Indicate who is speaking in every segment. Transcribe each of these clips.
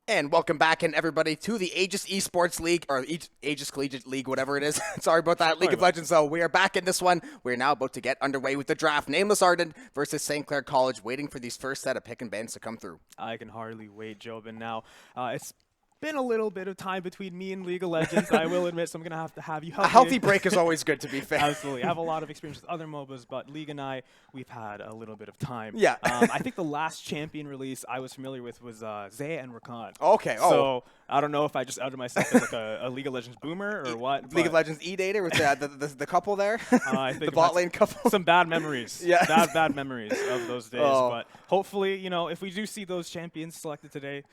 Speaker 1: And welcome back, and everybody, to the Aegis Esports League, or Aegis Collegiate League, whatever it is. Sorry about that, League of Legends, though. We are back in this one. We're now about to get underway with the draft. Nameless Ardent versus St. Clair College, waiting for these first set of pick and bans to come through.
Speaker 2: I can hardly wait, Jobin. Now, it's been a little bit of time between me and League of Legends, I will admit, so I'm going to have you help
Speaker 1: A healthy break is always good, to be fair.
Speaker 2: Absolutely. I have a lot of experience with other MOBAs, but League and I, we've had a little bit of time.
Speaker 1: Yeah.
Speaker 2: I think the last champion release I was familiar with was Zaya and Rakan.
Speaker 1: Okay.
Speaker 2: So I don't know if I just outed myself as like a League of Legends boomer or what.
Speaker 1: League of Legends E-Dater with the couple there?
Speaker 2: I think
Speaker 1: the bot lane couple?
Speaker 2: Some bad memories.
Speaker 1: Yeah.
Speaker 2: Bad memories of those days. But hopefully, if we do see those champions selected today,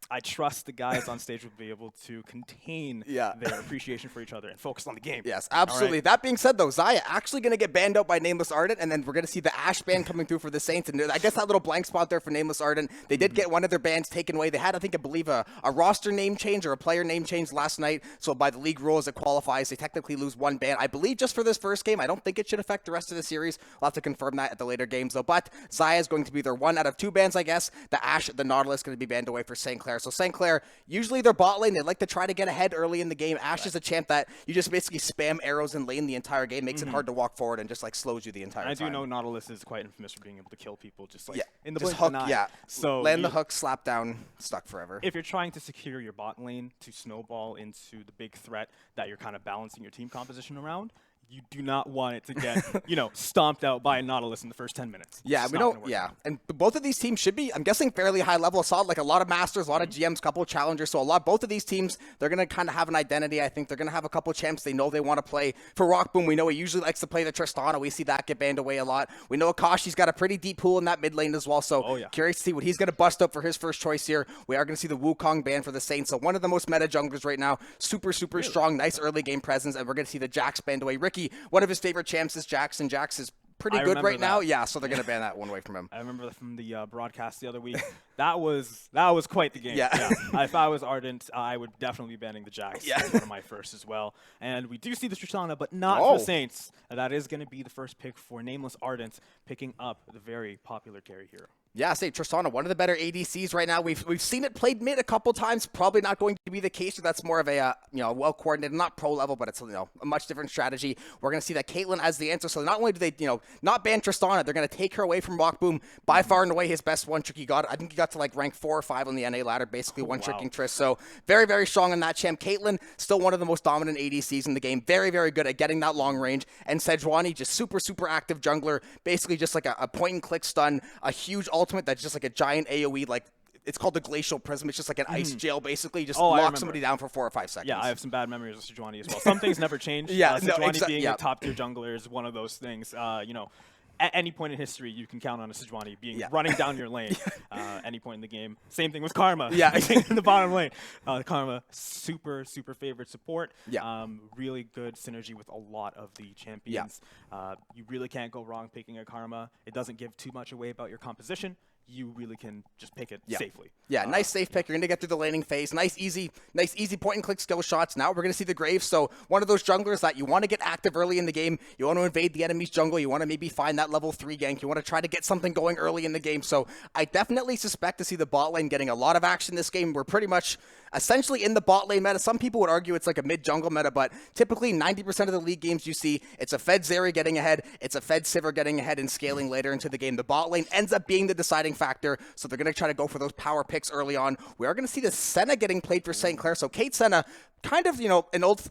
Speaker 2: I trust the guys on stage will be able to contain their appreciation for each other and focus on the game.
Speaker 1: Yes, absolutely. Right. That being said, though, Zaya actually going to get banned out by Nameless Ardent, and then we're going to see the Ashe ban coming through for the Saints. And I guess that little blank spot there for Nameless Ardent, they did get one of their bans taken away. They had, I believe, a roster name change or a player name change last night. So by the league rules, it qualifies. They technically lose one ban, I believe, just for this first game. I don't think it should affect the rest of the series. We'll have to confirm that at the later games, though. But Zaya is going to be their 1 out of 2 bans, I guess. The Ashe, the Nautilus, going to be banned away for St. Clair. So St. Clair, usually their bot lane, they like to try to get ahead early in the game. Ashe is a champ that you just basically spam arrows in lane the entire game, makes it hard to walk forward and just like slows you the entire time.
Speaker 2: I do know Nautilus is quite infamous for being able to kill people just like in the
Speaker 1: just
Speaker 2: blink
Speaker 1: hook,
Speaker 2: of an eye.
Speaker 1: yeah.
Speaker 2: So
Speaker 1: land the hook, slap down, stuck forever.
Speaker 2: If you're trying to secure your bot lane to snowball into the big threat that you're kind of balancing your team composition around, you do not want it to get, stomped out by a Nautilus in the first 10 minutes.
Speaker 1: Yeah, we don't. Yeah, and both of these teams should be, I'm guessing, fairly high level. I saw like a lot of Masters, a lot of GMs, couple of Challengers. So both of these teams, they're going to kind of have an identity. I think they're going to have a couple of champs they know they want to play. For Rock Boom, we know he usually likes to play the Tristana. We see that get banned away a lot. We know Akashi's got a pretty deep pool in that mid lane as well. So curious to see what he's going to bust up for his first choice here. We are going to see the Wukong ban for the Saints. So one of the most meta junglers right now. Super strong, nice early game presence. And we're going to see the Jax banned away. Ricky, one of his favorite champs is Jackson. Jax is pretty good right now. Yeah, so they're going to ban that one away from him.
Speaker 2: I remember from the broadcast the other week. That was quite the game.
Speaker 1: Yeah.
Speaker 2: If I was Ardent, I would definitely be banning the Jax. Yeah. One of my first as well. And we do see the Tristana, but not for the Saints. That is going to be the first pick for Nameless Ardent, picking up the very popular carry hero.
Speaker 1: Yeah, say Tristana, one of the better ADCs right now. We've seen it played mid a couple times. Probably not going to be the case. So that's more of a well coordinated, not pro level, but it's a much different strategy. We're going to see that Caitlyn as the answer. So not only do they not ban Tristana, they're going to take her away from Rock Boom. By far and away his best one trick he got. I think he got to like rank 4 or 5 on the NA ladder, basically one tricking Triss. So very strong on that champ. Caitlyn still one of the most dominant ADCs in the game. Very good at getting that long range. And Sejuani just super active jungler. Basically just like a point and click stun, a huge ultimate that's just like a giant AoE, like it's called the Glacial Prism. It's just like an ice jail, basically. You just lock somebody down for 4 or 5 seconds.
Speaker 2: Yeah, I have some bad memories of Sejuani as well. Some things never change. Sejuani being a top-tier jungler is one of those things. At any point in history, you can count on a Sejuani being running down your lane any point in the game. Same thing with Karma. Yeah, in the bottom lane. Karma, super favorite support. Yeah. Really good synergy with a lot of the champions. Yeah. You really can't go wrong picking a Karma. It doesn't give too much away about your composition. You really can just pick it safely.
Speaker 1: Yeah, nice safe pick. You're going to get through the laning phase. Nice easy point-and-click skill shots. Now we're going to see the Graves. So one of those junglers that you want to get active early in the game. You want to invade the enemy's jungle. You want to maybe find that level 3 gank. You want to try to get something going early in the game. So I definitely suspect to see the bot lane getting a lot of action this game. We're pretty much essentially in the bot lane meta. Some people would argue it's like a mid-jungle meta, but typically 90% of the league games you see, it's a Fed Zeri getting ahead. It's a Fed Sivir getting ahead and scaling later into the game. The bot lane ends up being the deciding factor, so they're going to try to go for those power picks early on. We are going to see the Senna getting played for St. Clair. So Kate Senna, kind of, an old,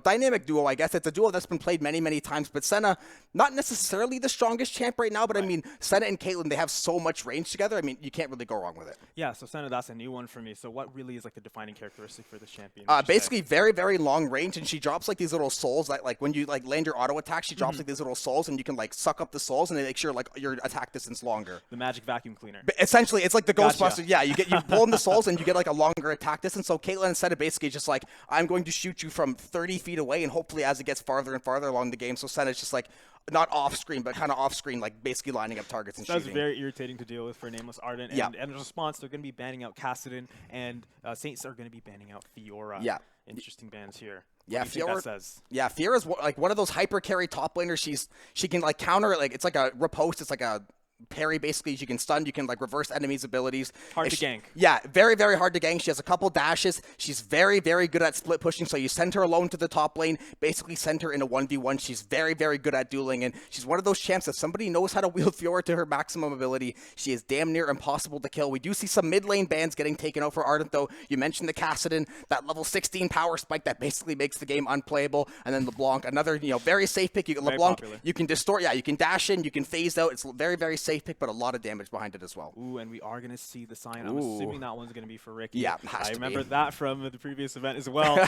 Speaker 1: dynamic duo, I guess. It's a duo that's been played many times, but Senna, not necessarily the strongest champ right now, but I mean, Senna and Caitlyn, they have so much range together. I mean, you can't really go wrong with it.
Speaker 2: Yeah, so Senna, that's a new one for me. So what really is like the defining characteristic for this champion?
Speaker 1: Basically very long range, and she drops like these little souls that like when you like land your auto attack, she drops like these little souls, and you can like suck up the souls, and they make sure like your attack distance longer.
Speaker 2: The magic vacuum cleaner.
Speaker 1: But essentially, it's like the Ghostbusters. Yeah, you pull in the souls, and you get like a longer attack distance. So Caitlyn instead of basically just like, I'm going to shoot you from 30 feet away, and hopefully as it gets farther and farther along the game. So Senna's just like, not off screen, but kind of off screen, like basically lining up targets and shooting.
Speaker 2: That's very irritating to deal with for Nameless Ardent. And in response, they're going to be banning out Kassadin, and Saints are going to be banning out Fiora. Yeah. Interesting bans here.
Speaker 1: Yeah, Fiora's like one of those hyper carry top laners. She can like counter it, like it's like a riposte. It's like a parry basically. You can stun, you can like reverse enemies' abilities.
Speaker 2: Hard to gank.
Speaker 1: Yeah, very, very hard to gank. She has a couple dashes. She's very, very good at split pushing. So you send her alone to the top lane, basically send her in a 1v1. She's very, very good at dueling. And she's one of those champs that somebody knows how to wield Fiora to her maximum ability. She is damn near impossible to kill. We do see some mid lane bans getting taken out for Ardent though. You mentioned the Kassadin, that level 16 power spike that basically makes the game unplayable. And then LeBlanc, another, very safe pick. LeBlanc, you can distort, you can dash in, you can phase out. It's a very, very safe pick, but a lot of damage behind it as well.
Speaker 2: Ooh, and we are going to see the sign. I'm assuming that one's going to be for Ricky.
Speaker 1: Yeah,
Speaker 2: I remember that from the previous event as well.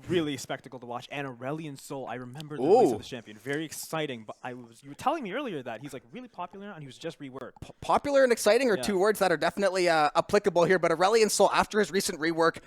Speaker 2: Really spectacle to watch. And Aurelion Sol, I remember the release of the champion. Very exciting, but you were telling me earlier that he's like really popular now and he was just reworked.
Speaker 1: Popular and exciting are two words that are definitely applicable here, but Aurelion Sol, after his recent rework,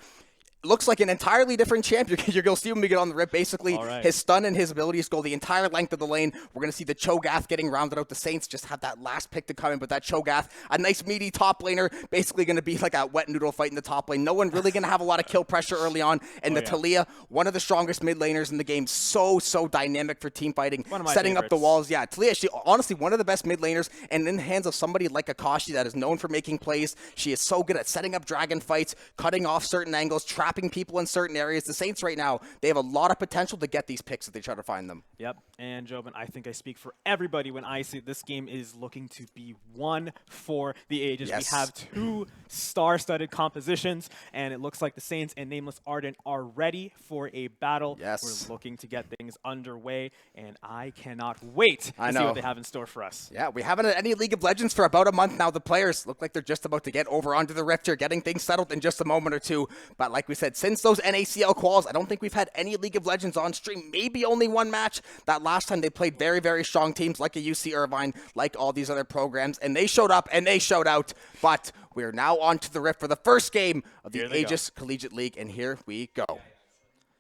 Speaker 1: looks like an entirely different champ. You're going to see him get on the rip. Basically, his stun and his abilities go the entire length of the lane. We're going to see the Cho'Gath getting rounded out. The Saints just have that last pick to come in, but that Cho'Gath, a nice meaty top laner, basically going to be like a wet noodle fight in the top lane. No one really going to have a lot of kill pressure early on. And Talia, one of the strongest mid laners in the game, so dynamic for team fighting, setting up the walls. Yeah, Talia, she honestly one of the best mid laners, and in the hands of somebody like Akashi that is known for making plays. She is so good at setting up dragon fights, cutting off certain angles, trapping people in certain areas. The Saints right now, they have a lot of potential to get these picks if they try to find them.
Speaker 2: Yep, and Jobin, I think I speak for everybody when I say this game is looking to be one for the ages. We have two star-studded compositions, and it looks like the Saints and Nameless Ardent are ready for a battle. We're looking to get things underway, and I cannot wait to see what they have in store for us.
Speaker 1: Yeah, we haven't had any League of Legends for about a month now. The players look like they're just about to get over onto the Rift here, getting things settled in just a moment or two. But like we said, since those NACL quals, I don't think we've had any League of Legends on stream. Maybe only one match. That last time they played very, very strong teams like a UC Irvine, like all these other programs, and they showed up and they showed out. But we're now on to the Rift for the first game of the Aegis Collegiate League, and here we go.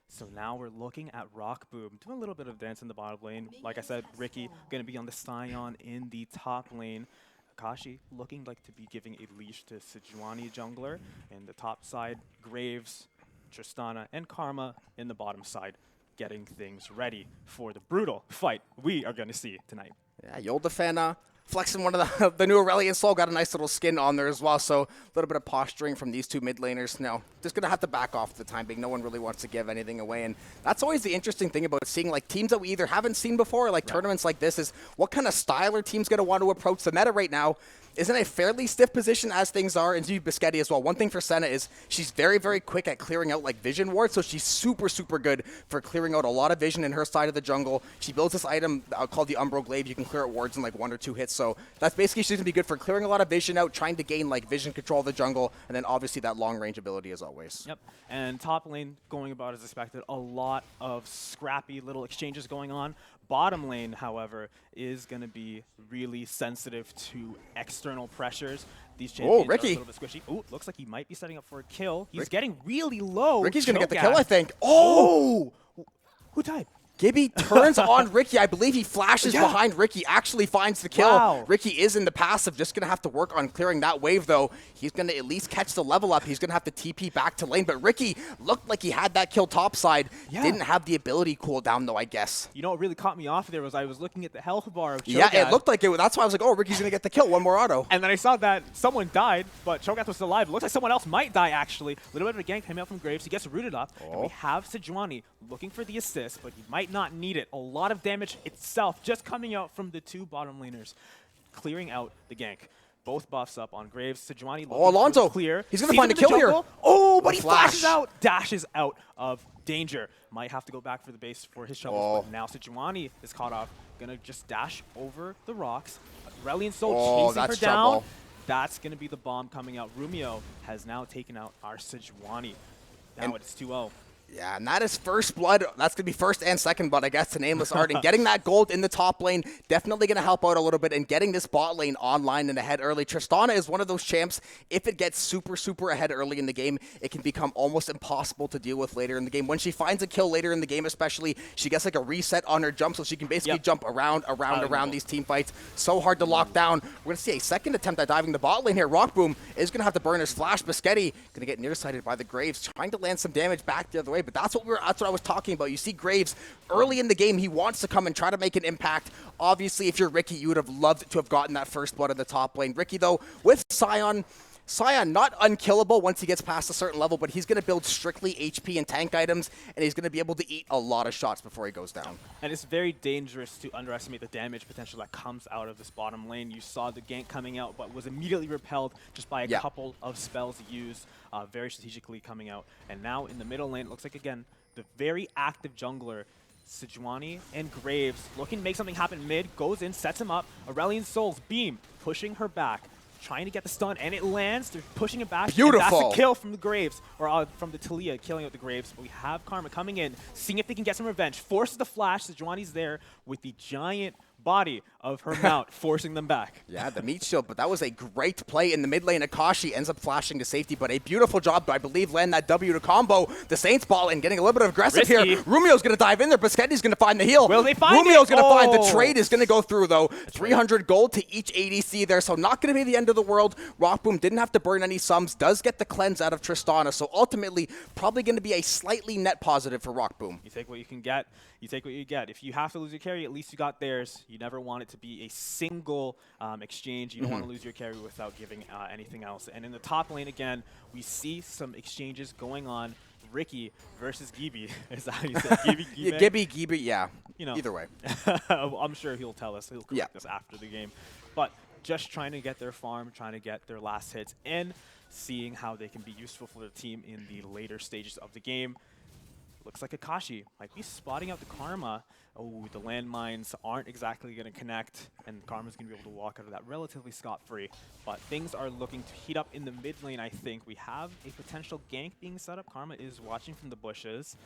Speaker 2: So now we're looking at Rock Boom, doing a little bit of dance in the bottom lane. Like I said, Ricky going to be on the Scion in the top lane. Akashi looking like to be giving a leash to Sejuani jungler, and the top side, Graves, Tristana, and Karma in the bottom side, getting things ready for the brutal fight we are going to see tonight.
Speaker 1: Yeah, Yoldafen flexing one of the new Aurelion Sol, got a nice little skin on there as well, so a little bit of posturing from these two mid laners. Now, just going to have to back off for the time being. No one really wants to give anything away, and that's always the interesting thing about seeing like teams that we either haven't seen before, or like tournaments like this, is what kind of style are teams going to want to approach. The meta right now is in a fairly stiff position as things are, and Biscotti as well. One thing for Senna is she's very, very quick at clearing out like vision wards, so she's super, super good for clearing out a lot of vision in her side of the jungle. She builds this item called the Umbro Glaive. You can clear out wards in like 1 or 2 hits, so that's basically she's going to be good for clearing a lot of vision out, trying to gain like vision control of the jungle, and then obviously that long range ability as always.
Speaker 2: Yep, and top lane going about as expected. A lot of scrappy little exchanges going on. Bottom lane, however, is going to be really sensitive to external pressures. These champions are a little bit squishy. Oh, looks like he might be setting up for a kill. He's getting really low.
Speaker 1: Ricky's going to get the kill, I think. Oh!
Speaker 2: Who died?
Speaker 1: Gibby turns on Ricky. I believe he flashes behind Ricky, actually finds the kill.
Speaker 2: Wow.
Speaker 1: Ricky is in the passive, just going to have to work on clearing that wave, though. He's going to at least catch the level up. He's going to have to TP back to lane, but Ricky looked like he had that kill topside. Didn't have the ability cooldown, though, I guess.
Speaker 2: You know what really caught me off there was I was looking at the health bar of Cho'Gath.
Speaker 1: Yeah, it looked like it. That's why I was like, oh, Ricky's going to get the kill. One more auto.
Speaker 2: And then I saw that someone died, but Cho'Gath was still alive. It looks like someone else might die, actually. A little bit of a gank coming out from Graves. He gets rooted up. And we have Sejuani looking for the assist, but he might not need it. A lot of damage itself just coming out from the two bottom laners, clearing out the gank. Both buffs up on Graves. Sejuani looking
Speaker 1: Alonso
Speaker 2: clear.
Speaker 1: He's going to find a kill here.
Speaker 2: Oh, but he flashes out, dashes out of danger. Might have to go back for the base for his shovels, but now Sejuani is caught off. Going to just dash over the rocks. Aurelion Sol chasing her down.
Speaker 1: Trouble.
Speaker 2: That's going to be the bomb coming out. Rumio has now taken out our Sejuani. Now it's 2-0.
Speaker 1: Yeah, and that is first blood. That's going to be first and second blood, I guess, to Nameless Ardent. Getting that gold in the top lane, definitely going to help out a little bit, and getting this bot lane online and ahead early. Tristana is one of those champs, if it gets super, super ahead early in the game, it can become almost impossible to deal with later in the game. When she finds a kill later in the game especially, she gets like a reset on her jump, so she can basically jump around these team fights. So hard to lock down. We're going to see a second attempt at diving the bot lane here. Rockboom is going to have to burn his flash. Biscotti going to get nearsighted by the Graves, trying to land some damage back the other way. away. But that's what I was talking about. You see Graves early in the game, he wants to come and try to make an impact. Obviously, if you're Ricky, you would have loved to have gotten that first blood in the top lane. Ricky, though, with Sion, not unkillable once he gets past a certain level, but he's going to build strictly HP and tank items, and he's going to be able to eat a lot of shots before he goes down.
Speaker 2: And it's very dangerous to underestimate the damage potential that comes out of this bottom lane. You saw the gank coming out, but was immediately repelled just by a couple of spells used, very strategically coming out. And now in the middle lane, it looks like, again, the very active jungler, Sejuani and Graves, looking to make something happen mid, goes in, sets him up. Aurelion Sol's beam, pushing her back, trying to get the stun, and it lands. They're pushing it back.
Speaker 1: Beautiful.
Speaker 2: And that's a kill from the Graves, or from the Talia, killing out the Graves. But we have Karma coming in, seeing if they can get some revenge. Forces the flash. Sejuani's there with the giant body of her mount, forcing them back.
Speaker 1: Yeah, the meat shield, but that was a great play in the mid lane. Akashi ends up flashing to safety, but a beautiful job to, I believe, land that W to combo the Saints ball and getting a little bit of aggressive here. Rumio's going to dive in there. Biscetti's going to find the heal.
Speaker 2: Will they find
Speaker 1: Rumio's going to find the
Speaker 2: gold?
Speaker 1: trade is going to go through, though. 300 gold to each ADC there, so not going to be the end of the world. Rockboom didn't have to burn any sums, does get the cleanse out of Tristana, so ultimately probably going to be a slightly net positive for Rockboom.
Speaker 2: You take what you can get. You take what you get. If you have to lose your carry, at least you got theirs. You never want it to be a single exchange. You don't want to lose your carry without giving anything else. And in the top lane, again, we see some exchanges going on. Ricky versus Gibi. Is that how you say it?
Speaker 1: Gibi, yeah.
Speaker 2: You know,
Speaker 1: either way.
Speaker 2: I'm sure he'll tell us. He'll correct us after the game. But just trying to get their farm, trying to get their last hits, and seeing how they can be useful for the team in the later stages of the game. Looks like Akashi might be spotting out the Karma. Oh, the landmines aren't exactly going to connect, and Karma's going to be able to walk out of that relatively scot-free. But things are looking to heat up in the mid lane, I think. We have a potential gank being set up. Karma is watching from the bushes.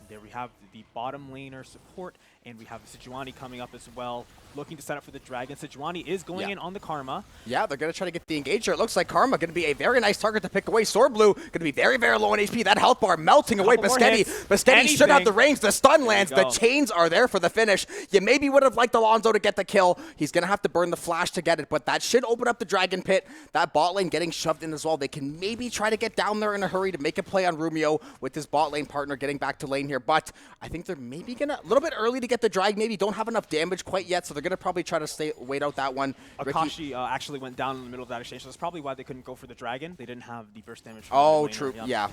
Speaker 2: There we have the bottom laner support, and we have Sejuani coming up as well, looking to set up for the dragon. Sejuani is going in on the Karma. Yeah,
Speaker 1: they're going to try to get the engager. It looks like Karma going to be a very nice target to pick away. Sorblue going to be very, very low on HP. That health bar melting away. Biscetti should have the range. The stun lands. The chains are there for the finish. You maybe would have liked Alonso to get the kill. He's going to have to burn the flash to get it, but that should open up the dragon pit. That bot lane getting shoved in as well. They can maybe try to get down there in a hurry to make a play on Rumio with his bot lane partner getting back to lane here. But I think they're maybe going to, a little bit early to get the drag, maybe don't have enough damage quite yet, so they're going to probably try to wait out that one.
Speaker 2: Akashi actually went down in the middle of that exchange, so that's probably why they couldn't go for the dragon. They didn't have the burst damage from
Speaker 1: Oh, true. Yeah.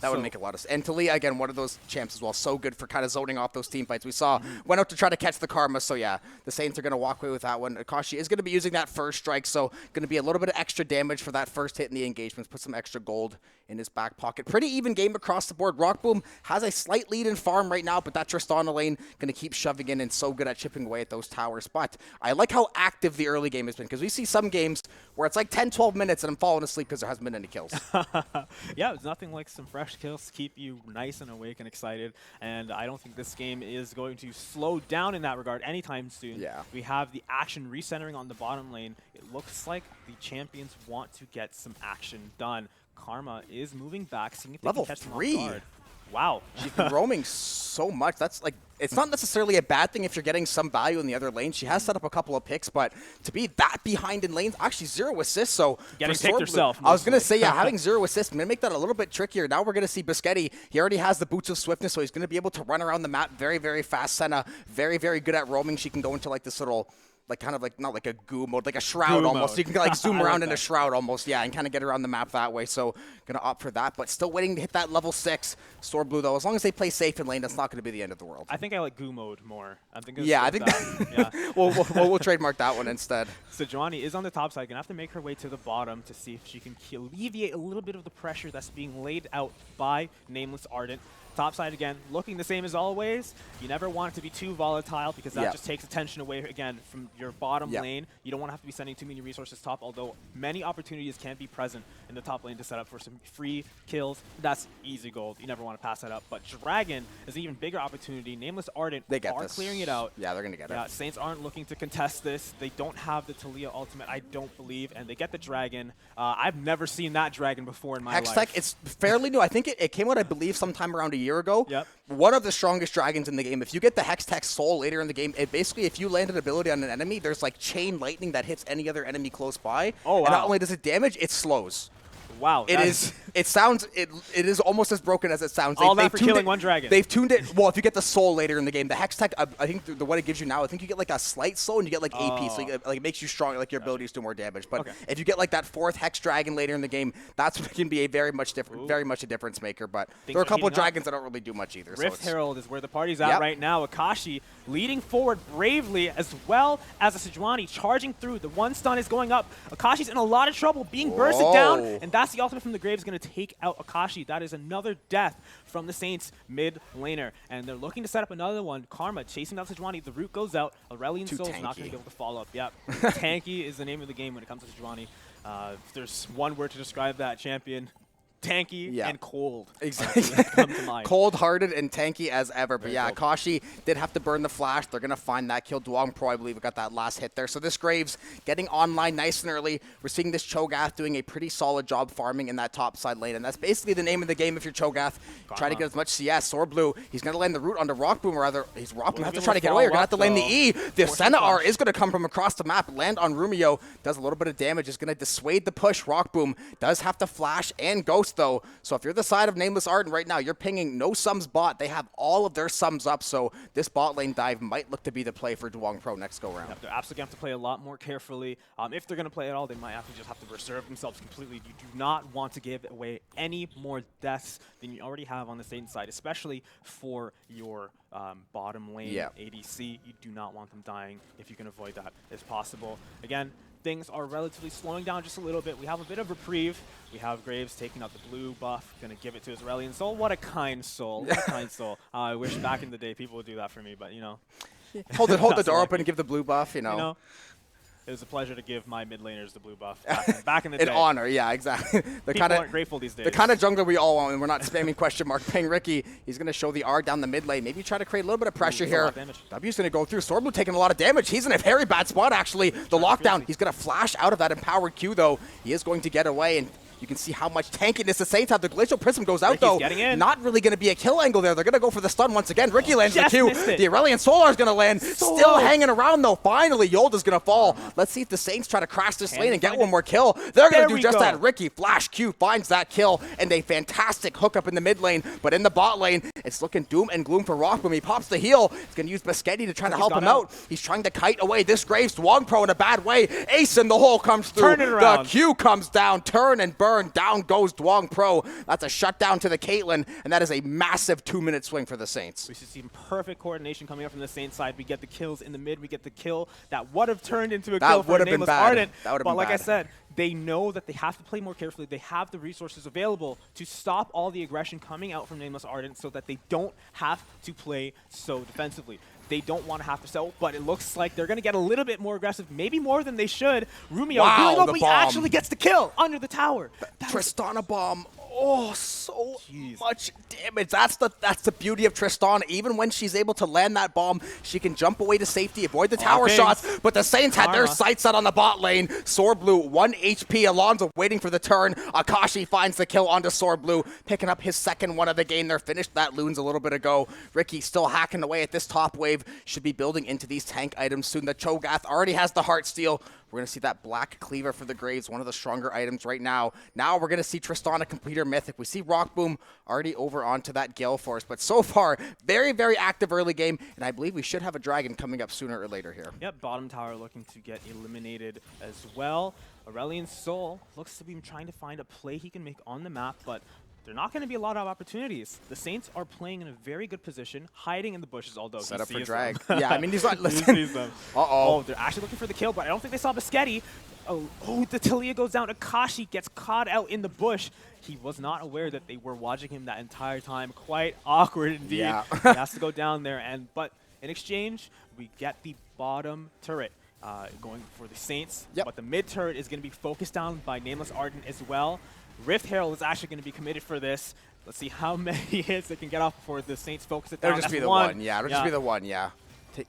Speaker 1: That would make a lot of sense. And Talia, again, one of those champs as well. So good for kind of zoning off those team fights. We saw, went out to try to catch the Karma. So, yeah, the Saints are going to walk away with that one. Akashi is going to be using that first strike. So, going to be a little bit of extra damage for that first hit in the engagements. Put some extra gold in his back pocket. Pretty even game across the board. Rockboom has a slight lead in farm right now, but that Tristana lane going to keep shoving in and so good at chipping away at those towers. But I like how active the early game has been, because we see some games where it's like 10, 12 minutes and I'm falling asleep because there hasn't been any kills.
Speaker 2: Yeah, it's nothing like some fresh kills to keep you nice and awake and excited, and I don't think this game is going to slow down in that regard anytime soon.
Speaker 1: Yeah.
Speaker 2: We have the action recentering on the bottom lane. It looks like the champions want to get some action done. Karma is moving back, seeing if they can catch them off guard. Wow.
Speaker 1: She's been roaming so much. That's like, it's not necessarily a bad thing if you're getting some value in the other lane. She has set up a couple of picks, but to be that behind in lanes, actually 0 assists. So
Speaker 2: getting picked herself.
Speaker 1: I was going to say, yeah, having 0 assists, I'm going to make that a little bit trickier. Now we're going to see Biscetti. He already has the boots of swiftness, so he's going to be able to run around the map very, very fast. Senna, very, very good at roaming. She can go into like this little, like kind of like, not like a goo mode, like a shroud almost. You can like zoom around in a shroud almost, yeah, and kind of get around the map that way. So gonna opt for that, but still waiting to hit that level 6. Sorblue though, as long as they play safe in lane, that's not gonna be the end of the world.
Speaker 2: I think I like goo mode more. I think
Speaker 1: that. we'll trademark that one instead.
Speaker 2: Sejuani is on the top side, gonna have to make her way to the bottom to see if she can alleviate a little bit of the pressure that's being laid out by Nameless Ardent. Top side again, looking the same as always. You never want it to be too volatile, because that just takes attention away again from your bottom lane. You don't want to have to be sending too many resources top, although many opportunities can be present in the top lane to set up for some free kills. That's easy gold. You never want to pass that up. But Dragon is an even bigger opportunity. Nameless Ardent are clearing it out.
Speaker 1: Yeah, they're going to get it.
Speaker 2: Saints aren't looking to contest this. They don't have the Talia ultimate, I don't believe, and they get the Dragon. I've never seen that Dragon before in my life.
Speaker 1: Hextech, it's fairly new. I think it came out, I believe, sometime around a year ago.
Speaker 2: Yep.
Speaker 1: One of the strongest dragons in the game. If you get the Hextech Soul later in the game, it basically, if you land an ability on an enemy, there's like chain lightning that hits any other enemy close by.
Speaker 2: Oh, wow.
Speaker 1: And not only does it damage, it slows.
Speaker 2: Wow.
Speaker 1: It is. It sounds. It is almost as broken as it sounds.
Speaker 2: All that for killing one dragon.
Speaker 1: They've tuned it. Well, if you get the soul later in the game, the hex tech. I think the what it gives you now. I think you get like a slight soul and you get like AP. So like it makes you strong. Like your abilities do more damage. But if you get like that 4th hex dragon later in the game, that's what can be a very much a difference maker. But there are a couple of dragons that don't really do much either.
Speaker 2: Rift Herald is where the party's at right now. Akashi leading forward bravely, as well as a Sejuani charging through. The 1 stun is going up. Akashi's in a lot of trouble, being bursted down, and that's the ultimate from the Graves going to take out Akashi. That is another death from the Saints mid laner, and they're looking to set up another one. Karma chasing down Sejuani. The root goes out. Aurelion Sol's not going to be able to follow up. Yep. Tanky is the name of the game when it comes to Sejuani. If there's one word to describe that champion, tanky and cold.
Speaker 1: Exactly. Cold-hearted and tanky as ever. But yeah, Akashi did have to burn the flash. They're going to find that kill. Duong Pro, I believe, got that last hit there. So this Graves getting online nice and early. We're seeing this Cho'Gath doing a pretty solid job farming in that top side lane. And that's basically the name of the game if you're Cho'Gath. Try to get as much CS. Sorblue, he's going to land the root onto Rockboom, or rather, he's Rockboom. Have to try to get away. We're going to have to land the E. The Centaur is going to come from across the map, land on Rumio. Does a little bit of damage. Is going to dissuade the push. Rockboom does have to flash and ghost, though. So if you're the side of Nameless Ardent right now, you're pinging no sums bot. They have all of their sums up, so this bot lane dive might look to be the play for Duong Pro next go round.
Speaker 2: They're absolutely going to have to play a lot more carefully. If they're going to play at all, they might just have to reserve themselves completely. You do not want to give away any more deaths than you already have on the Satan side, especially for your bottom lane ADC. You do not want them dying if you can avoid that as possible. Again, things are relatively slowing down just a little bit. We have a bit of reprieve. We have Graves taking out the blue buff, going to give it to his Aurelion Soul. What a kind soul. What a kind soul. I wish back in the day people would do that for me, but, you know.
Speaker 1: Hold the door open and give the blue buff, you know.
Speaker 2: It was a pleasure to give my mid laners the blue buff back in the day.
Speaker 1: In honor, yeah, exactly.
Speaker 2: People aren't grateful these days.
Speaker 1: The kind of jungler we all want, and we're not spamming question mark. Paying Ricky, he's going to show the R down the mid lane. Maybe try to create a little bit of pressure here. W's going to go through. Sorblue taking a lot of damage. He's in a very bad spot, actually. The lockdown, he's going to flash out of that empowered Q, though. He is going to get away, and you can see how much tankiness the Saints have. The Glacial Prism goes out, though. Not really going to be a kill angle there. They're going to go for the stun once again. Ricky lands the Q. The Aurelion Solar is going to land. Still hanging around, though. Finally, Yolda's going to fall. Let's see if the Saints try to crash this lane and get one more kill. They're going to do just that. Ricky, flash Q, finds that kill, and a fantastic hookup in the mid lane. But in the bot lane, it's looking doom and gloom for Rockboom. He pops the heal. He's going to use Biscotti to try to help him out. He's trying to kite away this Graves. Duong Pro in a bad way. Ace in the hole comes through.
Speaker 2: Turn it around.
Speaker 1: The Q comes down. Turn and burn. Down goes Duong Pro. That's a shutdown to the Caitlyn, and that is a massive 2-minute swing for the Saints.
Speaker 2: We should see perfect coordination coming up from the Saints side. We get the kills in the mid. We get the kill that would have turned into a kill for Nameless Ardent. But like I said, they know that they have to play more carefully. They have the resources available to stop all the aggression coming out from Nameless Ardent so that they don't have to play so defensively. They don't want to have to sell, but it looks like they're going to get a little bit more aggressive, maybe more than they should. Rumio going up, he actually gets the kill under the tower.
Speaker 1: Tristana bomb. Oh, so much damage. That's the beauty of Tristana. Even when she's able to land that bomb, she can jump away to safety, avoid the tower shots. But the Saints had their sights set on the bot lane. Sorblue, 1 HP. Alonso waiting for the turn. Akashi finds the kill onto Sorblue, picking up his second one of the game. They're finished that Loons a little bit ago. Ricky still hacking away at this top wave. Should be building into these tank items soon. The Cho'Gath already has the Heartsteel. We're going to see that Black Cleaver for the Graves, one of the stronger items right now. Now we're going to see Tristana complete her mythic. We see Rockboom already over onto that Gale Force. But so far, very, very active early game. And I believe we should have a Dragon coming up sooner or later here.
Speaker 2: Yep, bottom tower looking to get eliminated as well. Aurelion Sol looks to be trying to find a play he can make on the map, but they're not going to be a lot of opportunities. The Saints are playing in a very good position, hiding in the bushes, although
Speaker 1: set
Speaker 2: he
Speaker 1: up for
Speaker 2: sees
Speaker 1: drag.
Speaker 2: them.
Speaker 1: Yeah, I mean, he's not listening.
Speaker 2: Oh, they're actually looking for the kill, but I don't think they saw Biscotti. Oh, the Talia goes down. Akashi gets caught out in the bush. He was not aware that they were watching him that entire time. Quite awkward indeed.
Speaker 1: Yeah.
Speaker 2: He has to go down there, but in exchange, we get the bottom turret. Going for the Saints, but the mid turret is going to be focused down by Nameless Ardent as well. Rift Herald is actually going to be committed for this. Let's see how many hits they can get off before the Saints focus it down.
Speaker 1: It'll just be the one, yeah. It'll just be the one, yeah.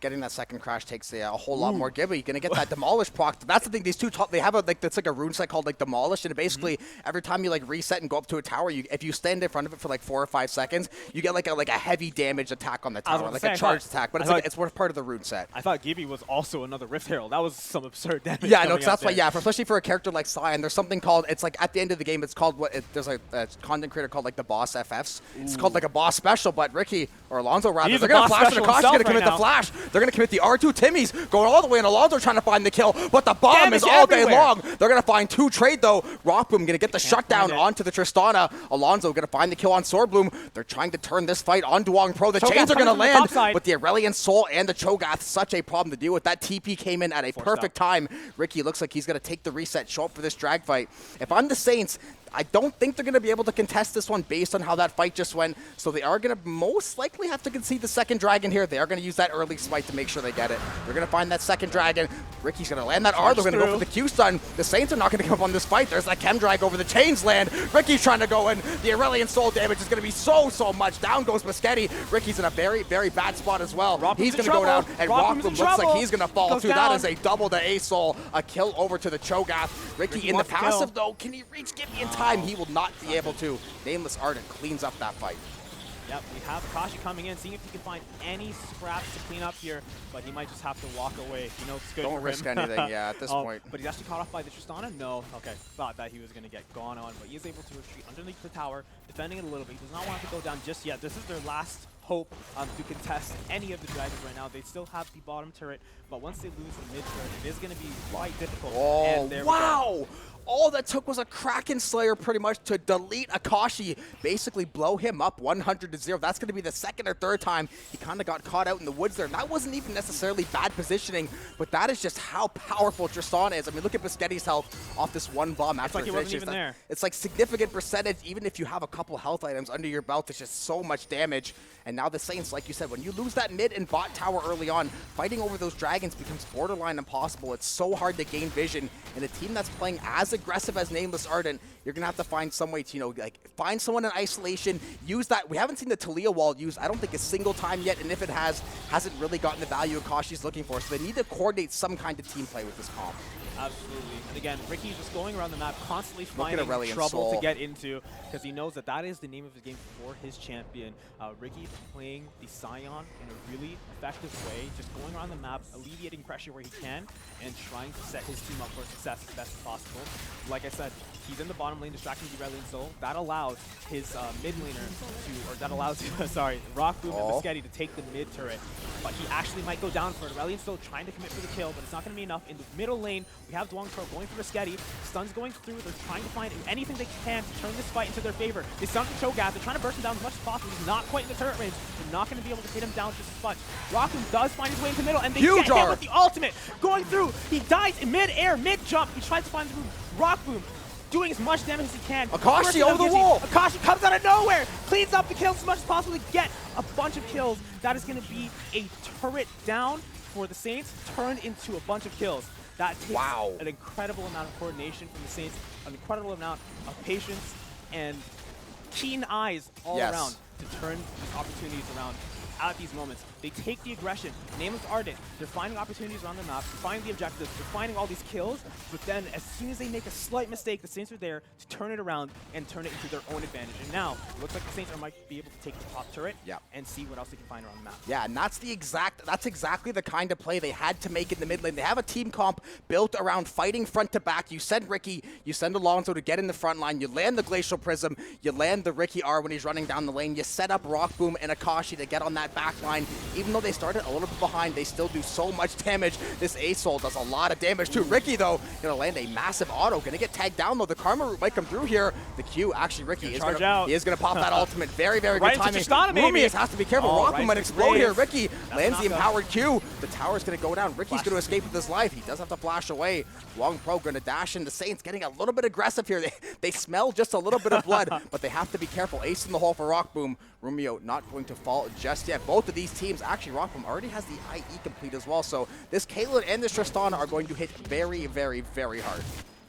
Speaker 1: getting that second crash takes a whole lot more give, but you're going to get that Demolish proc. That's the thing, these two, they have that's like a rune set called like Demolish, and basically every time you like reset and go up to a tower, if you stand in front of it for like 4 or 5 seconds, you get like a heavy damage attack on the tower, like a charged attack, but it's part of the rune set.
Speaker 2: I thought Gibby was also another Rift Herald. That was some absurd damage.
Speaker 1: Yeah, no, that's why, especially for a character like Cyan, there's something called, it's like at the end of the game, it's called there's a content creator called like the Boss FFs. It's called like a Boss Special, but Ricky, or Alonso rather, they're going to flash the Akashi, going to commit the flash. They're going to commit the R2 Timmy's, going all the way, and Alonso trying to find the kill, but the bomb is all day long. They're going to find 2 trade though. Rockboom going to get the shutdown onto the Tristana. Alonso going to find the kill on Swordbloom. They're trying to turn this fight on Duong Pro. The chains are going to land, but the Aurelion Soul and the Cho'Gath, such a problem to deal with. That TP came in at a perfect time. Ricky looks like he's going to take the reset, show up for this drag fight. If I'm the Saints, I don't think they're going to be able to contest this one based on how that fight just went, so they are going to most likely have to concede the second dragon here. They are going to use that early smite to make sure they get it. They're going to find that second dragon. Ricky's going to land that R. They're going to go for the Q-stun. The Saints are not going to come up on this fight. There's that chem drag over the chains land. Ricky's trying to go in. The Aurelion Soul damage is going to be so much. Down goes Muschetti. Ricky's in a very bad spot as well. He's going to go down, and Rockboom looks like he's going to fall too. That is a double to A-Soul. A kill over to the Cho'Gath. Ricky in the passive, though. Can he reach Gibby in time? He will not be able to. Nameless Ardent cleans up that fight.
Speaker 2: Yep, we have Akashi coming in, seeing if he can find any scraps to clean up here, but he might just have to walk away. You know, it's good
Speaker 1: Don't
Speaker 2: for
Speaker 1: risk
Speaker 2: him.
Speaker 1: anything, yeah, at this point.
Speaker 2: But he's actually caught off by the Tristana? No. Okay, thought that he was going to get gone on, but he is able to retreat underneath the tower, defending it a little bit. He does not want to go down just yet. This is their last hope to contest any of the dragons right now. They still have the bottom turret, but once they lose the mid turret, it is going to be quite difficult.
Speaker 1: Oh, and wow! All that took was a Kraken Slayer pretty much to delete Akashi, basically blow him up 100-0. That's going to be the second or third time he kind of got caught out in the woods there. And that wasn't even necessarily bad positioning, but that is just how powerful Tristana is. I mean, look at Muschetti's health off this one bomb after
Speaker 2: like he wasn't even there.
Speaker 1: It's like significant percentage, even if you have a couple health items under your belt. It's just so much damage. And now the Saints, like you said, when you lose that mid and bot tower early on, fighting over those dragons becomes borderline impossible. It's so hard to gain vision. And a team that's playing as aggressive as Nameless Ardent, you're going to have to find some way to, you know, like find someone in isolation, use that. We haven't seen the Talia wall used, I don't think, a single time yet. And if it hasn't really gotten the value Akashi's looking for. So they need to coordinate some kind of team play with this comp.
Speaker 2: Absolutely. And again, Ricky's just going around the map, constantly finding trouble to get into, because he knows that that is the name of the game for his champion. Ricky playing the Scion in a really effective way, just going around the map, alleviating pressure where he can, and trying to set his team up for success as best as possible. Like I said, he's in the bottom lane, distracting the Aurelion Soul. That allows his mid laner to, or that allows, sorry, Rockboom and Muschetti to take the mid turret. But he actually might go down for it. Aurelion Soul trying to commit for the kill, but it's not going to be enough. In the middle lane, we have Duong Pro going for Muschetti. Stun's going through. They're trying to find anything they can to turn this fight into their favor. They stun the Cho'Gath. They're trying to burst him down as much as possible. He's not quite in the turret range. They're not going to be able to hit him down just as much. Rockboom does find his way into the middle, and they get him with the ultimate. Going through. He dies in mid-air, mid-jump. He tries to find the room. Rockboom doing as much damage as he can.
Speaker 1: Akashi over the wall.
Speaker 2: Akashi comes out of nowhere, cleans up the kills as much as possible to get a bunch of kills. That is going to be a turret down for the Saints, turned into a bunch of kills. That takes an incredible amount of coordination from the Saints, an incredible amount of patience, and keen eyes all around to turn these opportunities around at these moments. They take the aggression. Nameless Ardent, they're finding opportunities around the map, finding the objectives, they're finding all these kills, but then as soon as they make a slight mistake, the Saints are there to turn it around and turn it into their own advantage. And now, it looks like the Saints might be able to take the top turret and see what else they can find around the map.
Speaker 1: Yeah, and that's exactly the kind of play they had to make in the mid lane. They have a team comp built around fighting front to back. You send Ricky, you send Alonso to get in the front line, you land the Glacial Prism, you land the Ricky R when he's running down the lane, you set up Rockboom and Akashi to get on that back line. Even though they started a little bit behind, they still do so much damage. This A-Soul does a lot of damage too. Ricky, though, gonna land a massive auto. Gonna get tagged down, though. The Karma Root might come through here. The Q, actually, Ricky is gonna pop that ultimate. Very good timing. Rumius has to be careful. Rockboom might explode here. Ricky lands the empowered Q. The tower's gonna go down. Ricky's gonna escape with his life. He does have to flash away. Long Pro gonna dash in. The Saints getting a little bit aggressive here. They smell just a little bit of blood, but they have to be careful. Ace in the hole for Rockboom. Rumio not going to fall just yet. Both of these teams, actually, Rockboom already has the IE complete as well. So this Caitlyn and this Tristana are going to hit very hard.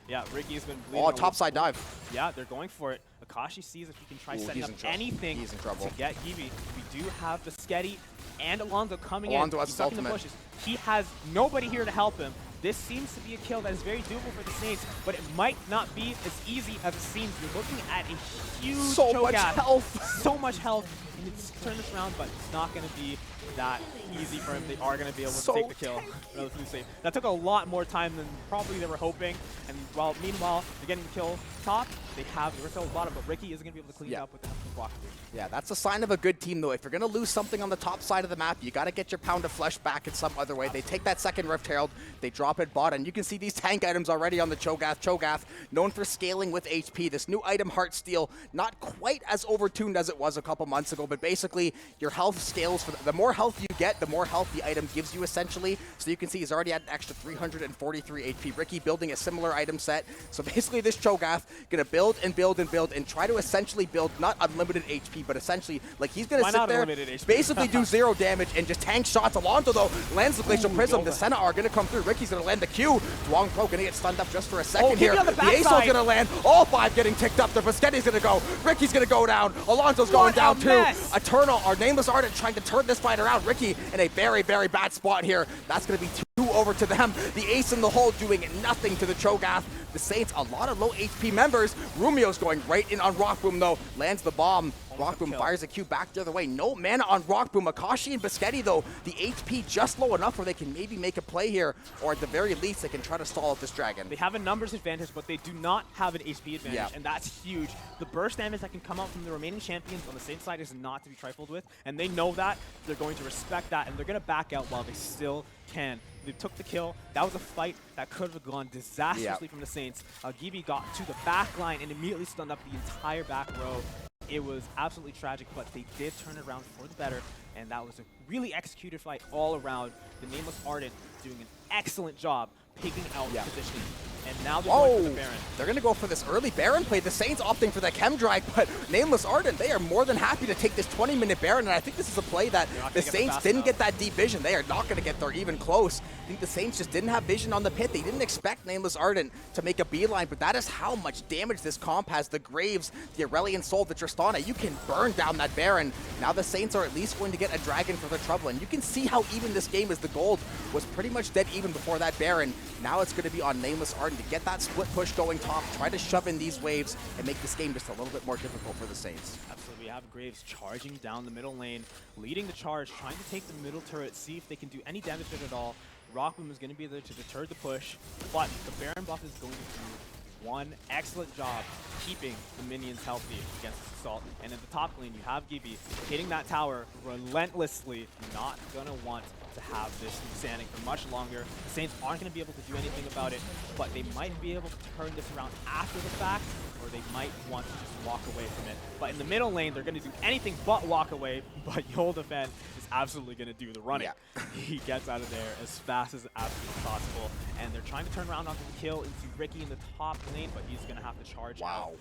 Speaker 2: Yeah, Ricky's been bleeding.
Speaker 1: Oh, topside dive.
Speaker 2: Yeah, they're going for it. Akashi sees if he can try setting up anything
Speaker 1: he's in trouble.
Speaker 2: to get Gibi. We do have the Sketty and Alonso coming
Speaker 1: Alonso
Speaker 2: in.
Speaker 1: has
Speaker 2: He's stuck in the
Speaker 1: ultimate.
Speaker 2: bushes. He has nobody here to help him. This seems to be a kill that is very doable for the Saints, but it might not be as easy as it seems. You're looking at a huge
Speaker 1: so much health.
Speaker 2: So much health. And it's turn this around, but it's not going to be that easy for him. They are going to be able to take the kill relatively safe. That took a lot more time than probably they were hoping. And meanwhile, they're getting the kill top. They have the Riffle bottom, but Ricky isn't going to be able to clean it up with the block.
Speaker 1: Yeah, that's a sign of a good team, though. If you're going to lose something on the top side of the map, you got to get your pound of flesh back in some other way. They take that second Rift Herald, they drop it bot, and you can see these tank items already on the Cho'Gath. Cho'Gath, known for scaling with HP. This new item, Heart Steel, not quite as overtuned as it was a couple months ago, but basically your health scales. For the more health you get, the more health the item gives you, essentially. So you can see he's already at an extra 343 HP. Ricky building a similar item set. So basically this Cho'Gath going to build and build and build and try to essentially build not unlimited HP, but essentially, like, he's going to sit there, basically do 0 damage and just tank shots. Alonso, though, lands the Glacial Prism. The Senna are going to come through. Ricky's going to land the Q. Dwong Pro going to get stunned up just for a second here. The Acel's going to land. All 5 getting ticked up. The Boschetti's going to go. Ricky's going to go down. Alonso's going down, too. Eternal, our Nameless Ardent, trying to turn this fight around. Ricky in a very, very bad spot here. That's going to be 2 over to them. The Ace in the hole doing nothing to the Cho'Gath. The Saints, a lot of low HP members. Rumio's going right in on Rock Boom, though. Lands the bomb. Rock Boom fires a Q back the other way. No mana on Rock Boom. Akashi and Boschetti, though, the HP just low enough where they can maybe make a play here, or at the very least, they can try to stall out this dragon.
Speaker 2: They have a numbers advantage, but they do not have an HP advantage, and that's huge. The burst damage that can come out from the remaining champions on the same side is not to be trifled with, and they know that. They're going to respect that, and they're going to back out while they still can. They took the kill. That was a fight that could have gone disastrously from the Saints. Gibi got to the back line and immediately stunned up the entire back row. It was absolutely tragic, but they did turn it around for the better, and that was a really executed fight all around. The Nameless Ardent doing an excellent job picking out positioning. And now they're going for the Baron.
Speaker 1: They're going to go for this early Baron play. The Saints opting for the Chem Drag, but Nameless Ardent, they are more than happy to take this 20-minute Baron, and I think this is a play that the Saints didn't get that deep vision. They are not going to get there even close. I think the Saints just didn't have vision on the pit. They didn't expect Nameless Ardent to make a beeline, but that is how much damage this comp has. The Graves, the Aurelion Soul, the Tristana, you can burn down that Baron. Now the Saints are at least going to get a dragon for their trouble, and you can see how even this game is. The gold was pretty much dead even before that Baron. Now it's going to be on Nameless Ardent to get that split push going top, try to shove in these waves and make this game just a little bit more difficult for the Saints.
Speaker 2: Absolutely. We have Graves charging down the middle lane, leading the charge, trying to take the middle turret, see if they can do any damage to it at all. Rock Boom is going to be there to deter the push, but the Baron buff is going to do one excellent job keeping the minions healthy against this assault. And in the top lane, you have Gibi hitting that tower relentlessly, not going to want to have this standing for much longer. The Saints aren't going to be able to do anything about it, but they might be able to turn this around after the fact, or they might want to just walk away from it. But in the middle lane, they're going to do anything but walk away, but Yoldafen is absolutely going to do the running. He gets out of there as fast as absolutely possible, and they're trying to turn around onto the kill into Ricky in the top lane, but he's going to have to charge out.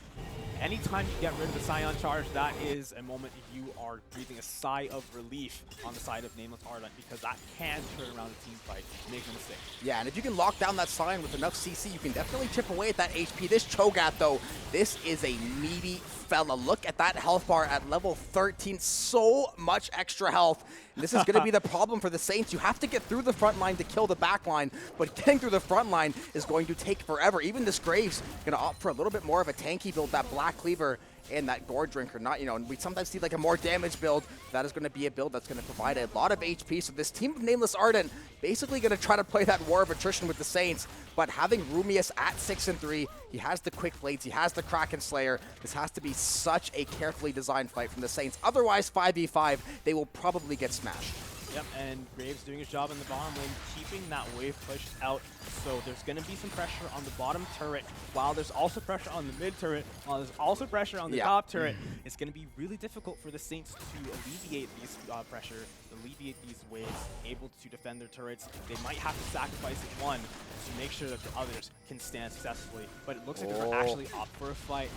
Speaker 2: Anytime you get rid of the Scion charge, that is a moment you are breathing a sigh of relief on the side of Nameless Ardent, because that can turn around a team fight, make no mistake.
Speaker 1: Yeah, and if you can lock down that Scion with enough CC, you can definitely chip away at that HP. This Cho'Gath, though, this is a meaty fella. Look at that health bar at level 13. So much extra health. And this is going to be the problem for the Saints. You have to get through the front line to kill the back line, but getting through the front line is going to take forever. Even this Graves going to opt for a little bit more of a tanky build, that Black Cleaver and that Gore Drinker. Not, you know, we sometimes see like a more damage build. That is going to be a build that's going to provide a lot of HP. So this team of Nameless Ardent basically going to try to play that war of attrition with the Saints, but having Rumius at 6-3, he has the Quick Blades, he has the Kraken Slayer. This has to be such a carefully designed fight from the Saints. Otherwise, 5v5, they will probably get smashed.
Speaker 2: Yep, and Graves doing his job in the bottom lane, keeping that wave push out. So there's going to be some pressure on the bottom turret, while there's also pressure on the mid turret, while there's also pressure on the top turret. It's going to be really difficult for the Saints to alleviate these pressure, alleviate these waves, able to defend their turrets. They might have to sacrifice one to make sure that the others can stand successfully. But it looks like they're actually opt for a fight.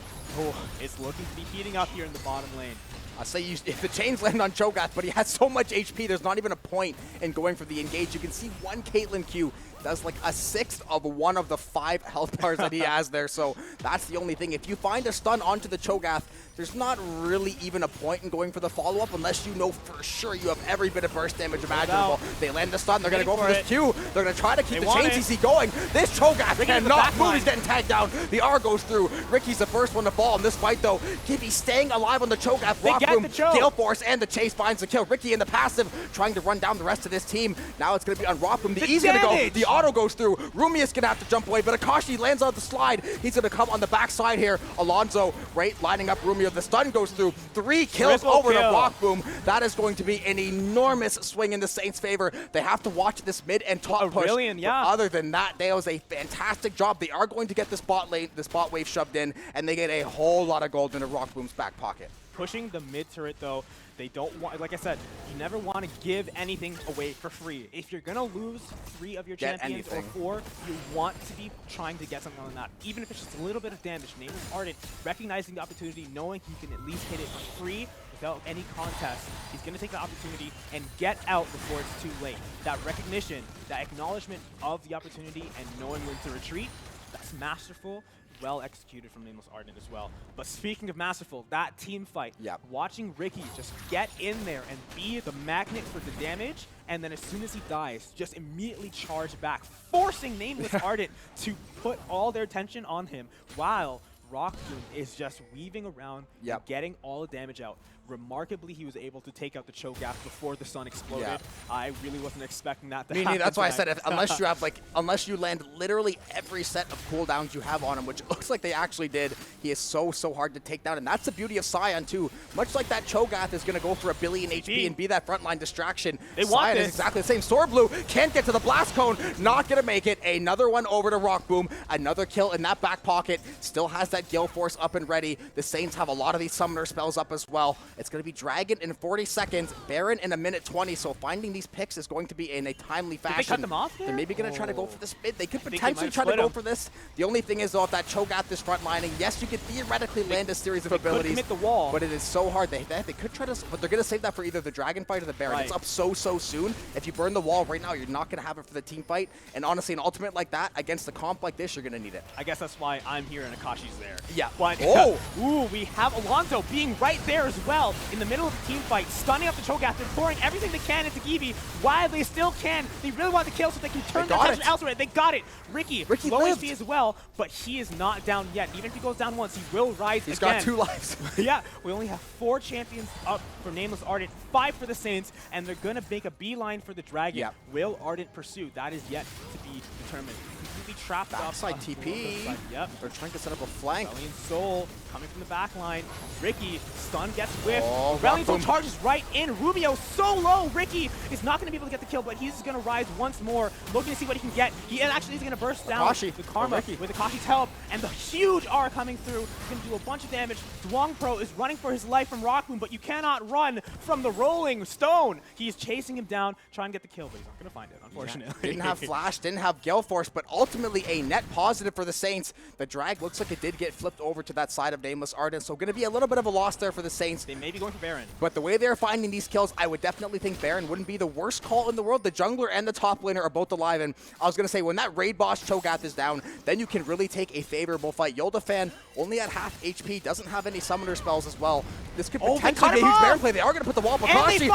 Speaker 2: It's looking to be heating up here in the bottom lane.
Speaker 1: I'll say if the chains land on Cho'Gath, but he has so much HP, there's not even a point in going for the engage. You can see one Caitlyn Q does like a 1/6 of one of the 5 health bars that he has there, so that's the only thing. If you find a stun onto the Cho'Gath, there's not really even a point in going for the follow-up unless you know for sure you have every bit of burst damage imaginable. They land the stun, they're going to go for this Q. They're going to try to keep the chain CC going. This Cho'Gath cannot move. He's getting tagged down. The R goes through. Ricky's the first one to fall in this fight, though. Gibby staying alive on the Cho'Gath. Rockboom, Gale Force, and the chase finds the kill. Ricky in the passive trying to run down the rest of this team. Now it's going to be on Rockboom. The E's going to go. The auto goes through. Rumia's going to have to jump away, but Akashi lands on the slide. He's going to come on the backside here. Alonzo, right, lining up Rumia. The stun goes through. 3 kills over to Rockboom. That is going to be an enormous swing in the Saints' favor. They have to watch this mid and top push. Other than that, that was a fantastic job. They are going to get this bot wave shoved in, and they get a whole lot of gold into Rockboom's back pocket.
Speaker 2: Pushing the mid turret, though, they don't want, like I said, you never want to give anything away for free. If you're going to lose 3 of your champions or 4, you want to be trying to get something on that. Even if it's just a little bit of damage. Nameless Ardent, recognizing the opportunity, knowing he can at least hit it for free without any contest. He's going to take the opportunity and get out before it's too late. That recognition, that acknowledgement of the opportunity and knowing when to retreat, that's masterful. Well executed from Nameless Ardent as well. But speaking of masterful, that team fight, watching Ricky just get in there and be the magnet for the damage, and then as soon as he dies, just immediately charge back, forcing Nameless Ardent to put all their attention on him while Rockboom is just weaving around and getting all the damage out. Remarkably, he was able to take out the Cho'Gath before the sun exploded. I really wasn't expecting that to happen.
Speaker 1: That's why I said unless you have unless you land literally every set of cooldowns you have on him, which it looks like they actually did, he is so hard to take down. And that's the beauty of Sion too. Much like that Cho'Gath is going to go for 1 billion HP and be that frontline distraction. Sion is exactly the same. Sword Blue can't get to the blast cone, not going to make it. Another one over to Rockboom. Another kill in that back pocket. Still has that Gale Force up and ready. The Saints have a lot of these summoner spells up as well. It's going to be Dragon in 40 seconds, Baron in 1:20, so finding these picks is going to be in a timely fashion.
Speaker 2: Did they cut them off there?
Speaker 1: They're maybe going to try to go for this mid. They could potentially try to go for this. The only thing is, though, if that Cho'Gath is frontlining, yes, you could theoretically land a series of abilities,
Speaker 2: commit the wall,
Speaker 1: but it is so hard. They could try to, but they're going to save that for either the Dragon fight or the Baron. It's up so soon. If you burn the wall right now, you're not going to have it for the team fight. And honestly, an ultimate like that against a comp like this, you're going to need it.
Speaker 2: I guess that's why I'm here and Akashi's there.
Speaker 1: Yeah.
Speaker 2: But, ooh, we have Alonzo being right there as well in the middle of the team fight, stunning up the Cho'Gath. They're pouring everything they can into Gibby while they still can. They really want the kill so they can turn their attention elsewhere. They got it. Ricky low HP as well, but he is not down yet. Even if he goes down once, he will rise again.
Speaker 1: He's got 2 lives.
Speaker 2: Yeah, we only have 4 champions up for Nameless Ardent, 5 for the Saints, and they're going to make a beeline for the Dragon. Will Ardent pursue? That is yet to be determined. Completely trapped
Speaker 1: backside TP. They're trying to set up a flank.
Speaker 2: Aurelion Sol coming from the back line. Ricky, stun gets whiffed. Aurelion Sol charges right in. Rumio so low. Ricky is not going to be able to get the kill, but he's going to rise once more, looking to see what he can get. He actually is going to burst down with Karma with Akashi's help, and the huge R coming through. He's going to do a bunch of damage. Dwong Pro is running for his life from Rockboom, but you cannot run from the rolling stone. He's chasing him down, trying to get the kill, but he's not going to find it, unfortunately.
Speaker 1: Didn't have Flash, didn't have Gale Force, but ultimately a net positive for the Saints. The drag looks like it did get flipped over to that side of Nameless Ardent, so going to be a little bit of a loss there for the Saints.
Speaker 2: They may be going for Baron.
Speaker 1: But the way they're finding these kills, I would definitely think Baron wouldn't be the worst call in the world. The jungler and the top laner are both alive, and I was going to say, when that raid boss Cho'Gath is down, then you can really take a favorable fight. Yoldafan only at half HP, doesn't have any summoner spells as well. This could potentially be a huge Baron play. They are going to put the wall up. Akashi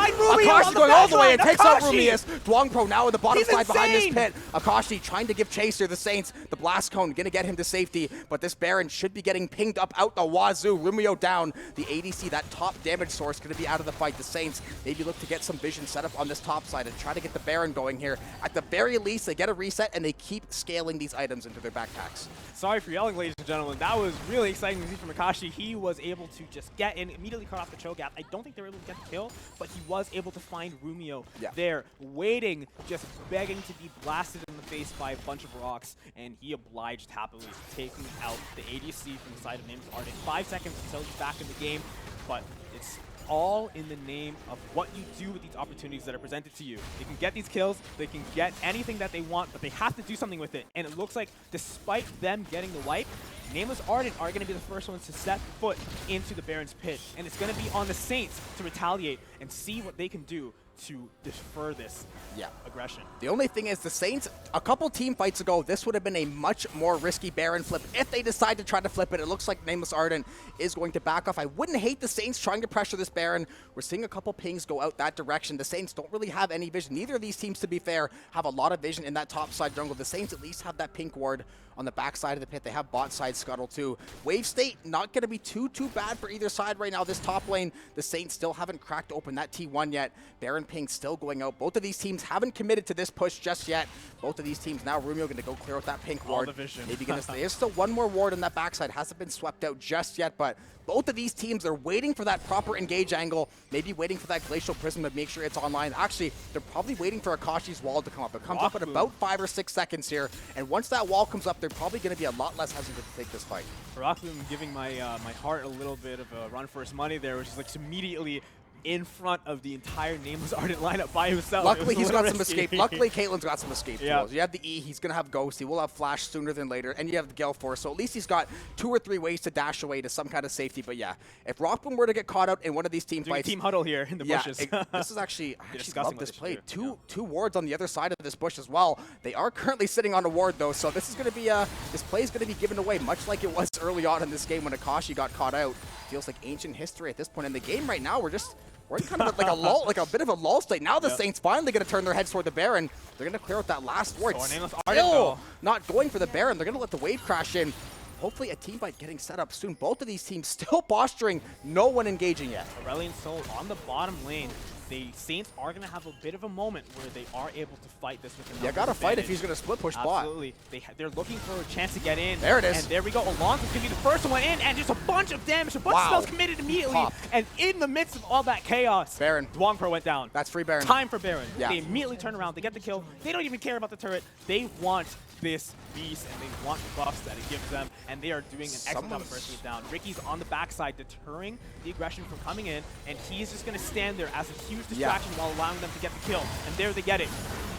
Speaker 1: going all the way and takes out Rumius. Dwong Pro now in the bottom side behind this pit. Akashi trying to give chase here. The Saints, the blast cone going to get him to safety, but this Baron should be getting pinged up out the wazoo. Rumio down. The ADC, that top damage source, going to be out of the fight. The Saints maybe look to get some vision set up on this top side and try to get the Baron going here. At the very least, they get a reset and they keep scaling these items into their backpacks.
Speaker 2: Sorry for yelling, ladies and gentlemen. That was really exciting to see from Akashi. He was able to just get in, immediately cut off the Cho'Gath. I don't think they were able to get the kill, but he was able to find Rumio there, waiting, just begging to be blasted in the face by a bunch of rocks, and he obliged happily, taking out the ADC from the side of Nameless Ardent. 5 seconds until he's back in the game, but it's all in the name of what you do with these opportunities that are presented to you. They can get these kills, they can get anything that they want, but they have to do something with it. And it looks like despite them getting the wipe, Nameless Ardent are going to be the first ones to set foot into the Baron's pit. And it's going to be on the Saints to retaliate and see what they can do to defer this aggression.
Speaker 1: The only thing is the Saints, a couple team fights ago, this would have been a much more risky Baron flip. If they decide to try to flip it, it looks like Nameless Ardent is going to back off. I wouldn't hate the Saints trying to pressure this Baron. We're seeing a couple pings go out that direction. The Saints don't really have any vision. Neither of these teams, to be fair, have a lot of vision in that top side jungle. The Saints at least have that pink ward on the back side of the pit. They have bot side scuttle too. Wave state not going to be too bad for either side right now. This top lane, the Saints still haven't cracked open that T1 yet. Baron ping still going out. Both of these teams haven't committed to this push just yet. Both of these teams now, Rumio going to go clear with that pink ward. Maybe going to stay. There's still one more ward on that backside. Hasn't been swept out just yet, but both of these teams are waiting for that proper engage angle, maybe waiting for that Glacial Prism to make sure it's online. Actually, they're probably waiting for Akashi's wall to come up. It comes up in about 5 or 6 seconds here, and once that wall comes up, they're probably going to be a lot less hesitant to take this fight.
Speaker 2: Rockboom giving my my heart a little bit of a run for his money there, which is like immediately in front of the entire Nameless Ardent lineup by himself.
Speaker 1: Luckily, he's got some escape. Luckily, Caitlyn's got some escape tools. You have the E, he's going to have Ghost, he will have Flash sooner than later, and you have the Gale Force, so at least he's got 2 or 3 ways to dash away to some kind of safety. But yeah, if Rockboom were to get caught out in one of these team fights...
Speaker 2: team huddle here in the bushes.
Speaker 1: This is actually, I actually love this play. Two wards on the other side of this bush as well. They are currently sitting on a ward though, so this is going to be, this play is going to be given away, much like it was early on in this game when Akashi got caught out. Feels like ancient history at this point in the game right now. We're in kind of like a lull, like a bit of a lull state. Now the Saints finally going to turn their heads toward the Baron. They're going to clear out that last ward. Still not going for the Baron. They're going to let the wave crash in. Hopefully a team fight getting set up soon. Both of these teams still posturing. No one engaging yet.
Speaker 2: Aurelion Sol on the bottom lane. The Saints are going to have a bit of a moment where they are able to fight this with
Speaker 1: got to fight if he's going to split push bot.
Speaker 2: Absolutely. They're looking for a chance to get in.
Speaker 1: There it is.
Speaker 2: And there we go. Alonso's going to be the first one in, and just a bunch of damage. A bunch of spells committed immediately. And in the midst of all that chaos,
Speaker 1: Baron.
Speaker 2: Dwangpo went down.
Speaker 1: That's free Baron.
Speaker 2: Time for Baron. They immediately turn around. They get the kill. They don't even care about the turret. They want this beast, and they want the buffs that it gives them, and they are doing an excellent job of bursting it down. Ricky's on the backside, deterring the aggression from coming in, and he's just going to stand there as a huge distraction while allowing them to get the kill. And there they get it.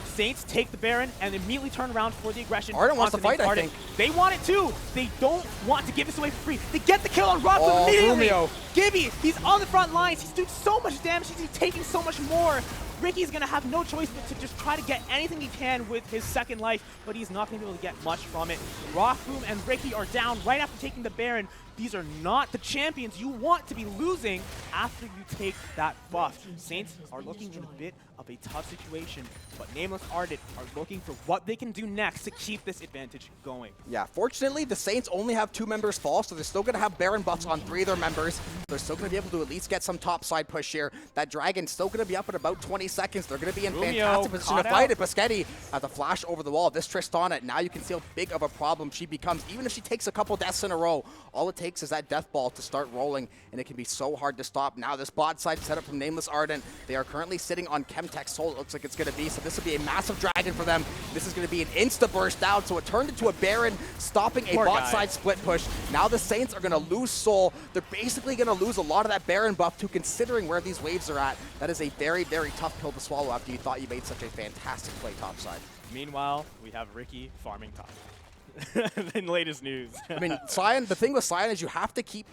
Speaker 2: Saints take the Baron and immediately turn around for the aggression.
Speaker 1: Ardent wants to fight, I think.
Speaker 2: They want it too. They don't want to give this away for free. They get the kill on Rockwood immediately.
Speaker 1: Rumio.
Speaker 2: Gibby, he's on the front lines. He's doing so much damage. He's taking so much more. Ricky's going to have no choice but to just try to get anything he can with his second life, but he's not going to be able to get much from it. Rockboom and Ricky are down right after taking the Baron. These are not the champions you want to be losing after you take that buff. Saints are looking in a bit of a tough situation, but Nameless Ardent are looking for what they can do next to keep this advantage going.
Speaker 1: Yeah, fortunately, the Saints only have 2 members fall, so they're still going to have Baron buffs on 3 of their members. They're still going to be able to at least get some top side push here. That Dragon's still going to be up in about 20 seconds. They're going to be in fantastic position to fight it. Biscetti has a flash over the wall. This Tristana, now you can see how big of a problem she becomes. Even if she takes a couple deaths in a row, all it takes is that death ball to start rolling, and it can be so hard to stop. Now this bot side set up from Nameless Ardent. They are currently sitting on Chemtech Soul, it looks like it's going to be, so this will be a massive dragon for them. This is going to be an insta-burst down, so it turned into a Baron, stopping a bot side split push. Now the Saints are going to lose Soul. They're basically going to lose a lot of that Baron buff too, considering where these waves are at. That is a very, very tough pill to swallow after you thought you made such a fantastic play topside.
Speaker 2: Meanwhile, we have Ricky farming top. In latest news.
Speaker 1: I mean, Sion, the thing with Sion is you have to keep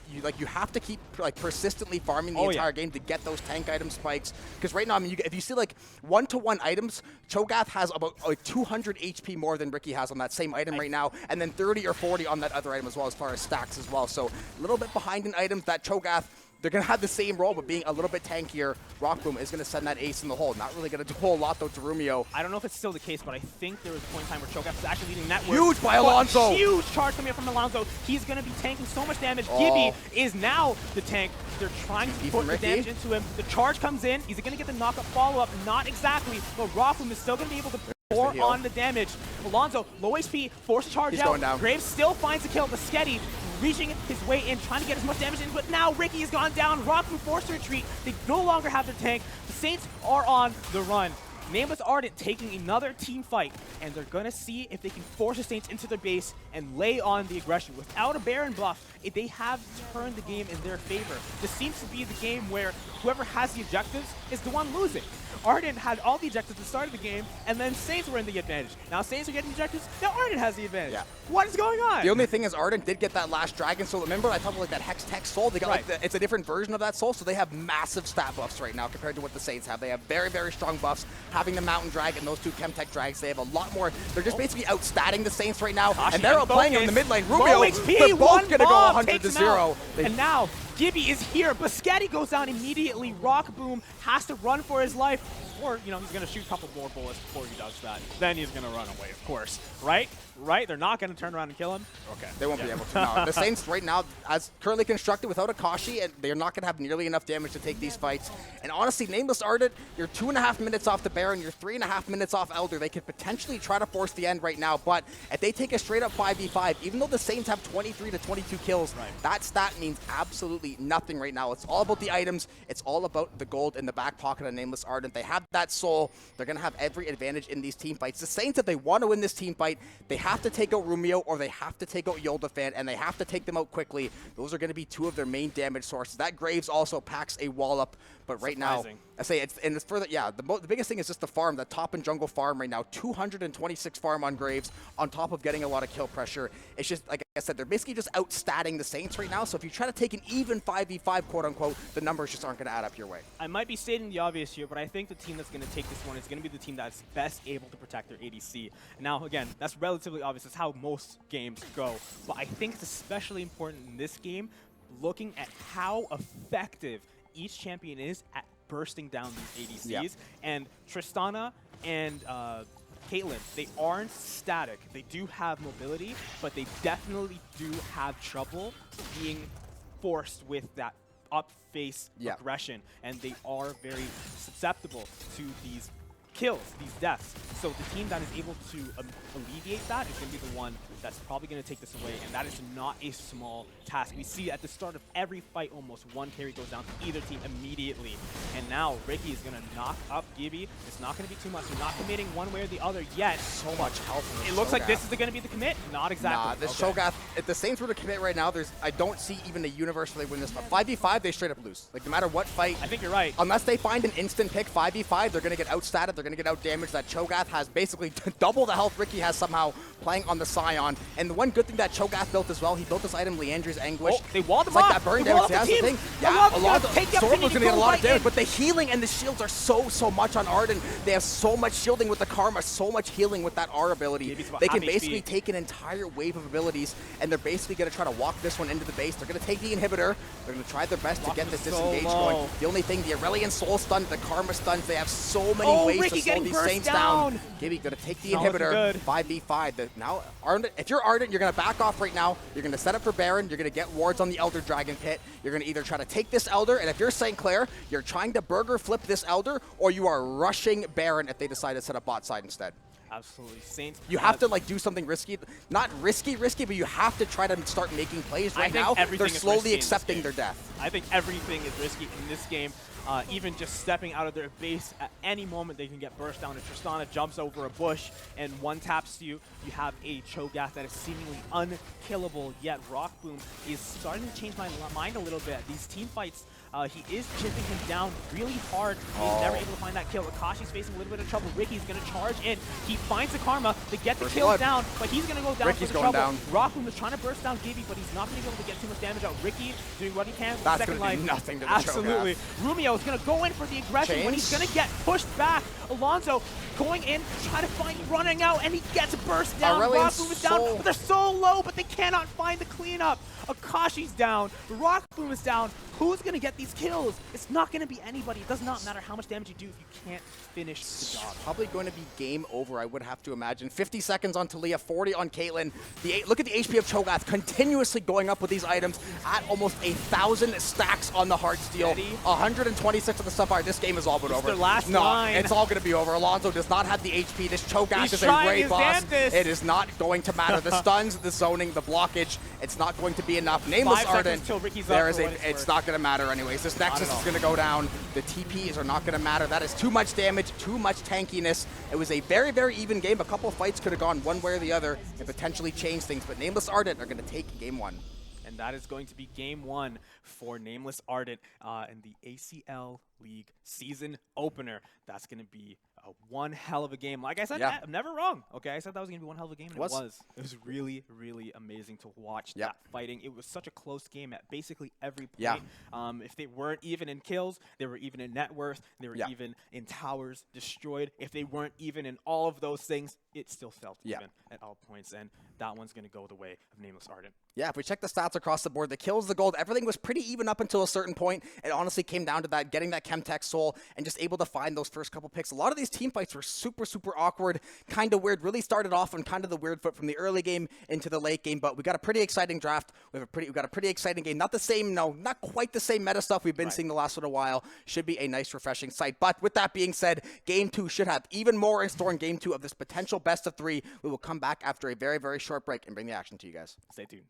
Speaker 1: persistently farming the entire game to get those tank item spikes. Because right now, I mean, if you see like 1-to-1 items, Cho'Gath has about like 200 HP more than Ricky has on that same item right now, and then 30 or 40 on that other item as well, as far as stacks as well. So a little bit behind in items. That Cho'Gath, they're going to have the same role, but being a little bit tankier, Rockboom is going to send that ace in the hole. Not really going to do a whole lot, though, to Rumio.
Speaker 2: I don't know if it's still the case, but I think there was a point in time where Cho'Gath was actually leading network.
Speaker 1: Huge by Alonso!
Speaker 2: Huge charge coming up from Alonso. He's going to be tanking so much damage. Gibby is now the tank. They're trying to put the damage into him. The charge comes in. He's going to get the knockup follow-up. Not exactly, but Rockboom is still going to be able to pour on the damage. Alonso, low HP, forced to charge out.
Speaker 1: Going down.
Speaker 2: Graves still finds the kill. Biscetti reaching his way in, trying to get as much damage in, but now Ricky has gone down. Rockboom forced to retreat. They no longer have their tank. The Saints are on the run. Nameless Ardent taking another team fight, and they're going to see if they can force the Saints into their base and lay on the aggression. Without a Baron buff, they have turned the game in their favor. This seems to be the game where whoever has the objectives is the one losing. Ardent had all the objectives at the start of the game, and then Saints were in the advantage. Now Saints are getting the objectives, now Ardent has the advantage. Yeah. What is going on?
Speaker 1: The only thing is Ardent did get that last dragon, so remember I talked about like that Hex Tech soul? They got like it's a different version of that soul, so they have massive stat buffs right now compared to what the Saints have. They have very, very strong buffs. Having the Mountain Dragon, those two Chemtech Drags, they have a lot more. They're just basically outstatting the Saints right now, and they're playing in the mid lane. Rubio, they're both going to go 100-0.
Speaker 2: And now Gibby is here. Biscotti goes down immediately. Rock Boom has to run for his life. Or, you know, he's going to shoot a couple more bullets before he does that. Then he's going to run away, of course. Right? Right? They're not going to turn around and kill him? Okay.
Speaker 1: They won't be able to. No. The Saints right now, as currently constructed without Akashi, and they're not going to have nearly enough damage to take these fights. And honestly, Nameless Ardent, you're 2.5 minutes off the Baron, you're 3.5 minutes off Elder. They could potentially try to force the end right now, but if they take a straight up 5v5, even though the Saints have 23 to 22 kills, that stat means absolutely nothing right now. It's all about the items. It's all about the gold in the back pocket of Nameless Ardent. They have that soul. They're going to have every advantage in these team fights. The Saints, if they want to win this team fight, they have to take out Rumio or they have to take out Yoldafan, and they have to take them out quickly. Those are going to be two of their main damage sources. That Graves also packs a wallop, but right now, I say it's further. Yeah, the biggest thing is just the farm, the top and jungle farm right now. 226 farm on Graves, on top of getting a lot of kill pressure. It's just like I said, they're basically just outstatting the Saints right now. So if you try to take an even 5v5, quote unquote, the numbers just aren't going to add up your way.
Speaker 2: I might be stating the obvious here, but I think the team that's going to take this one is going to be the team that's best able to protect their ADC. Now, again, that's relatively obvious. That's how most games go. But I think it's especially important in this game, looking at how effective each champion is at bursting down these ADCs. Yeah. And Tristana and Caitlyn, they aren't static. They do have mobility, but they definitely do have trouble being forced with that up face aggression, and they are very susceptible to these kills, these deaths. So the team that is able to alleviate that is going to be the one that's probably going to take this away, and that is not a small task. We see at the start of every fight, almost one carry goes down to either team immediately. And now Ricky is going to knock up Gibby. It's not going to be too much. They're not committing one way or the other yet.
Speaker 1: So much health.
Speaker 2: It looks like this is going to be the commit. Not exactly.
Speaker 1: Nah, this Shogath, if the Saints were to commit right now, I don't see even a universe where they win this fight. 5v5, they straight up lose. Like, no matter what fight.
Speaker 2: I think you're right.
Speaker 1: Unless they find an instant pick, 5v5, they're going to get outstatted. They're going to get outdamaged. That Cho'Gath has basically double the health Ricky has somehow playing on the Scion. And the one good thing that Cho'Gath built as well, he built this item, Leandra's Anguish.
Speaker 2: Oh, they walled him
Speaker 1: like
Speaker 2: off.
Speaker 1: That burn damage. That's the thing. Yeah, a lot of Storm was going to get a lot of damage, but the healing and the shields are so much on Ardent. They have so much shielding with the Karma, so much healing with that R ability. They can basically take an entire wave of abilities, and they're basically going to try to walk this one into the base. They're going to take the inhibitor. They're going to try their best to get this disengage going. The only thing, the Aurelion Soul stun, the Karma stuns, they have so many ways to slow these Saints down. Gibby going to take the inhibitor, 5v5. Now, Ardent, if you're Ardent, you're going to back off right now. You're going to set up for Baron. You're going to get wards on the Elder Dragon pit. You're going to either try to take this Elder, and if you're St. Clair, you're trying to burger flip this Elder, or you are rushing Baron if they decide to set up bot side instead.
Speaker 2: Absolutely. Saints.
Speaker 1: You have to like do something risky. Not risky, but you have to try to start making plays right now. They're slowly accepting their death.
Speaker 2: I think everything is risky in this game. Even just stepping out of their base at any moment, they can get burst down. If Tristana jumps over a bush and one taps you, you have a Cho'Gath that is seemingly unkillable. Yet Rock Boom is starting to change my mind a little bit. These team fights, he is chipping him down really hard. He's never able to find that kill. Akashi's facing a little bit of trouble. Ricky's going to charge in. He finds the Karma to get the kill down, but he's going to go down
Speaker 1: Ricky's
Speaker 2: for the
Speaker 1: going
Speaker 2: trouble.
Speaker 1: Down.
Speaker 2: Rock Boom is trying to burst down Gibby, but he's not going to be able to get too much damage out. Ricky doing what he can with
Speaker 1: That's
Speaker 2: second life.
Speaker 1: Do nothing to the
Speaker 2: Absolutely.
Speaker 1: Cho'Gath.
Speaker 2: Rumio is going to go in for the aggression when he's going to get pushed back. Alonso going in, trying to find, running out, and he gets burst down. Rock Boom is down, but they're so low, but they cannot find the cleanup. Akashi's down. Rock Boom is down. Who's going to get these kills? It's not going to be anybody. It does not matter how much damage you do if you can't finish the job.
Speaker 1: Probably going to be game over, I would have to imagine. 50 seconds on Talia, 40 on Caitlyn. Look at the HP of Cho'Gath continuously going up with these items at almost 1,000 stacks on the Heartsteel. 126 on the Sunfire. This game is all but over.
Speaker 2: Their last line.
Speaker 1: It's all going to be over. Alonso does not have the HP. This Cho'Gath is a great boss. It is not going to matter. The stuns, the zoning, the blockage, it's not going to be enough. Nameless Ardent, it's not going to matter anyways. This Nexus is going to go down. The TPs are not going to matter. That is too much damage, too much tankiness. It was a very, very even game. A couple of fights could have gone one way or the other and potentially changed things, but Nameless Ardent are going to take game 1.
Speaker 2: And that is going to be game 1 for Nameless Ardent in the ACL League season opener. That's going to be one hell of a game. Like I said, I'm never wrong. Okay, I said that was going to be one hell of a game, and it was. It was really, really amazing to watch that fighting. It was such a close game at basically every point. If they weren't even in kills, they were even in net worth. They were even in towers destroyed. If they weren't even in all of those things, it still felt even at all points. And that one's going to go the way of Nameless Ardent.
Speaker 1: Yeah, if we check the stats across the board, the kills, the gold, everything was pretty even up until a certain point. It honestly came down to that, getting that Chemtech soul and just able to find those first couple picks. A lot of these team fights were super, super awkward, kind of weird. Really started off on kind of the weird foot from the early game into the late game, but we got a pretty exciting draft. We got a pretty exciting game. Not the same, not quite the same meta stuff we've been seeing the last little while. Should be a nice, refreshing sight. But with that being said, game 2 should have even more in store in game 2 of this potential best of 3. We will come back after a very, very short break and bring the action to you guys.
Speaker 2: Stay tuned.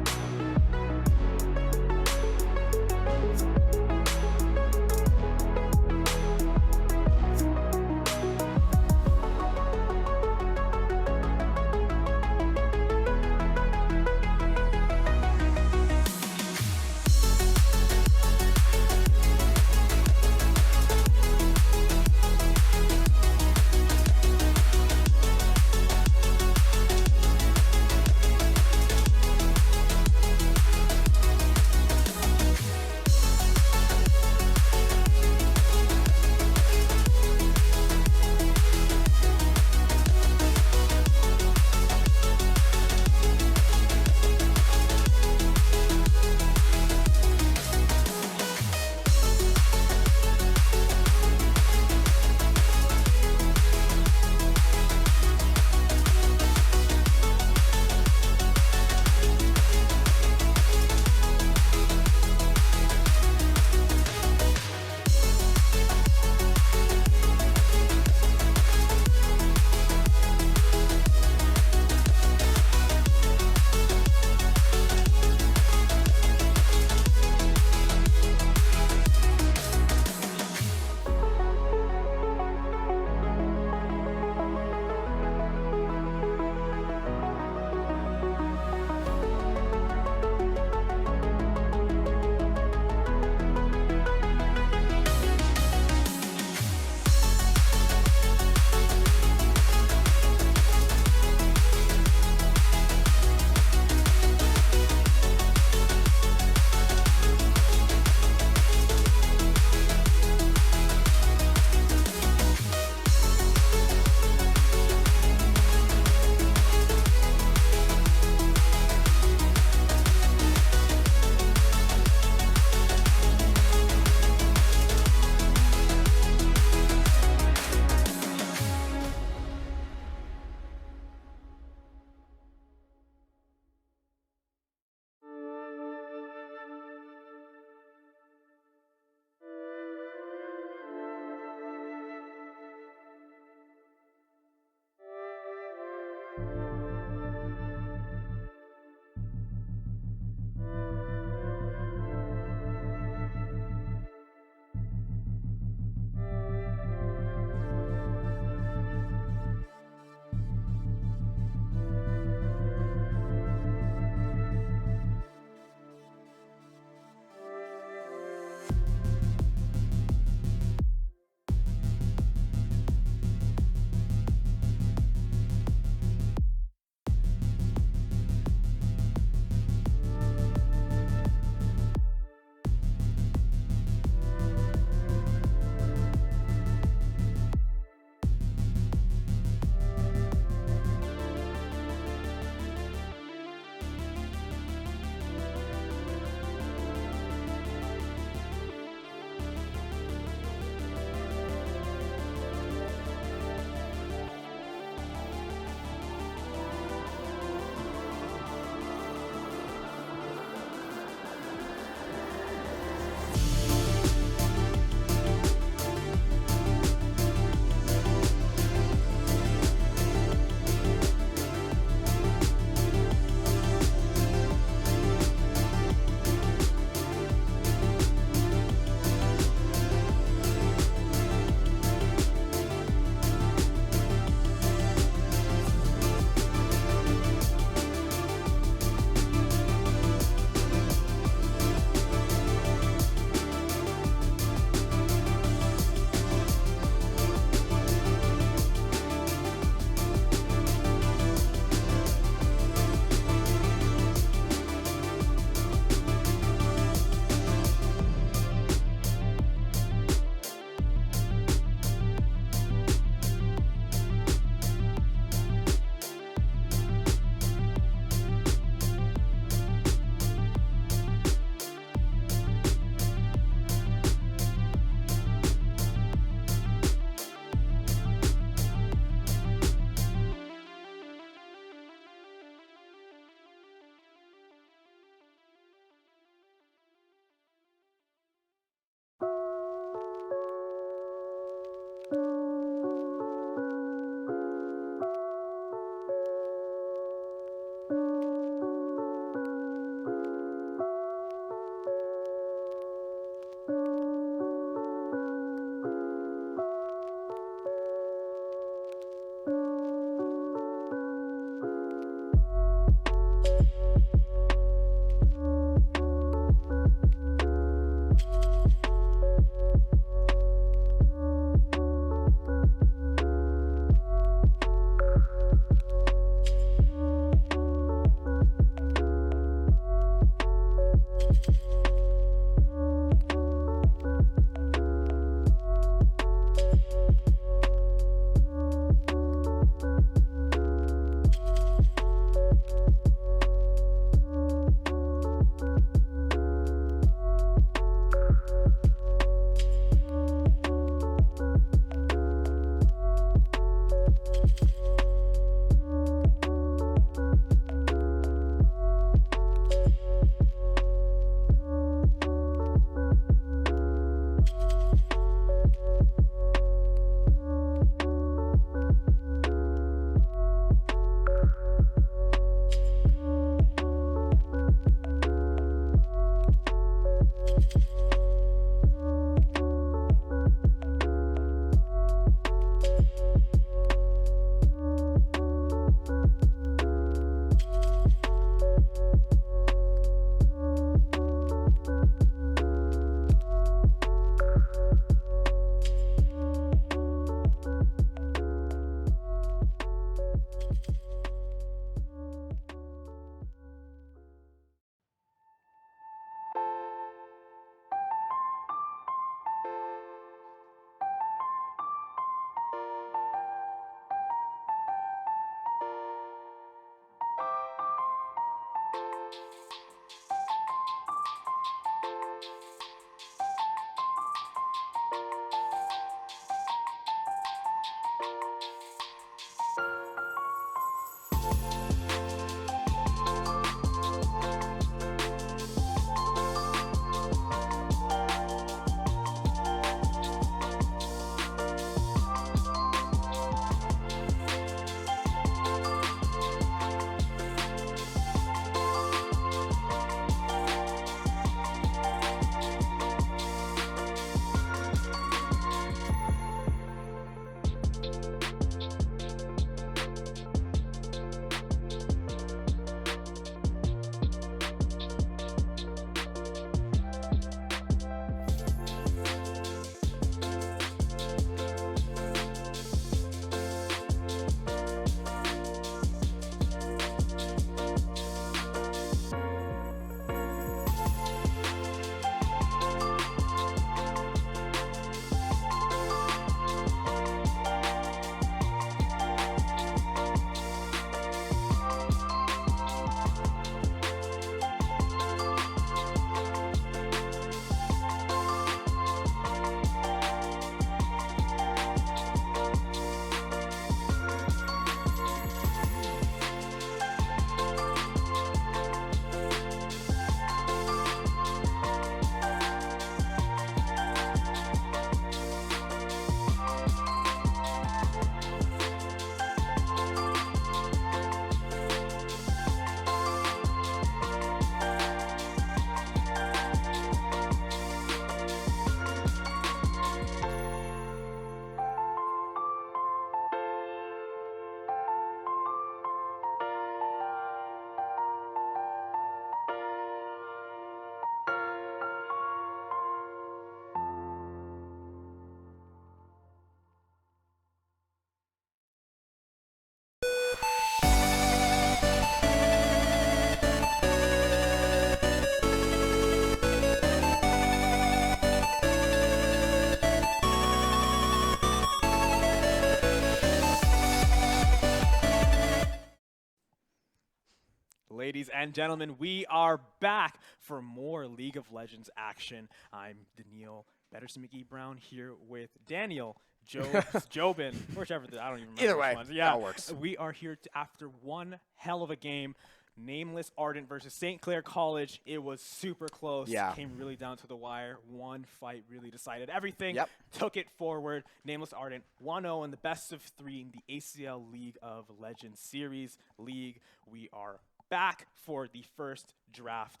Speaker 2: Ladies and gentlemen, we are back for more League of Legends action. I'm Daniil Betterson Brown here with Daniel, Jobin, whichever, I don't even remember.
Speaker 1: Either way,
Speaker 2: which ones. Yeah,
Speaker 1: that works.
Speaker 2: We are here after one hell of a game. Nameless Ardent versus St. Clair College. It was super close.
Speaker 1: Yeah.
Speaker 2: Came really down to the wire. One fight really decided everything.
Speaker 1: Yep.
Speaker 2: Took it forward. Nameless Ardent 1-0 in the best of 3 in the ACL League of Legends Series League. We are back for the first draft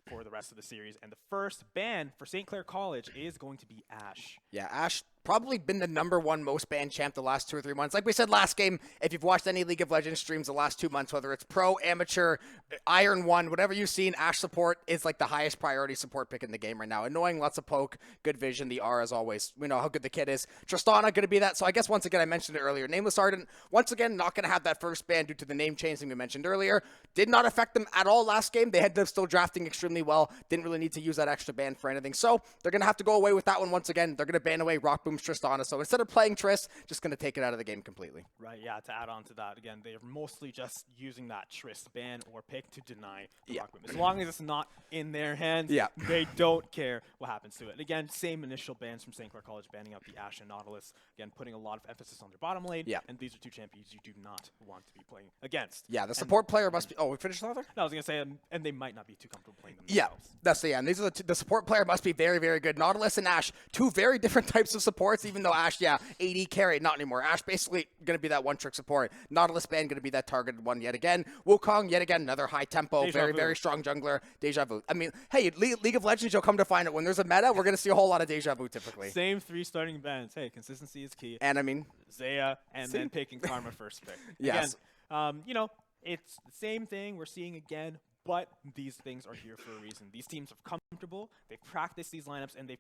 Speaker 2: for the rest of the series. And the first ban for St. Clair College is going to be Ash.
Speaker 1: Yeah, Ash probably been the #1 most banned champ the last 2 or 3 months. Like we said last game, if you've watched any League of Legends streams the last 2 months, whether it's pro, amateur, Iron 1, whatever you've seen, Ash support is like the highest priority support pick in the game right now. Annoying, lots of poke, good vision, the R as always. We know how good the kid is. Tristana going to be that. So I guess once again, I mentioned it earlier. Nameless Ardent, once again, not going to have that first ban due to the name change thing we mentioned earlier. Did not affect them at all last game. They had them still drafting extremely well. Didn't really need to use that extra ban for anything. So they're going to have to go away with that one once again. They're going to ban away Rock Boom's Tristana. So instead of playing Triss, just going to take it out of the game completely.
Speaker 2: Right, yeah, to add on to that, again, they're mostly just using that Triss ban or pick to deny the Rock Boom. As long as it's not in their hands, they don't care what happens to it. And again, same initial bans from St. Clair College, banning out the Ashe and Nautilus. Again, putting a lot of emphasis on their bottom lane. Yeah. And these are 2 champions you do not want to be playing against.
Speaker 1: Yeah, the support player must be... Oh, we finished another?
Speaker 2: No, I was going to say, and they might not be too comfortable playing them
Speaker 1: themselves. Yeah, that's the end. These are the support player must be very, very good. Nautilus and Ashe, 2 very different types of supports, even though Ashe, AD carry, not anymore. Ashe basically going to be that one-trick support. Nautilus band going to be that targeted one yet again. Wukong, yet again, another high-tempo, very strong jungler. Deja Vu. I mean, hey, League of Legends, you'll come to find it. When there's a meta, we're going to see a whole lot of Deja Vu typically.
Speaker 2: Same 3 starting bands. Hey, consistency is key.
Speaker 1: And I mean...
Speaker 2: Zaya, and then picking Karma first pick.
Speaker 1: Yes.
Speaker 2: Again, you know, it's the same thing we're seeing again, but these things are here for a reason. These teams are comfortable. They've practiced these lineups, and they've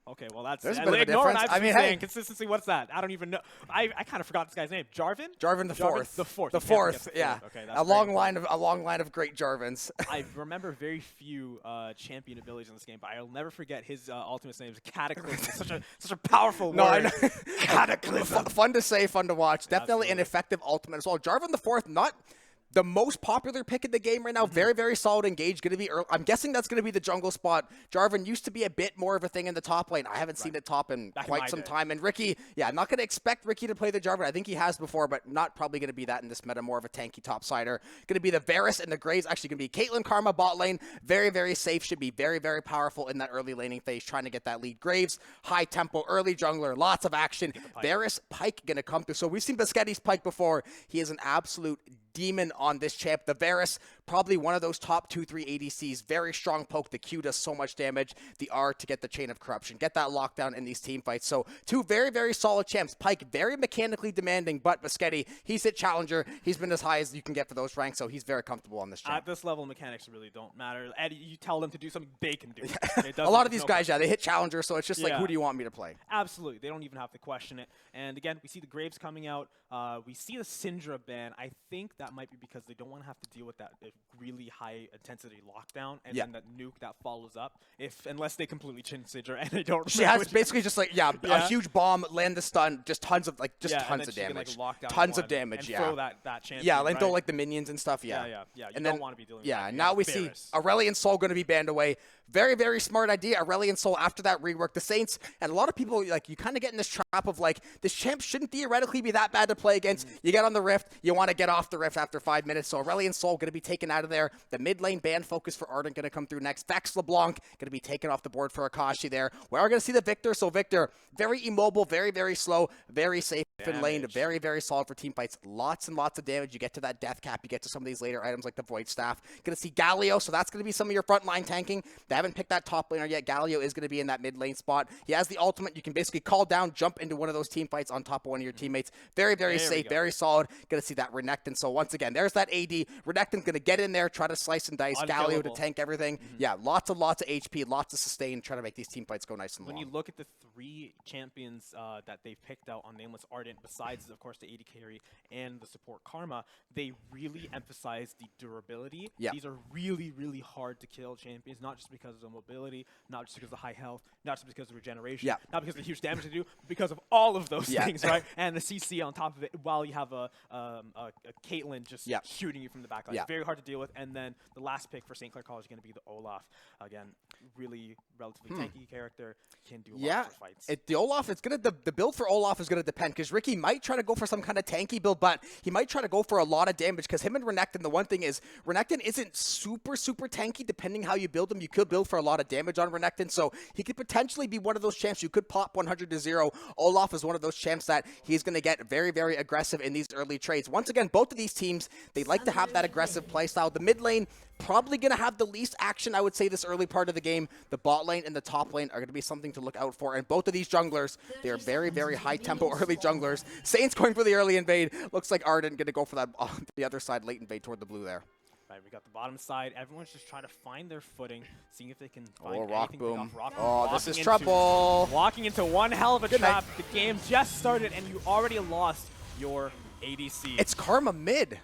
Speaker 2: okay, well, that's...
Speaker 1: There's a bit of a difference.
Speaker 2: I mean, hey. Consistency, what's that? I don't even know. I kind of forgot this guy's name. Jarvan?
Speaker 1: Jarvan the fourth.
Speaker 2: The fourth.
Speaker 1: The fourth, yeah.
Speaker 2: Okay,
Speaker 1: a long line of great Jarvans.
Speaker 2: I remember very few champion abilities in this game, but I'll never forget his ultimate name is Cataclysm. such a powerful word.
Speaker 1: No, I know.
Speaker 2: Cataclysm.
Speaker 1: Fun to say, fun to watch. Definitely an effective ultimate as well. Jarvan the fourth, not... the most popular pick in the game right now. Very, very solid engage. Going to be early. I'm guessing that's going to be the jungle spot. Jarvan used to be a bit more of a thing in the top lane. I haven't seen it top in quite some time. And Ricky, I'm not going to expect Ricky to play the Jarvan. I think he has before, but not probably going to be that in this meta. More of a tanky top sider. Going to be the Varus and the Graves. Actually going to be Caitlyn Karma bot lane. Very, very safe. Should be very, very powerful in that early laning phase. Trying to get that lead. Graves, high tempo, early jungler. Lots of action. Varus, Pyke going to come through. So we've seen Biscetti's Pyke before. He is an absolute demon on this champ. The Varus, probably one of those top 2-3 ADCs. Very strong poke. The Q does so much damage. The R to get the chain of corruption. Get that lockdown in these team fights. So 2 very, very solid champs. Pyke, very mechanically demanding, but Biscetti, he's hit Challenger. He's been as high as you can get for those ranks, so he's very comfortable on this champ.
Speaker 2: At this level, mechanics really don't matter. Eddie, you tell them to do something, they can do it.
Speaker 1: A lot of these guys, they hit Challenger, so it's just like, who do you want me to play?
Speaker 2: Absolutely. They don't even have to question it. And again, we see the Graves coming out. We see the Syndra ban. I think that might be because they don't want to have to deal with that really high intensity lockdown and then that nuke that follows up, unless they completely chin Syndra and they don't.
Speaker 1: She has basically just like a huge bomb, land the stun, just tons of tons of damage, tons of damage.
Speaker 2: And throw that champion.
Speaker 1: Yeah, like throw like the minions and stuff. Yeah.
Speaker 2: You don't want to be dealing. with that.
Speaker 1: Now we see Aurelion Sol going to be banned away. Very, very smart idea. Aurelion Sol after that rework. The Saints and a lot of people you kind of get in this trap of like this champ shouldn't theoretically be that bad to play against. You get on the Rift, you want to get off the Rift after 5 minutes. So Aurelion Sol going to be taken out of there. The mid lane ban focus for Ardent going to come through next. Vex LeBlanc going to be taken off the board for Akashi there. We are going to see the Victor. So Victor, very immobile, very, very slow, very safe in lane. Very, very solid for team fights. Lots and lots of damage. You get to that death cap. You get to some of these later items like the Void Staff. Going to see Galio. So that's going to be some of your front line tanking. They haven't picked that top laner yet. Galio is going to be in that mid lane spot. He has the ultimate. You can basically call down, jump into one of those team fights on top of one of your teammates. Very, very safe, very solid. Going to see that Renekton. So once again, there's that AD. Renekton's going to get in there, try to slice and dice. Galio to tank everything. Yeah, lots of HP, lots of sustain, try to make these team fights go nice and long.
Speaker 2: When you look at the 3 champions that they've picked out on Nameless Ardent, besides, of course, the AD carry and the support Karma, they really emphasize the durability.
Speaker 1: Yeah.
Speaker 2: These are really, really hard to kill champions, not just because of the mobility, not just because of the high health, not just because of regeneration, not because of the huge damage they do, but because of all of those things, right? And the CC on top of it, while you have a Caitlyn Caitlyn just shooting you from the back line. Very hard to deal with. And then the last pick for St. Clair College is going to be the Olaf. Again, really relatively tanky character. Can do a lot for fights.
Speaker 1: The Olaf, the build for Olaf is going to depend, because Ricky might try to go for some kind of tanky build, but he might try to go for a lot of damage, because him and Renekton, the one thing is, Renekton isn't super tanky. Depending how you build him, you could build for a lot of damage on Renekton, so he could potentially be one of those champs you could pop 100-0. Olaf is one of those champs that he's going to get very aggressive in these early trades. Once again, both of these teams, they like to have that aggressive playstyle. The mid lane, probably going to have the least action, I would say, this early part of the game. The bot lane and the top lane are going to be something to look out for. And both of these junglers, they are very high-tempo early junglers. Saints going for the early invade. Looks like Ardent going to go for that on the other side, late invade toward the blue there.
Speaker 2: Right, we got the bottom side. Everyone's just trying to find their footing, seeing if they can find
Speaker 1: rock
Speaker 2: anything
Speaker 1: boom.
Speaker 2: Rock
Speaker 1: boom. This is trouble.
Speaker 2: Walking into one hell of a
Speaker 1: Good
Speaker 2: trap.
Speaker 1: night.
Speaker 2: The game just started, and you already lost your ADC.
Speaker 1: It's Karma mid.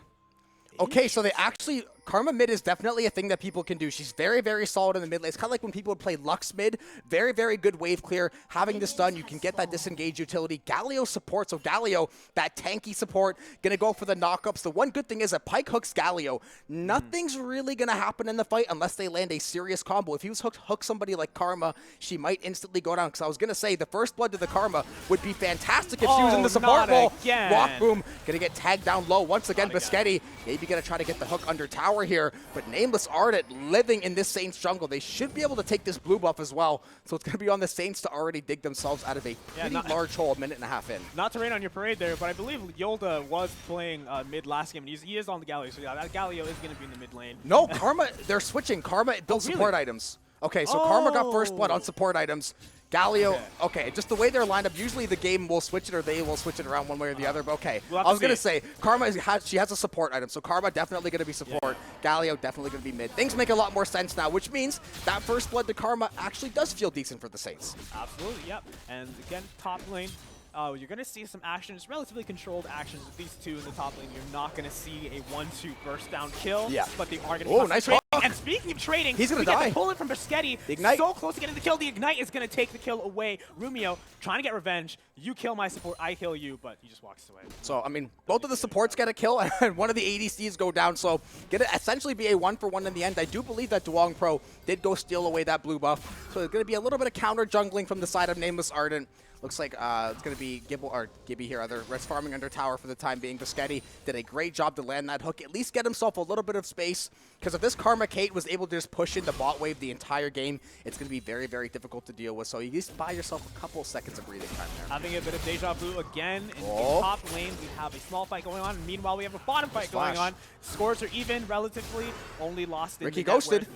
Speaker 1: Okay, so they actually... Karma mid is definitely a thing that people can do. She's very solid in the mid lane. It's kind of like when people would play Lux mid. Very good wave clear. Having this done, you can get that disengage utility. Galio support, so Galio, that tanky support, gonna go for the knockups. The one good thing is that Pyke hooks Galio. Nothing's really gonna happen in the fight unless they land a serious combo. If he was hook somebody like Karma, she might instantly go down. Because I was gonna say, the first blood to the Karma would be fantastic if she was in the support role. Walk boom, gonna get tagged down low. Once again, Biscotti, maybe gonna try to get the hook under tower here, but Nameless Ardent living in this Saints jungle. They should be able to take this blue buff as well, so it's going to be on the Saints to already dig themselves out of a pretty large hole a minute and a half in.
Speaker 2: Not to rain on your parade there, but I believe Yolda was playing mid last game, and he is on the Galio, so yeah, that Galio is going to be in the mid lane.
Speaker 1: No, Karma, they're switching. Karma builds support items. Okay, so Karma got first blood on support items. Galio, okay, just the way they're lined up, usually the game will switch it or they will switch it around one way or the other, but okay. I was going to say, Karma, she has a support item, so Karma definitely going to be support. Galio definitely going to be mid. Things make a lot more sense now, which means that first blood to Karma actually does feel decent for the Saints.
Speaker 2: Absolutely, yep. And again, top lane. You're going to see some actions, relatively controlled actions with these two in the top lane. You're not going to see a 1-2 burst down kill, but they are going to
Speaker 1: Oh, nice hook.
Speaker 2: And speaking of trading,
Speaker 1: he's going to die.
Speaker 2: Pull it from Biscotti.
Speaker 1: Ignite.
Speaker 2: So close to getting the kill. The Ignite is going to take the kill away. Rumio trying to get revenge. You kill my support, I kill you, but he just walks away.
Speaker 1: So, I mean, both of the supports get a kill, and one of the ADCs go down, so gonna essentially be a 1-for-1 in the end. I do believe that Duong Pro did go steal away that blue buff, so it's going to be a little bit of counter jungling from the side of Nameless Ardent. Looks like it's going to be Gibby here, other Reds farming under tower for the time being. Biscotti did a great job to land that hook, at least get himself a little bit of space, because if this Karma Kate was able to just push in the bot wave the entire game, it's going to be very difficult to deal with. So you just buy yourself a couple seconds of breathing time there.
Speaker 2: Having a bit of deja vu again in top lane. We have a small fight going on. Meanwhile, we have a bottom fight going on. Scores are even relatively. Only lost in
Speaker 1: Ricky ghosted.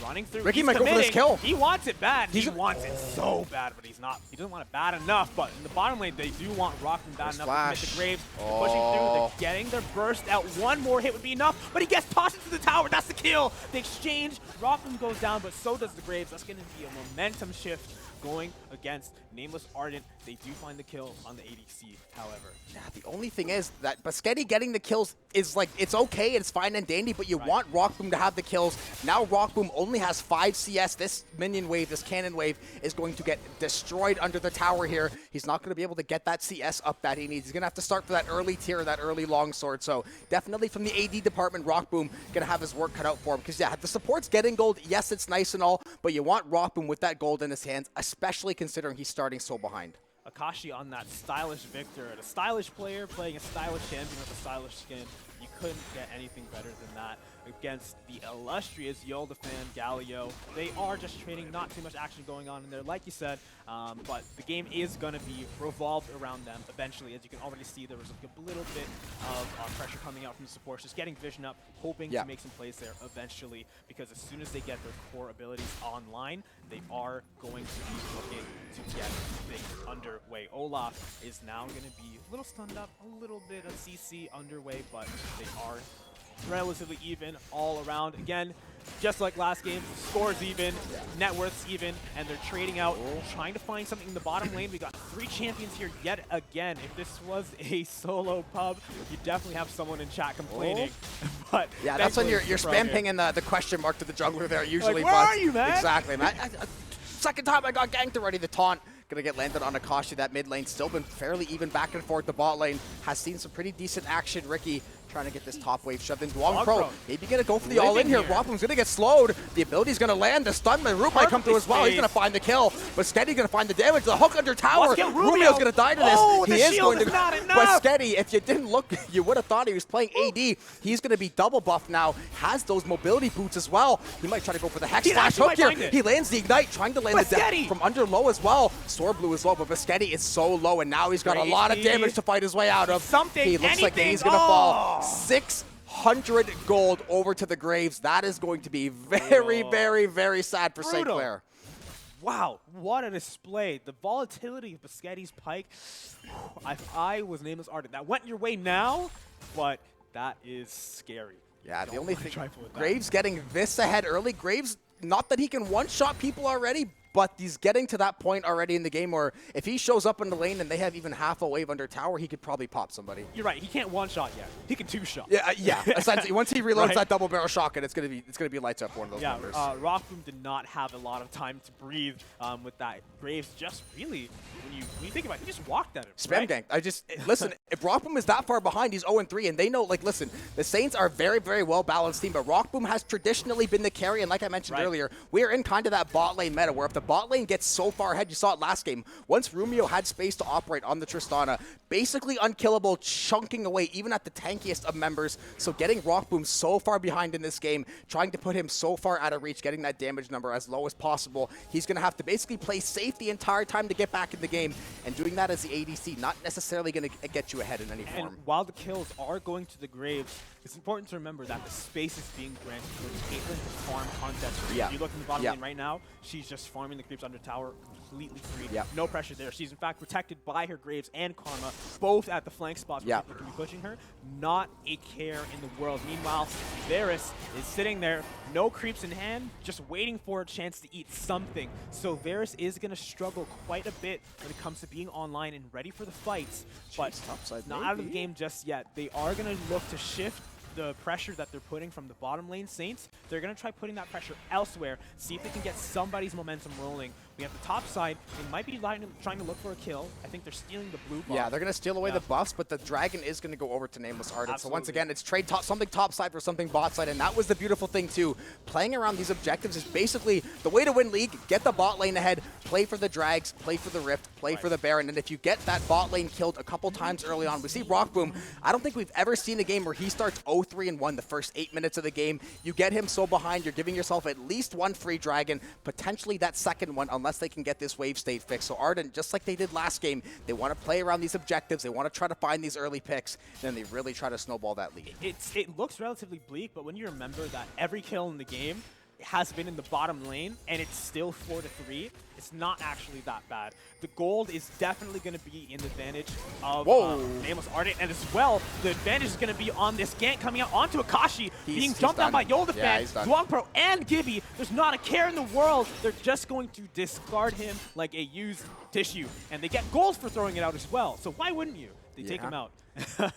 Speaker 2: Running through.
Speaker 1: Ricky might go for this kill.
Speaker 2: He wants it bad. He wants it so bad, but he's not. He doesn't want it bad enough. But in the bottom lane, they do want Rockman bad enough to commit the Graves. Pushing through. They're getting their burst out. One more hit would be enough, but he gets tossed into the tower. That's the kill. The exchange. Rockman goes down, but so does the Graves. That's going to be a momentum shift going against Nameless Ardent. They do find the kill on the ADC, however.
Speaker 1: Yeah, the only thing is that Biscotti getting the kills is like, it's okay, it's fine and dandy, but you want Rockboom to have the kills. Now Rockboom only has 5 CS. This minion wave, this cannon wave, is going to get destroyed under the tower here. He's not going to be able to get that CS up that he needs. He's going to have to start for that early tier, that early longsword. So definitely from the AD department, Rockboom going to have his work cut out for him. Because yeah, the support's getting gold. Yes, it's nice and all, but you want Rockboom with that gold in his hands, especially considering he's starting so behind.
Speaker 2: Akashi on that stylish Victor, a stylish player playing a stylish champion with a stylish skin. You couldn't get anything better than that against the illustrious Yolda fan Galio. They are just trading, not too much action going on in there, like you said, but the game is going to be revolved around them eventually. As you can already see, there was a little bit of pressure coming out from the supports, just getting vision up, hoping to make some plays there eventually, because as soon as they get their core abilities online, they are going to be looking to get things underway. Olaf is now going to be a little stunned up, a little bit of CC underway, but they are relatively even all around. Again, just like last game, scores even, net worths even, and they're trading out, trying to find something in the bottom lane. We got 3 champions here yet again. If this was a solo pub, you definitely have someone in chat complaining. But
Speaker 1: yeah, that's when you're spam pinging the question mark to the jungler there usually.
Speaker 2: Like, where are you, man?
Speaker 1: Exactly, man. Second time I got ganked already. The taunt gonna get landed on Akashi. That mid lane still been fairly even back and forth. The bot lane has seen some pretty decent action. Ricky trying to get this top wave shoved in. Duong Pro maybe going to go for the all-in here. Rockboom's going to get slowed. The ability's going to land. The stun, the root might come through as well. He's going to find the kill, but Sketty's going to find the damage. The hook under tower. Rumio's going to die to this. He is going to. But Sketty, if you didn't look, you would have thought he was playing AD. He's going to be double buff now. Has those mobility boots as well. He might try to go for the Hex Slash hook here. He lands the Ignite, trying to land the death from under low as well. Sword Blue is low, but Biscotti is so low, and now he's got a lot of damage to fight his way out of. He looks like he's going to fall. 600 gold over to the Graves. That is going to be very, very, very sad for St. Clair.
Speaker 2: Wow, what a display. The volatility of Biscotti's Pike. If I was Nameless Ardent, that went your way now, but that is scary.
Speaker 1: Yeah, the only thing, Graves getting this ahead early. Graves, not that he can one-shot people already, but he's getting to that point already in the game where if he shows up in the lane and they have even half a wave under tower, he could probably pop somebody.
Speaker 2: You're right. He can't one-shot yet. He can two-shot.
Speaker 1: Yeah. Essentially, once he reloads that double barrel shotgun, it's gonna be lights up for one of those numbers.
Speaker 2: Rockboom did not have a lot of time to breathe with that. Graves just really, when you think about it, he just walked at him.
Speaker 1: Spam gank. Listen, if Rockboom is that far behind, he's 0-3, and they know, like, listen, the Saints are a very, very well-balanced team, but Rockboom has traditionally been the carry, and like I mentioned earlier, we're in kind of that bot lane meta, where if the bot lane gets so far ahead, you saw it last game, once Rumio had space to operate on the Tristana, basically unkillable, chunking away even at the tankiest of members, so getting Rockboom so far behind in this game, trying to put him so far out of reach, getting that damage number as low as possible, he's going to have to basically play safe the entire time to get back in the game, and doing that as the ADC, not necessarily going to get you ahead in any form.
Speaker 2: And while the kills are going to the Graves, it's important to remember that the space is being granted for Caitlyn to farm context. If you look in the bottom lane right now, she's just farming the creeps under tower completely free. No pressure there. She's in fact protected by her Graves and Karma, both at the flank spots where people can be pushing her. Not a care in the world. Meanwhile, Varus is sitting there, no creeps in hand, just waiting for a chance to eat something. So Varus is going to struggle quite a bit when it comes to being online and ready for the fights, but not out of the game just yet. They are going to look to shift the pressure that they're putting from the bottom lane Saints. They're going to try putting that pressure elsewhere, see if they can get somebody's momentum rolling. We have the top side. They might be trying to look for a kill. I think they're stealing the blue buff.
Speaker 1: Yeah, they're going to steal away the buffs, but the dragon is going to go over to Nameless Ardent. So once again, it's trade something top side for something bot side, and that was the beautiful thing too. Playing around these objectives is basically the way to win League. Get the bot lane ahead, play for the drags, play for the rift, play for the Baron, and if you get that bot lane killed a couple times early on, we see Rockboom. I don't think we've ever seen a game where he starts 0-3-1 the first 8 minutes of the game. You get him so behind, you're giving yourself at least one free dragon, potentially that second one, unless they can get this wave state fixed. So Ardent, just like they did last game, they want to play around these objectives, they want to try to find these early picks, and then they really try to snowball that lead.
Speaker 2: It looks relatively bleak, but when you remember that every kill in the game has been in the bottom lane, and it's still 4-3, it's not actually that bad. The gold is definitely going to be in the advantage of Nameless Ardent, and as well, the advantage is going to be on this gank coming out onto Akashi, being jumped on by Yoldafan, Duong Pro, and Gibby. There's not a care in the world. They're just going to discard him like a used tissue, and they get gold for throwing it out as well. So why wouldn't you? They take him out.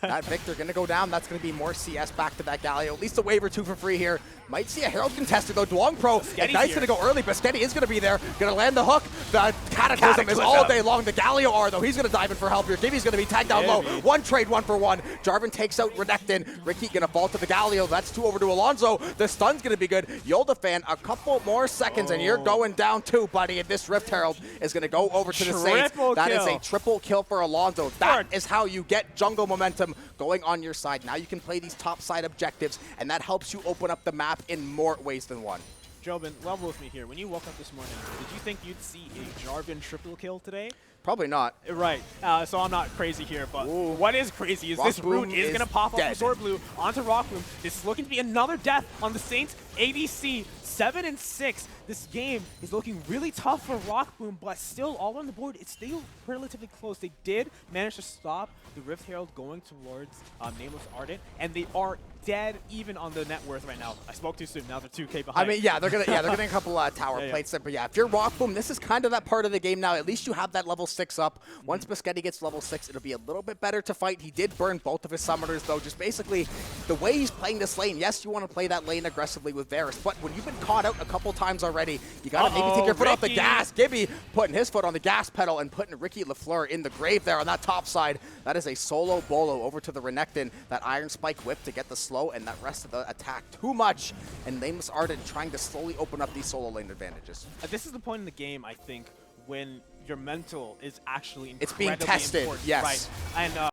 Speaker 1: That Victor going to go down. That's going to be more CS back to that Galio. At least a wave or two for free here. Might see a Herald contested though. Duong Pro, Ignite's going to go early. Biscotti is going to be there. Going to land the hook. The Cataclysm is all day long. The Galio are though. He's going to dive in for help here. Gibby's going to be tagged down low. One trade, 1-for-1. Jarvan takes out Renekton. Ricky going to fall to the Galio. That's 2 over to Alonso. The stun's going to be good. Yoldafan, a couple more seconds and you're going down too, buddy. And this Rift Herald is going to go over to the Saints. That is a triple kill for Alonso. That is how you get jungle momentum going on your side. Now you can play these top side objectives, and that helps you open up the map in more ways than one.
Speaker 2: Jobin, level with me here. When you woke up this morning, did you think you'd see a Jarvan triple kill today?
Speaker 1: Probably not.
Speaker 2: Right. So I'm not crazy here, but what is crazy is this root is going to pop up from Sword Blue onto Rockboom. This is looking to be another death on the Saints ADC. 7-6. This game is looking really tough for Rockboom, but still all on the board. It's still relatively close. They did manage to stop the Rift Herald going towards Nameless Ardent, and they are dead even on the net worth right now. I spoke too soon. Now they're 2K behind.
Speaker 1: I mean, they're getting a couple tower plates there. But yeah, if you're Rockboom, this is kind of that part of the game now. At least you have that level 6 up. Once Biscotti gets level 6, it'll be a little bit better to fight. He did burn both of his summoners though. Just basically the way he's playing this lane. Yes, you want to play that lane aggressively with Varus, but when you've been caught out a couple times already. You got to maybe take your foot off the gas. Gibby putting his foot on the gas pedal and putting Ricky LaFleur in the grave there on that top side. That is a solo bolo over to the Renekton. That Iron Spike whip to get the slow and that rest of the attack too much. And Nameless Ardent trying to slowly open up these solo lane advantages.
Speaker 2: This is the point in the game, I think, when your mental is actually
Speaker 1: it's being tested,
Speaker 2: important,
Speaker 1: yes.
Speaker 2: Right? And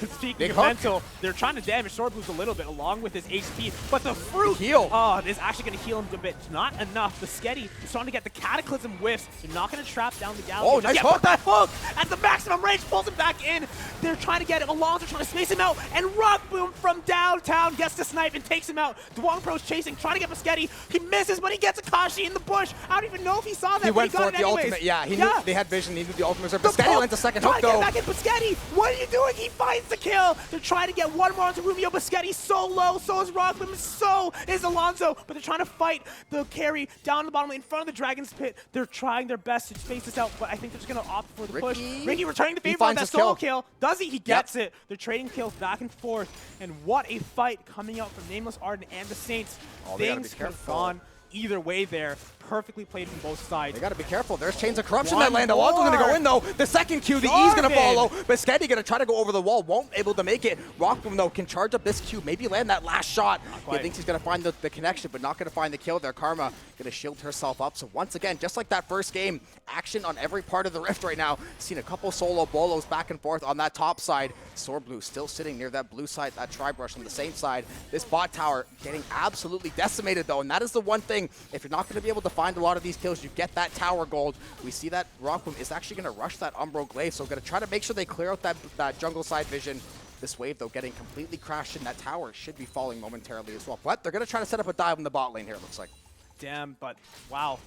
Speaker 2: speaking of mental, they're trying to damage Swordblues a little bit along with his HP, but the fruit is actually going to heal him a bit. Not enough. The Sketty is starting to get the Cataclysm whiffs. They're not going to trap down the Galaxy.
Speaker 1: Oh, nice hook!
Speaker 2: That hook at the maximum range pulls him back in. They're trying to get it along. They're trying to space him out, and Rockboom from downtown gets the snipe and takes him out. Dwongpro's chasing, trying to get Musketi. He misses, but he gets Akashi in the bush. I don't even know if he saw that.
Speaker 1: He went for the ultimate. Yeah, he knew they had vision. He knew the ultimate. Musketi lands a second hook, though.
Speaker 2: Back in Musketi. What are you doing? He finds the kill. They're trying to get one more onto Rumio. Musketi's so low. So is Rockboom. So is Alonso. But they're trying to fight the carry down the bottom lane in front of the Dragon's Pit. They're trying their best to space this out, but I think they're just going to opt for the push. Ricky returning the favor on that solo kill. Does he? He gets it. They're trading kills back and forth. And what a fight coming out from Nameless Ardent and the Saints. Things have gone either way there. Perfectly played from both sides.
Speaker 1: They got to be careful. There's Chains of Corruption that land. Alonso's going to go in, though. The second Q, the E's going to follow. Musketi going to try to go over the wall. Won't able to make it. Rockboom, though, can charge up this Q. Maybe land that last shot. He thinks he's going to find the connection, but not going to find the kill there. Karma going to shield herself up. So once again, just like that first game, action on every part of the Rift right now. Seen a couple solo bolos back and forth on that top side. Swordblue still sitting near that blue side, that Tri-Brush on the same side. This bot tower getting absolutely decimated, though. And that is the one thing, if you're not going to be able to find a lot of these kills, you get that tower gold. We see that Rockboom is actually going to rush that Umbro Glaive, so going to try to make sure they clear out that jungle side vision. This wave, though, getting completely crashed in. That tower should be falling momentarily as well. But they're going to try to set up a dive in the bot lane here, it looks like.
Speaker 2: Damn, but wow.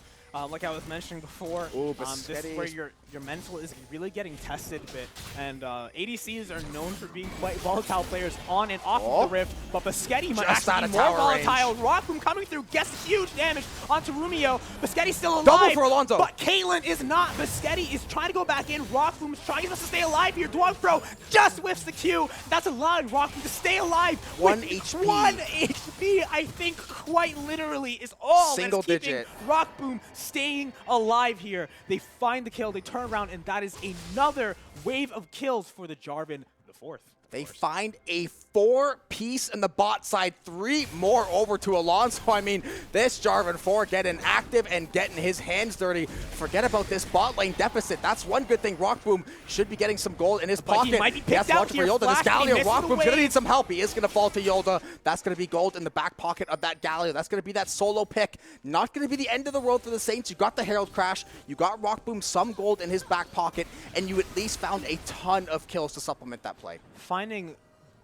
Speaker 2: Like I was mentioning before, this is where your mental is really getting tested a bit. And ADCs are known for being quite volatile players on and off of the Rift, but Musketi might actually be more volatile. Rockboom coming through, gets huge damage onto Rumio. Musketi's still alive,
Speaker 1: double for Alonso,
Speaker 2: but Caitlyn is not. Musketi is trying to go back in. Rockboom is trying to stay alive here. Dwongpro just whiffs the Q. That's allowing Rockboom to stay alive.
Speaker 1: 1 HP.
Speaker 2: 1 HP, I think, quite literally, is all
Speaker 1: single
Speaker 2: that's keeping
Speaker 1: digit.
Speaker 2: Rockboom staying alive here. They find the kill, they turn around, and that is another wave of kills for the Jarvan, the fourth.
Speaker 1: They find a 4-piece in the bot side, 3 more over to Alonso. I mean, this Jarvan 4 getting active and getting his hands dirty. Forget about this bot lane deficit. That's one good thing. Rockboom should be getting some gold in his pocket.
Speaker 2: He might be picked out here.
Speaker 1: This Galio, Rockboom's going to need some help. He is going to fall to Yolda. That's going to be gold in the back pocket of that Galio. That's going to be that solo pick. Not going to be the end of the world for the Saints. You got the Herald Crash. You got Rockboom some gold in his back pocket, and you at least found a ton of kills to supplement that play.
Speaker 2: Finding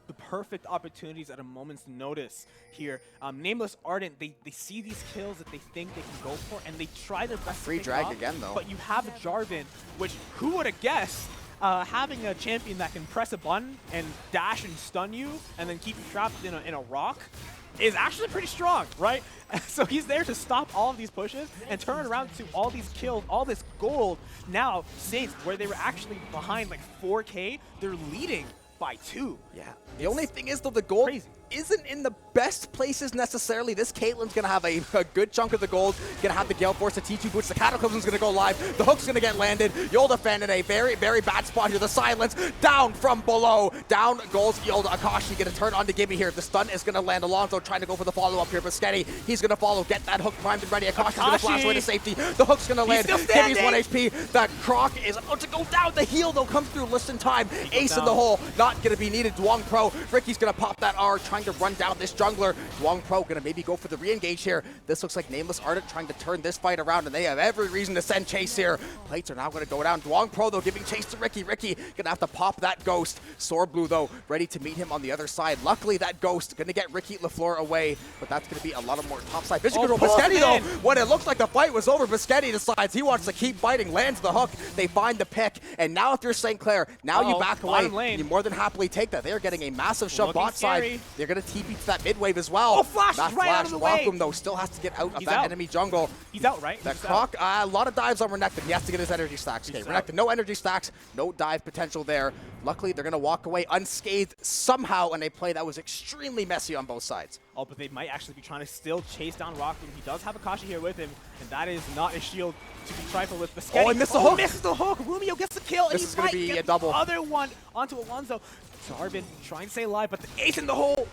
Speaker 2: the perfect opportunities at a moment's notice here. Nameless Ardent, they see these kills that they think they can go for, and they try their best
Speaker 1: free
Speaker 2: to
Speaker 1: drag
Speaker 2: off,
Speaker 1: again, though.
Speaker 2: But you have Jarvan, which who would have guessed having a champion that can press a button and dash and stun you and then keep you trapped in a rock is actually pretty strong, right? So he's there to stop all of these pushes and turn it around to all these kills, all this gold. Now, Saints, where they were actually behind like 4K, they're leading by 2.
Speaker 1: Yeah. The only thing is, though, the gold isn't in the best places necessarily. This Caitlyn's going to have a good chunk of the gold. Going to have the Gale Force, the T2 boots, the Cataclysm's going to go live. The hook's going to get landed. Yolda fan in a very, very bad spot here. The silence down from below. Down goes Yolda. Akashi going to turn on to Gibby here. The stun is going to land. Alonso trying to go for the follow-up here. Musketi, he's going to follow. Get that hook primed and ready. Akashi's going to flash away to safety. The hook's going to land. Gibby's 1 HP. The Croc is about to go down. The heal, though, comes through list in time. Ace in the hole. Not going to be needed. Dwongpro. Ricky's going to pop that R, trying to run down this jungler. Dwongpro going to maybe go for the re-engage here. This looks like Nameless Ardent trying to turn this fight around, and they have every reason to send chase here. Plates are now going to go down. Dwongpro, though, giving chase to Ricky. Ricky going to have to pop that ghost. Swordblue, though, ready to meet him on the other side. Luckily, that ghost going to get Ricky LaFleur away, but that's going to be a lot of more topside vision control. Musketi, though, when it looks like the fight was over, Musketi decides he wants to keep fighting, lands the hook. They find the pick, and now if you're St. Clair, now you back away. You more than happily take that. They are getting a massive shove bot side. They're going to TP to that mid wave as well.
Speaker 2: Oh, flash right out of the way.
Speaker 1: Rockboom, though, still has to get out of that enemy jungle.
Speaker 2: He's out, right?
Speaker 1: That Croc, a lot of dives on Renekton. He has to get his energy stacks. Okay, Renekton, no energy stacks, no dive potential there Luckily, they're going to walk away unscathed somehow in a play that was extremely messy on both sides.
Speaker 2: Oh, but they might actually be trying to still chase down Rockman. He does have Akashi here with him, and that is not a shield to be trifled with. Biscotti,
Speaker 1: oh, he missed the hook.
Speaker 2: Misses the hook. Rumio gets the kill, and
Speaker 1: this is going to be a double.
Speaker 2: The other one onto Alonso. Jarvan trying to stay alive, but the ace in the hole.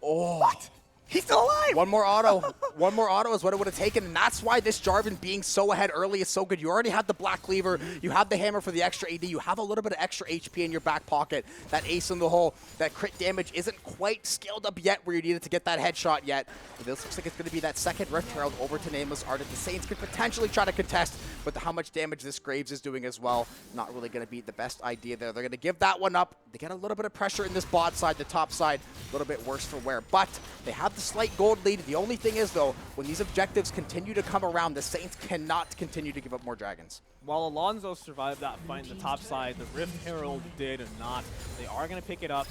Speaker 1: Oh.
Speaker 2: What? He's still alive!
Speaker 1: One more auto. One more auto is what it would have taken, and that's why this Jarvan being so ahead early is so good. You already have the Black Cleaver, you have the hammer for the extra AD, you have a little bit of extra HP in your back pocket. That ace in the hole, that crit damage isn't quite scaled up yet where you needed to get that headshot yet. But this looks like it's going to be that second Rift Herald over to Nameless Ardent. The Saints could potentially try to contest, but how much damage this Graves is doing as well, not really going to be the best idea there. They're going to give that one up. They get a little bit of pressure in this bot side, the top side, a little bit worse for wear. But they have the slight gold lead. The only thing is, though, when these objectives continue to come around, the Saints cannot continue to give up more dragons.
Speaker 2: While Alonso survived that fight in the top side, the Rift Herald did not. They are going to pick it up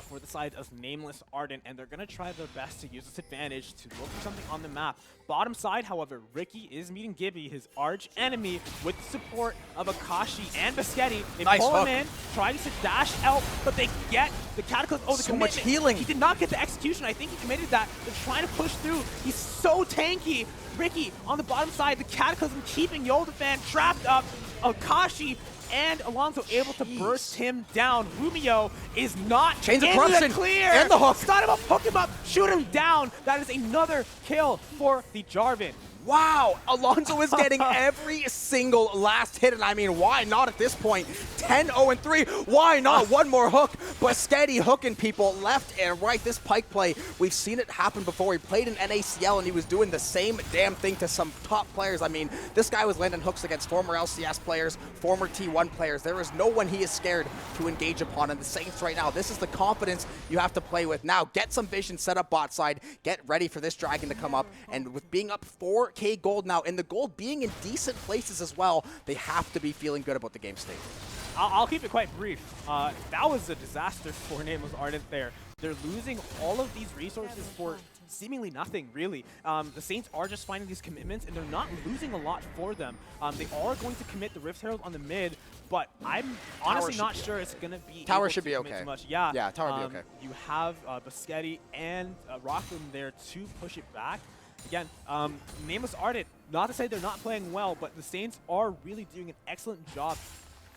Speaker 2: for the side of Nameless Ardent, and they're going to try their best to use this advantage to look for something on the map. Bottom side, however, Ricky is meeting Gibby, his arch enemy, with the support of Akashi and Biscotti. They
Speaker 1: nice
Speaker 2: pull
Speaker 1: hook.
Speaker 2: him in, trying to dash out, but they get the Cataclysm. Oh, the
Speaker 1: so
Speaker 2: commitment.
Speaker 1: much healing.
Speaker 2: He did not get the execution. I think he committed that. They're trying to push through. He's so tanky. Ricky on the bottom side, the Cataclysm keeping Yoldafan trapped up. Akashi and Alonso able to burst him down. Rumio is not
Speaker 1: Chains of
Speaker 2: in
Speaker 1: Corruption
Speaker 2: the clear.
Speaker 1: and the hook.
Speaker 2: Stun him up, hook him up, shoot him down. That is another kill for the Jarvan.
Speaker 1: Wow, Alonso is getting every single last hit, and I mean, why not at this point? 10-0-3, why not? One more hook. Biscotti hooking people left and right. This pike play, we've seen it happen before. He played in NACL, and he was doing the same damn thing to some top players. I mean, this guy was landing hooks against former LCS players, former T1 players. There is no one he is scared to engage upon, and the Saints right now, this is the confidence you have to play with. Now, get some vision set up bot side, get ready for this dragon to come up, and with being up 4K gold now, and the gold being in decent places as well, they have to be feeling good about the game state.
Speaker 2: I'll keep it quite brief. That was a disaster for Nameless Ardent there. They're losing all of these resources for seemingly nothing, really. The Saints are just finding these commitments, and they're not losing a lot for them. They are going to commit the Rift Herald on the mid, but I'm honestly not sure it's going to be
Speaker 1: Tower should be okay.
Speaker 2: Too much. Yeah,
Speaker 1: Tower will be okay.
Speaker 2: You have Biscotti and Rockman there to push it back. Again, Nameless Ardent, not to say they're not playing well, but the Saints are really doing an excellent job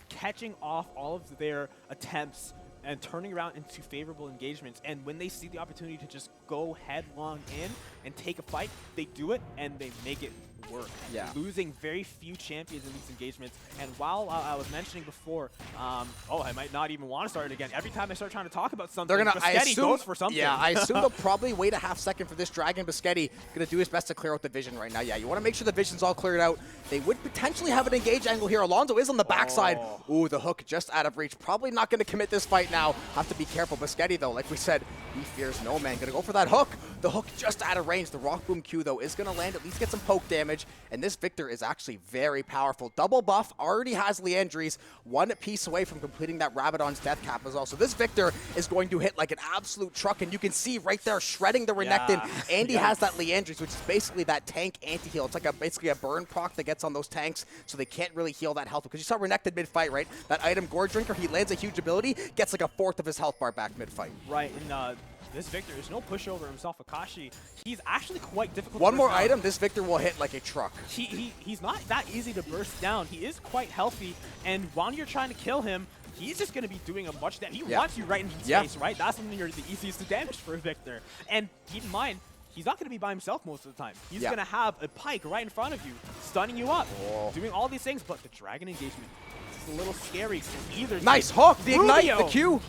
Speaker 2: catching off all of their attempts and turning around into favorable engagements. And when they see the opportunity to just go headlong in and take a fight, they do it and they make it work.
Speaker 1: Yeah.
Speaker 2: Losing very few champions in these engagements. And while I was mentioning before, I might not even want to start it again. Every time I start trying to talk about something, Biscotti goes for something.
Speaker 1: Yeah, I assume they'll probably wait a half second for this dragon. Biscotti going to do his best to clear out the vision right now. Yeah, you want to make sure the vision's all cleared out. They would potentially have an engage angle here. Alonso is on the backside. Ooh, the hook just out of reach. Probably not going to commit this fight now. Have to be careful. Biscotti, though, like we said, he fears no man. Going to go for that hook. The hook just out of range. The Rock Boom Q, though, is going to land, at least get some poke damage. And this Victor is actually very powerful. Double buff, already has Leandries, one piece away from completing that Rabadon's death cap as well. So this Victor is going to hit like an absolute truck, and you can see right there shredding the Renekton. And he has that Leandries, which is basically that tank anti-heal. It's like basically a burn proc that gets on those tanks, so they can't really heal that health. Because you saw Renekton mid-fight, right? That item Gore Drinker, he lands a huge ability, gets like a fourth of his health bar back mid-fight.
Speaker 2: Right, and this Victor is no pushover himself. Akashi, he's actually quite difficult.
Speaker 1: One more item, this Victor will hit like a truck.
Speaker 2: He's not that easy to burst down. He is quite healthy, and while you're trying to kill him, he's just going to be doing a much damage. He wants you right in his face, right? That's when you're the easiest to damage for a Victor. And keep in mind, he's not going to be by himself most of the time. He's going to have a pike right in front of you, stunning you up, doing all these things. But the dragon engagement is a little scary. So either
Speaker 1: nice hook, the ignite, the Q.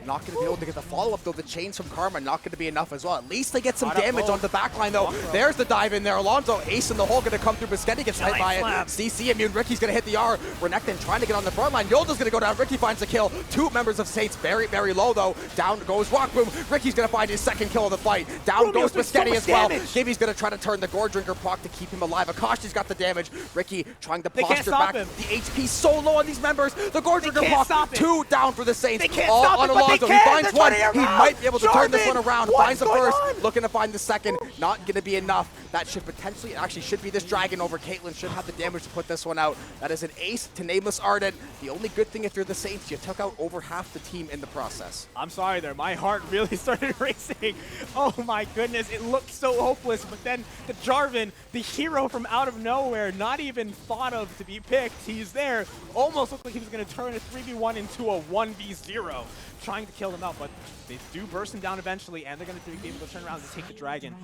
Speaker 1: Not going to be able to get the follow-up, though. The chains from Karma not going to be enough as well. At least they get some damage on the backline, though. There's the dive in there. Alonso, ace in the hole, going to come through. Biscotti gets hit by it. CC immune. Ricky's going to hit the R. Renekton trying to get on the front line. Yolda's going to go down. Ricky finds the kill. Two members of Saints very, very low, though. Down goes Rock Boom. Ricky's going to find his second kill of the fight. Down goes Biscotti as well. Gibby's going to try to turn the Gore Drinker proc to keep him alive. Akashi's got the damage. Ricky trying to posture back. The HP so low on these members. The Gore Drinker proc. Two down for the Saints. All on Alonso. He finds one. He might be able to turn this one around. Finds the first, looking to find the second. Not going to be enough. that should potentially, actually should be this dragon over. Caitlyn should have the damage to put this one out. That is an ace to Nameless Ardent. The only good thing if you're the Saints, you took out over half the team in the process.
Speaker 2: I'm sorry there, my heart really started racing. Oh my goodness, it looked so hopeless, but then the Jarvan, the hero from out of nowhere, not even thought of to be picked, he's there. Almost looked like he was going to turn a 3v1 into a 1v0, trying to kill them out, but they do burst him down eventually, and they're going to be able to turn around and take the dragon.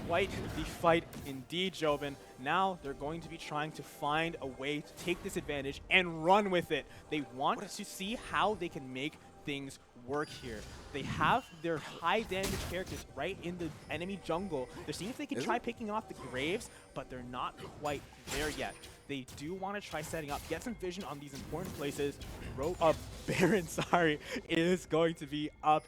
Speaker 2: Quite the fight indeed, Jobin. Now they're going to be trying to find a way to take this advantage and run with it. They want to see how they can make things work here. They have their high damage characters right in the enemy jungle. They're seeing if they can try picking off the Graves, but they're not quite there yet. They do want to try setting up, get some vision on these important places. Baron, sorry, is going to be up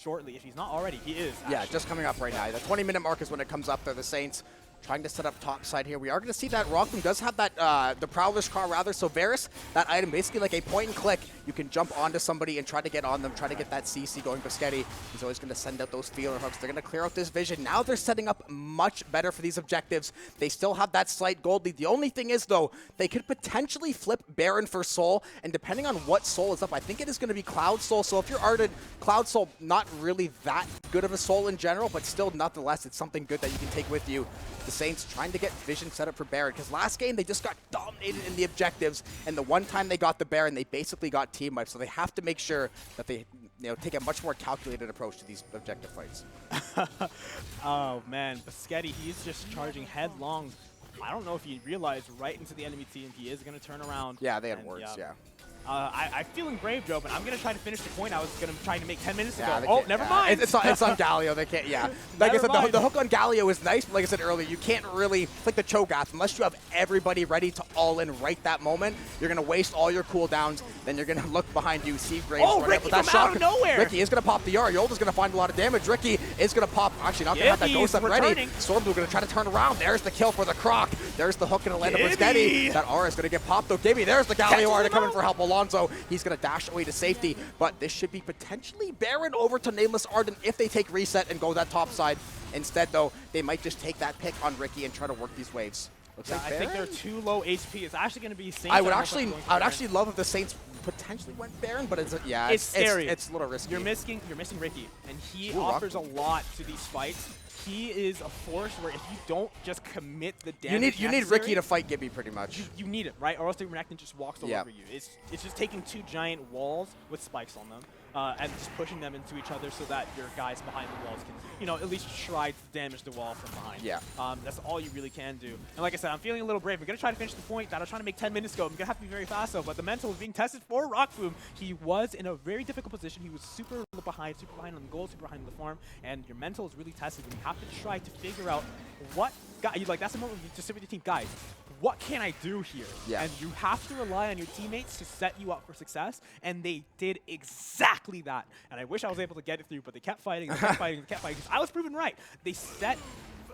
Speaker 2: shortly. If he's not already, he is.
Speaker 1: Yeah, just coming up right now. The 20-minute mark is when it comes up there. The Saints trying to set up top side here. We are going to see that Rockman does have that, the Prowler's Claw rather. So Varus, that item, basically like a point and click. You can jump onto somebody and try to get on them, try to get that CC going. Biscotti, he's always going to send out those feeler hooks. They're going to clear out this vision. Now they're setting up much better for these objectives. They still have that slight gold lead. The only thing is, though, they could potentially flip Baron for Soul. And depending on what Soul is up, I think it is going to be Cloud Soul. So if you're Ardent, Cloud Soul, not really that good of a Soul in general, but still nonetheless, it's something good that you can take with you. The Saints trying to get vision set up for Baron, because last game they just got dominated in the objectives, and the one time they got the Baron, they basically got team wiped. So they have to make sure that they, take a much more calculated approach to these objective fights.
Speaker 2: Oh man, Biscotti, he's just charging headlong. I don't know if he realized right into the enemy team. He is going to turn around.
Speaker 1: Yeah, they had words. Yeah.
Speaker 2: I'm feeling brave, Joe, but I'm going to try to finish the point I was going to try to make 10 minutes ago.
Speaker 1: Oh,
Speaker 2: never mind.
Speaker 1: It's on Galio. They can't, Like I said, the hook on Galio is nice, but like I said earlier, you can't really, it's like the Cho'Gath, unless you have everybody ready to all in right that moment, you're going to waste all your cooldowns, then you're going to look behind you, see Graves.
Speaker 2: Oh, Ricky from out of nowhere.
Speaker 1: Ricky is going to pop the R. Yolda's going to find a lot of damage. Ricky is going to pop, actually not going to have that ghost up ready. Stormblue going to try to turn around. There's the kill for the Croc. There's the hook and a land of Biscotti. That R is going to get popped though. Gibby, there's the Galio R to come in for help. Alonso, he's going to dash away to safety, but this should be potentially Baron over to Nameless Ardent if they take reset and go that top side. Instead, though, they might just take that pick on Ricky and try to work these waves. Looks like
Speaker 2: I think they're too low HP. It's actually going to be Saints.
Speaker 1: I would actually love if the Saints potentially went Baron, but it's
Speaker 2: scary.
Speaker 1: It's a little risky.
Speaker 2: You're missing Ricky, and he offers a lot to these fights. He is a force where if you don't just commit the damage,
Speaker 1: you need Ricky to fight Gibby pretty much.
Speaker 2: You need it, right? Or else the Renekton just walks all over you. It's just taking two giant walls with spikes on them and just pushing them into each other so that your guys behind the walls can, at least try to damage the wall from behind.
Speaker 1: Yeah.
Speaker 2: That's all you really can do. And like I said, I'm feeling a little brave. We're going to try to finish the point that I was trying to make 10 minutes ago. I'm going to have to be very fast though, but the mental is being tested for Rockboom. He was in a very difficult position. He was super behind on the goal, super behind on the farm, and your mental is really tested when you have to try to figure out what guy, that's the moment to sit with your team. Guys, what can I do here?
Speaker 1: Yeah.
Speaker 2: And you have to rely on your teammates to set you up for success, and they did exactly that. And I wish I was able to get it through, but they kept fighting, and kept fighting, and kept fighting. I was proven right. They set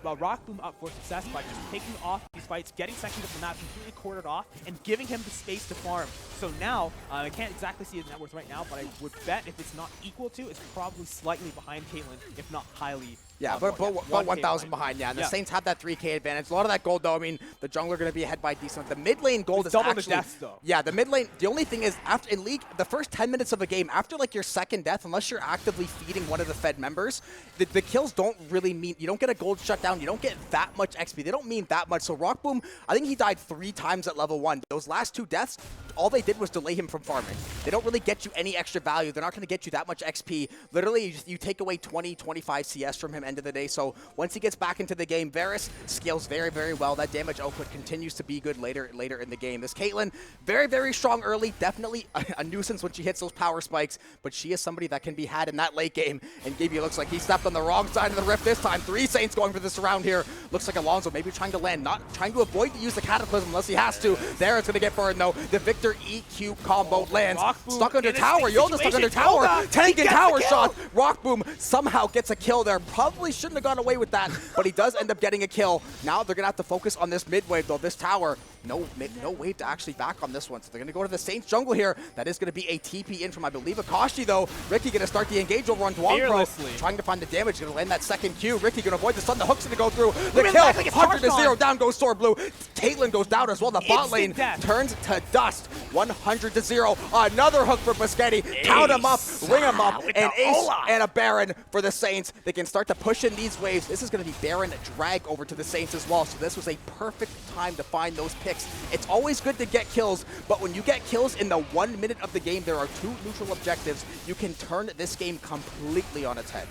Speaker 2: Rockboom up for success by just taking off these fights, getting sections of the map completely quartered off, and giving him the space to farm. So now, I can't exactly see his net worth right now, but I would bet if it's not equal to, it's probably slightly behind Caitlyn, if not highly.
Speaker 1: Yeah, but 1,000 behind, yeah. And the Saints have that 3K advantage. A lot of that gold, though, I mean, the jungler going to be ahead by decent. The mid lane gold is
Speaker 2: double
Speaker 1: actually...
Speaker 2: the deaths, though.
Speaker 1: Yeah, the mid lane, the only thing is, after in League, the first 10 minutes of a game, after, like, your second death, unless you're actively feeding one of the fed members, the kills don't really mean... You don't get a gold shutdown. You don't get that much XP. They don't mean that much. So Rockboom, I think he died 3 times at level 1. Those last 2 deaths, all they did was delay him from farming. They don't really get you any extra value. They're not going to get you that much XP. Literally, you take away 20, 25 CS from him end of the day. So once he gets back into the game, Varus scales very, very well. That damage output continues to be good later in the game. This Caitlyn, very, very strong early. Definitely a nuisance when she hits those power spikes, but she is somebody that can be had in that late game. And Gibby looks like he stepped on the wrong side of the rift this time. 3 Saints going for this round here. Looks like Alonso maybe trying to land, not trying to avoid to use the Cataclysm unless he has to. There, it's going to get burned though. The Victor EQ combo lands. Stuck under tower. Yolda stuck under tower. Tanking tower shot. Rockboom somehow gets a kill there. Probably shouldn't have gone away with that, but he does end up getting a kill. Now they're going to have to focus on this mid wave though. This tower, no wave to actually back on this one. So they're going to go to the Saints jungle here. That is going to be a TP in from, I believe, Akashi, though. Ricky going to start the engage over on Dwang Pro, trying to find the damage. Going to land that second Q. Ricky going to avoid the stun. The hook's going to go through. The kill, 100-0. Down goes Sword Blue. Caitlyn goes down as well. The bot lane turns to dust. 100-0. Another hook for Biscotti. Count him up, ring him up. An Ace and a Baron for the Saints. They can start to push in these waves. This is going to be Baron drag over to the Saints as well. So this was a perfect time to find those picks. It's always good to get kills, but when you get kills in the 1 minute of the game, there are 2 neutral objectives. You can turn this game completely on its head.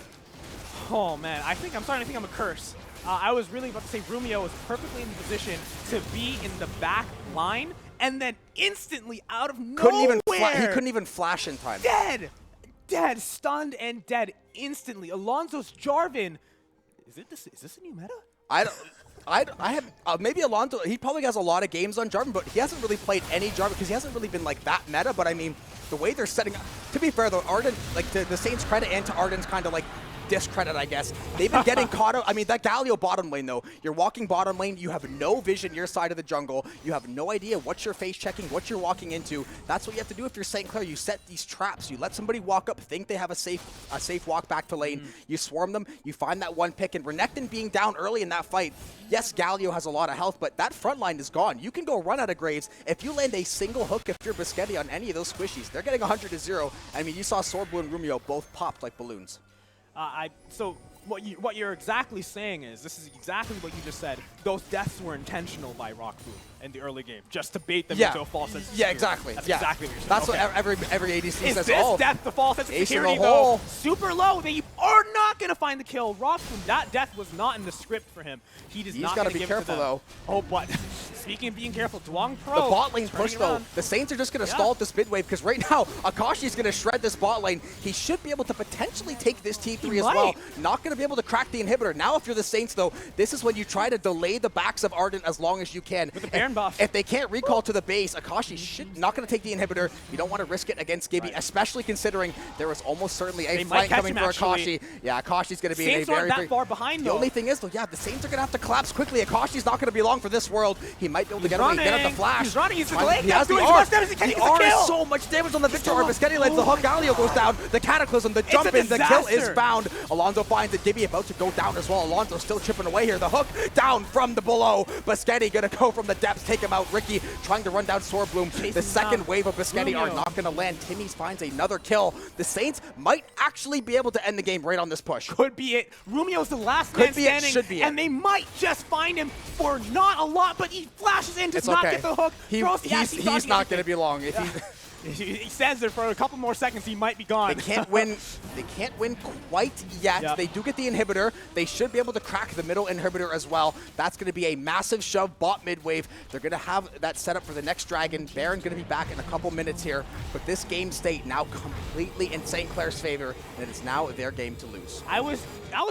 Speaker 2: Oh man, I'm starting to think I'm a curse. I was really about to say Rumio was perfectly in the position to be in the back line, and then instantly out of nowhere,
Speaker 1: he couldn't even flash in time.
Speaker 2: Dead, stunned and dead instantly. Alonso's Jarvan. Is this a new meta?
Speaker 1: I have maybe Alonso. He probably has a lot of games on Jarvan, but he hasn't really played any Jarvan because he hasn't really been like that meta. But I mean, the way they're setting up. To be fair though, Ardent, like to the Saints' credit and to Ardent's kind of like discredit, I guess. They've been getting caught up. I mean, that Galio bottom lane, though. You're walking bottom lane. You have no vision your side of the jungle. You have no idea what you're face checking, what you're walking into. That's what you have to do if you're St. Clair. You set these traps. You let somebody walk up, think they have a safe walk back to lane. You swarm them. You find that one pick. And Renekton being down early in that fight, yes, Galio has a lot of health, but that front line is gone. You can go run out of Graves. If you land a single hook, if you're Biscotti on any of those squishies, they're getting 100-0. I mean, you saw Sword Blue and Rumio both popped like balloons.
Speaker 2: So what you're exactly saying is, this is exactly what you just said. Those deaths were intentional by Rock Boom in the early game, just to bait them into a false sense of security.
Speaker 1: Exactly.
Speaker 2: That's exactly what you're saying.
Speaker 1: That's what every ADC says.
Speaker 2: Is this death the false sense of security, though? Super low. They are not going to find the kill. Rock Boom, that death was not in the script for him. He's
Speaker 1: not going to be careful, though.
Speaker 2: Oh, but speaking of being careful, Dwang Pro.
Speaker 1: The bot lane push, though. The Saints are just going to stall at this mid wave because right now, Akashi's going to shred this bot lane. He should be able to potentially take this T3 as well. Not going to be able to crack the inhibitor. Now, if you're the Saints, though, this is when you try to delay the backs of Ardent as long as you can.
Speaker 2: With the Baron buff.
Speaker 1: If they can't recall to the base, Akashi not going to take the inhibitor. You don't want to risk it against Gibby, especially considering there was almost certainly a flank coming for Akashi. Yeah, Akashi's going to be
Speaker 2: Saints
Speaker 1: in a very
Speaker 2: that far behind, though.
Speaker 1: The only thing is, though, yeah, the Saints are going to have to collapse quickly. Akashi's not going to be long for this world. He might be able to get away, get out the flash.
Speaker 2: He's running. He's delaying.
Speaker 1: He has the R. The R is so much damage on the Victor. Biscotti lands the hook. Galio goes down. The Cataclysm, the jump in, the kill is found. Alonso finds it. Gibby about to go down as well. Alonso still chipping away here. The hook down from the below. Biscotti going to go from the depths, take him out. Ricky trying to run down Swordbloom. The second wave of Biscotti are not going to land. Timmy's finds another kill. The Saints might actually be able to end the game right on this push.
Speaker 2: Could be it. Rumio's the last man standing.
Speaker 1: Should be it.
Speaker 2: And they might just find him for not a lot, but he flashes in, does not get the hook.
Speaker 1: He's not going to be long. If
Speaker 2: he stands there for a couple more seconds, he might be gone.
Speaker 1: They can't win. They can't win quite yet. Yep. They do get the inhibitor. They should be able to crack the middle inhibitor as well. That's going to be a massive shove bot mid wave. They're going to have that set up for the next dragon. Baron's going to be back in a couple minutes here. But this game state now completely in St. Clair's favor, and it's now their game to lose.
Speaker 2: I was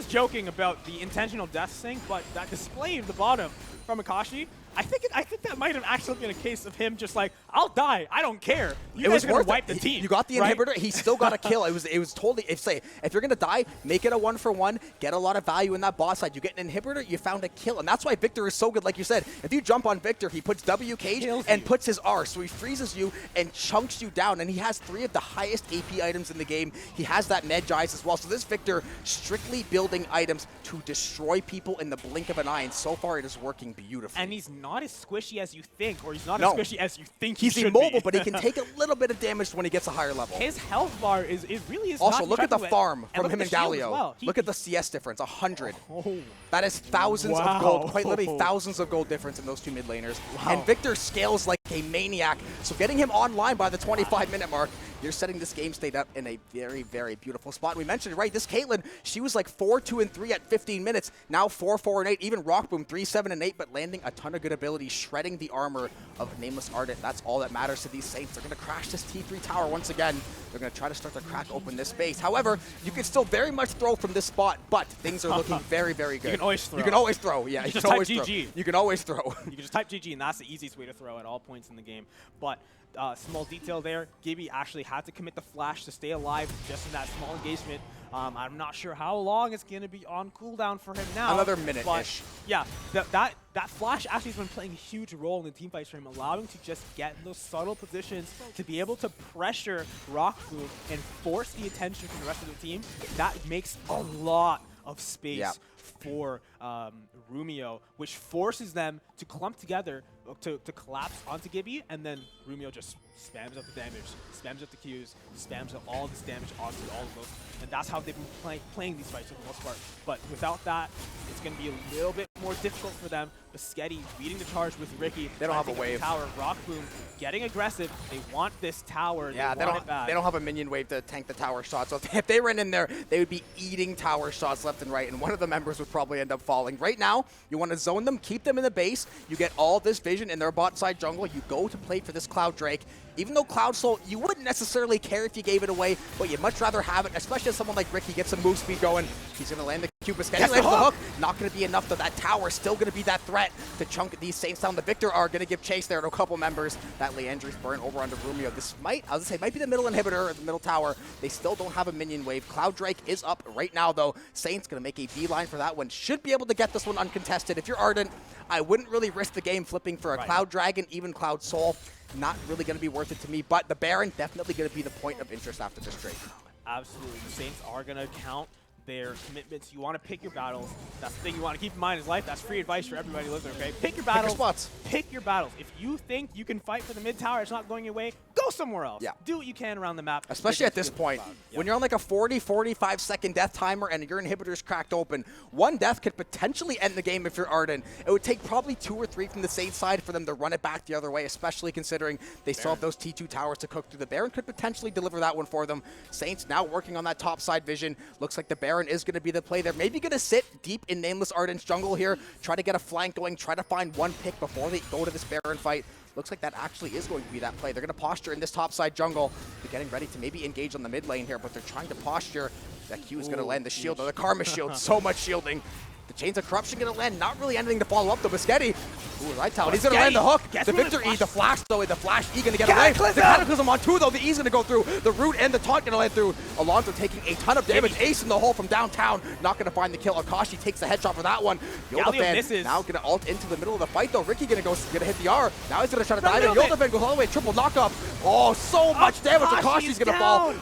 Speaker 2: joking about the intentional death sync, but that display of the bottom from Akashi, I think that might have actually been a case of him just like, I'll die, I don't care. You guys are gonna wipe the team.
Speaker 1: You got the inhibitor. He still got a kill. It was totally. If you're gonna die, make it a 1-for-1. Get a lot of value in that boss side. You get an inhibitor, you found a kill, and that's why Victor is so good. Like you said, if you jump on Victor, he puts W cage and puts his R, so he freezes you and chunks you down. And he has 3 of the highest AP items in the game. He has that Medjai's as well. So this Victor strictly building items to destroy people in the blink of an eye, and so far it is working beautifully.
Speaker 2: And he's not as squishy as you think, or he's not as squishy as you think
Speaker 1: he's immobile, but he can take a little bit of damage when he gets a higher level.
Speaker 2: His health bar is really is
Speaker 1: also
Speaker 2: not
Speaker 1: look at the farm from him and Galio.
Speaker 2: Well.
Speaker 1: Look at the CS difference, 100.
Speaker 2: Oh.
Speaker 1: That is thousands of gold, quite literally thousands of gold difference in those 2 mid laners. Wow. And Victor scales like a maniac, so getting him online by the 25-minute mark, you're setting this game state up in a very, very beautiful spot. We mentioned it, right? This Caitlyn, she was like 4-2-3 at 15 minutes. Now 4-4-8. Even Rockboom 3-7-8, but landing a ton of good ability, shredding the armor of Nameless Ardent. That's all that matters to these Saints. They're going to crash this T3 tower once again. They're going to try to start to crack open this space. However, you can still very much throw from this spot, but things are looking very, very good.
Speaker 2: You can always throw.
Speaker 1: You can always throw. Yeah,
Speaker 2: you can always throw.
Speaker 1: You can always throw.
Speaker 2: You can just type GG, and that's the easiest way to throw at all points in the game. But small detail there, Gibby actually had to commit the flash to stay alive just in that small engagement. I'm not sure how long it's going to be on cooldown for him now.
Speaker 1: Another minute-ish.
Speaker 2: Yeah, that flash actually has been playing a huge role in the teamfights for him, allowing to just get in those subtle positions to be able to pressure Rock Boom and force the attention from the rest of the team. That makes a lot of space for Rumio, which forces them to clump together to collapse onto Gibby, and then Rumio just spams up the damage, spams up the Qs, spams up all this damage onto all of those. And that's how they've been playing these fights for the most part. But without that, it's going to be a little bit more difficult for them. Biscotti leading the charge with Ricky.
Speaker 1: They don't have a wave.
Speaker 2: Tower. Rock Boom getting aggressive. They want this tower.
Speaker 1: Yeah, they don't have a minion wave to tank the tower shots. So if they ran in there, they would be eating tower shots left and right, and one of the members would probably end up falling. Right now, you want to zone them, keep them in the base. You get all this vision in their bot side jungle. You go to play for this Cloud Drake. Even though Cloud Soul, you wouldn't necessarily care if you gave it away, but you'd much rather have it, especially as someone like Ricky gets some move speed going. He's going to land the Q. Biscotti lands the hook. Not going to be enough, though. That tower is still going to be that threat to chunk these Saints down. The Victor are going to give chase there to a couple members. That Leandri's burn over onto Rumio. This might, I was going to say, might be the middle inhibitor or the middle tower. They still don't have a minion wave. Cloud Drake is up right now, though. Saints going to make a beeline for that one. Should be able to get this one uncontested. If you're Ardent, I wouldn't really risk the game flipping for a Cloud Dragon, even Cloud Soul. Not really going to be worth it to me, but the Baron definitely going to be the point of interest after this trade.
Speaker 2: Absolutely. The Saints are going to count their commitments. You want to pick your battles. That's the thing you want to keep in mind is life. That's free advice for everybody who lives there, okay? Pick your battles.
Speaker 1: Pick your spots.
Speaker 2: Pick your battles. If you think you can fight for the mid tower, it's not going your way, go somewhere else.
Speaker 1: Yeah.
Speaker 2: Do what you can around the map.
Speaker 1: Especially at this point. When you're on like a 40-45 second death timer and your inhibitor's cracked open, one death could potentially end the game if you're Ardent. It would take probably 2 or 3 from the Saints side for them to run it back the other way, especially considering they still have those T2 towers to cook through. The Baron could potentially deliver that one for them. Saints now working on that top side vision. Looks like the Baron is going to be the play. They're maybe going to sit deep in Nameless Ardent's jungle here, try to get a flank going, try to find one pick before they go to this Baron fight. Looks like that actually is going to be that play. They're going to posture in this top side jungle. They're getting ready to maybe engage on the mid lane here, but they're trying to posture. That Q is going to land the shield, or the Karma shield. So much shielding. The Chains of Corruption going to land. Not really anything to follow up, though. Biscotti. Ooh, right tower. He's going to land the hook. The Victor E, the Flash, though. The Flash E going to get away. The Cataclysm on 2, though. The E's going to go through. The Root and the Taunt going to land through. Alonso taking a ton of damage. Ace in the hole from downtown. Not going to find the kill. Akashi takes the headshot for that one. Yoldafen now going to ult into the middle of the fight, though. Ricky going to hit the R. Now he's going to try to dive in. Yoldafen goes all the way. Triple knockup. Oh, so much damage. Akashi's going to fall.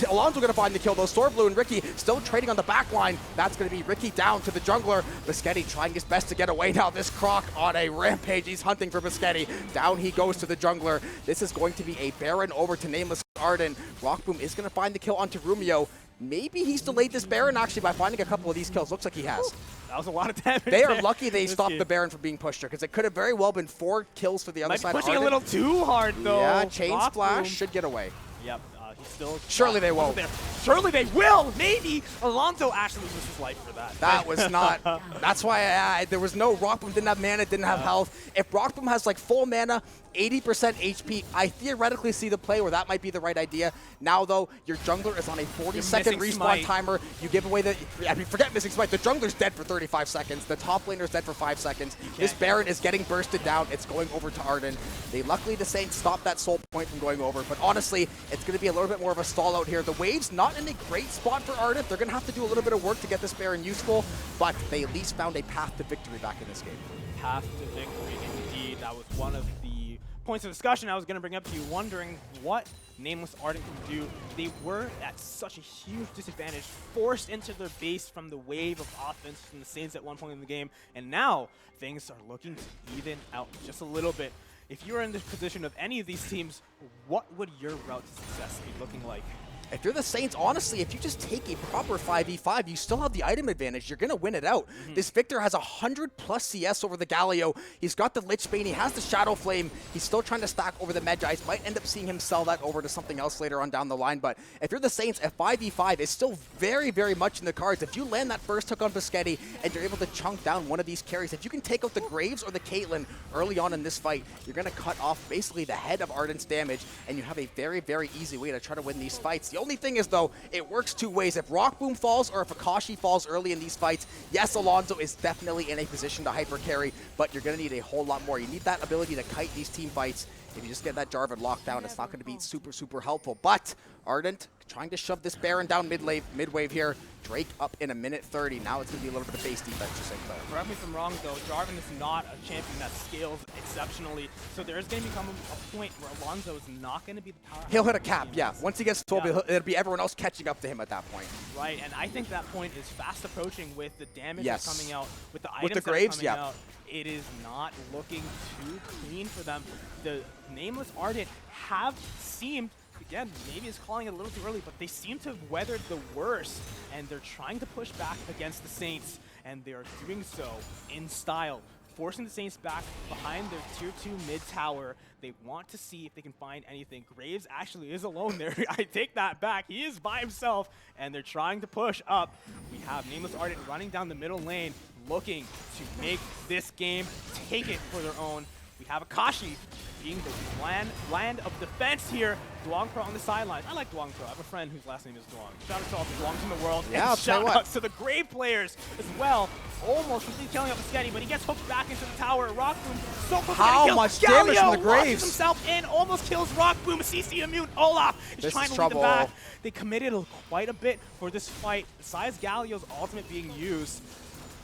Speaker 1: Alonso going to find the kill, though. Swordblue and Ricky still trading on the back line. That's going to be Ricky down to the jungler. Biscotti trying his best to get away now. This Croc on a rampage. He's hunting for Biscotti. Down he goes to the jungler. This is going to be a Baron over to Nameless Ardent. Rockboom is going to find the kill onto Rumio. Maybe he's delayed this Baron actually by finding a couple of these kills. Looks like he has.
Speaker 2: That was a lot of damage.
Speaker 1: They are lucky they stopped the Baron from being pushed here, because it could have very well been 4 kills for the other side.
Speaker 2: Pushing a little too hard, though.
Speaker 1: Yeah, Chain Splash should get away.
Speaker 2: Yep. Still
Speaker 1: surely they won't.
Speaker 2: Surely they will. Maybe Alonso actually loses his life for that.
Speaker 1: That was not. That's why there was no Rockboom. Didn't have mana. Didn't have health. If Rockboom has like full mana, 80% HP, I theoretically see the play where that might be the right idea. Now though, your jungler is on a 40-second respawn timer. You give away the. I mean, forget missing smite. The jungler's dead for 35 seconds. The top laner's dead for 5 seconds. This Baron is getting bursted down. It's going over to Ardent. Luckily the Saints stopped that soul point from going over. But honestly, it's going to be a little bit more of a stall out here. The wave's not in a great spot for Ardent. They're going to have to do a little bit of work to get this Baron useful, but they at least found a path to victory back in this game.
Speaker 2: Path to victory, indeed. That was one of the points of discussion I was going to bring up to you, wondering what Nameless Ardent can do. They were at such a huge disadvantage, forced into their base from the wave of offense from the Saints at one point in the game, and now things are looking to even out just a little bit. If you're in the position of any of these teams, what would your route to success be looking like?
Speaker 1: If you're the Saints, honestly, if you just take a proper 5v5, you still have the item advantage. You're going to win it out. This Victor has 100+ CS over the Galio. He's got the Lich Bane. He has the Shadow Flame. He's still trying to stack over the Medjais. Might end up seeing him sell that over to something else later on down the line. But if you're the Saints, a 5v5 is still very, very much in the cards. If you land that first hook on Biscotti and you're able to chunk down one of these carries, if you can take out the Graves or the Caitlyn early on in this fight, you're going to cut off basically the head of Ardent's damage, and you have a very, very easy way to try to win these fights. The only thing is, though, it works 2 ways. If Rockboom falls or if Akashi falls early in these fights, yes, Alonso is definitely in a position to hyper carry, but you're going to need a whole lot more. You need that ability to kite these team fights. If you just get that Jarvan locked down, it's not going to be super, super helpful. But Ardent trying to shove this Baron down mid-wave here. Drake up in a minute 30. Now it's going to be a little bit of base defense for St. Clair.
Speaker 2: Correct me if I'm wrong, though. Jarvan is not a champion that scales exceptionally. So there's going to become a point where Alonso is not going to be the power.
Speaker 1: He'll hit a cap, yeah. Once he gets to 12, it'll be everyone else catching up to him at that point.
Speaker 2: Right, and I think that point is fast approaching with the damage that's coming out, with the items
Speaker 1: the Graves,
Speaker 2: that are coming out. It is not looking too clean for them. The Nameless Ardent have seemed, again, maybe it's calling it a little too early, but they seem to have weathered the worst, and they're trying to push back against the Saints, and they are doing so in style, forcing the Saints back behind their tier 2 mid tower. They want to see if they can find anything. Graves actually is alone there. I take that back. He is by himself, and they're trying to push up. We have Nameless Ardent running down the middle lane, looking to make this game take it for their own. We have Akashi being the land of defense here. Duong Pro on the sidelines. I like Duong Pro. I have a friend whose last name is Duong. Shout out to all the Duongs in the world.
Speaker 1: Yeah,
Speaker 2: and shout out to the Grave players as well. Almost completely killing up the Sketty, but he gets hooked back into the tower. Rockboom so quick.
Speaker 1: How much damage from the Graves?
Speaker 2: Himself in, almost kills Rockboom. CC immune. Olaf is trying to lead them back. They committed quite a bit for this fight. Besides Galio's ultimate being used,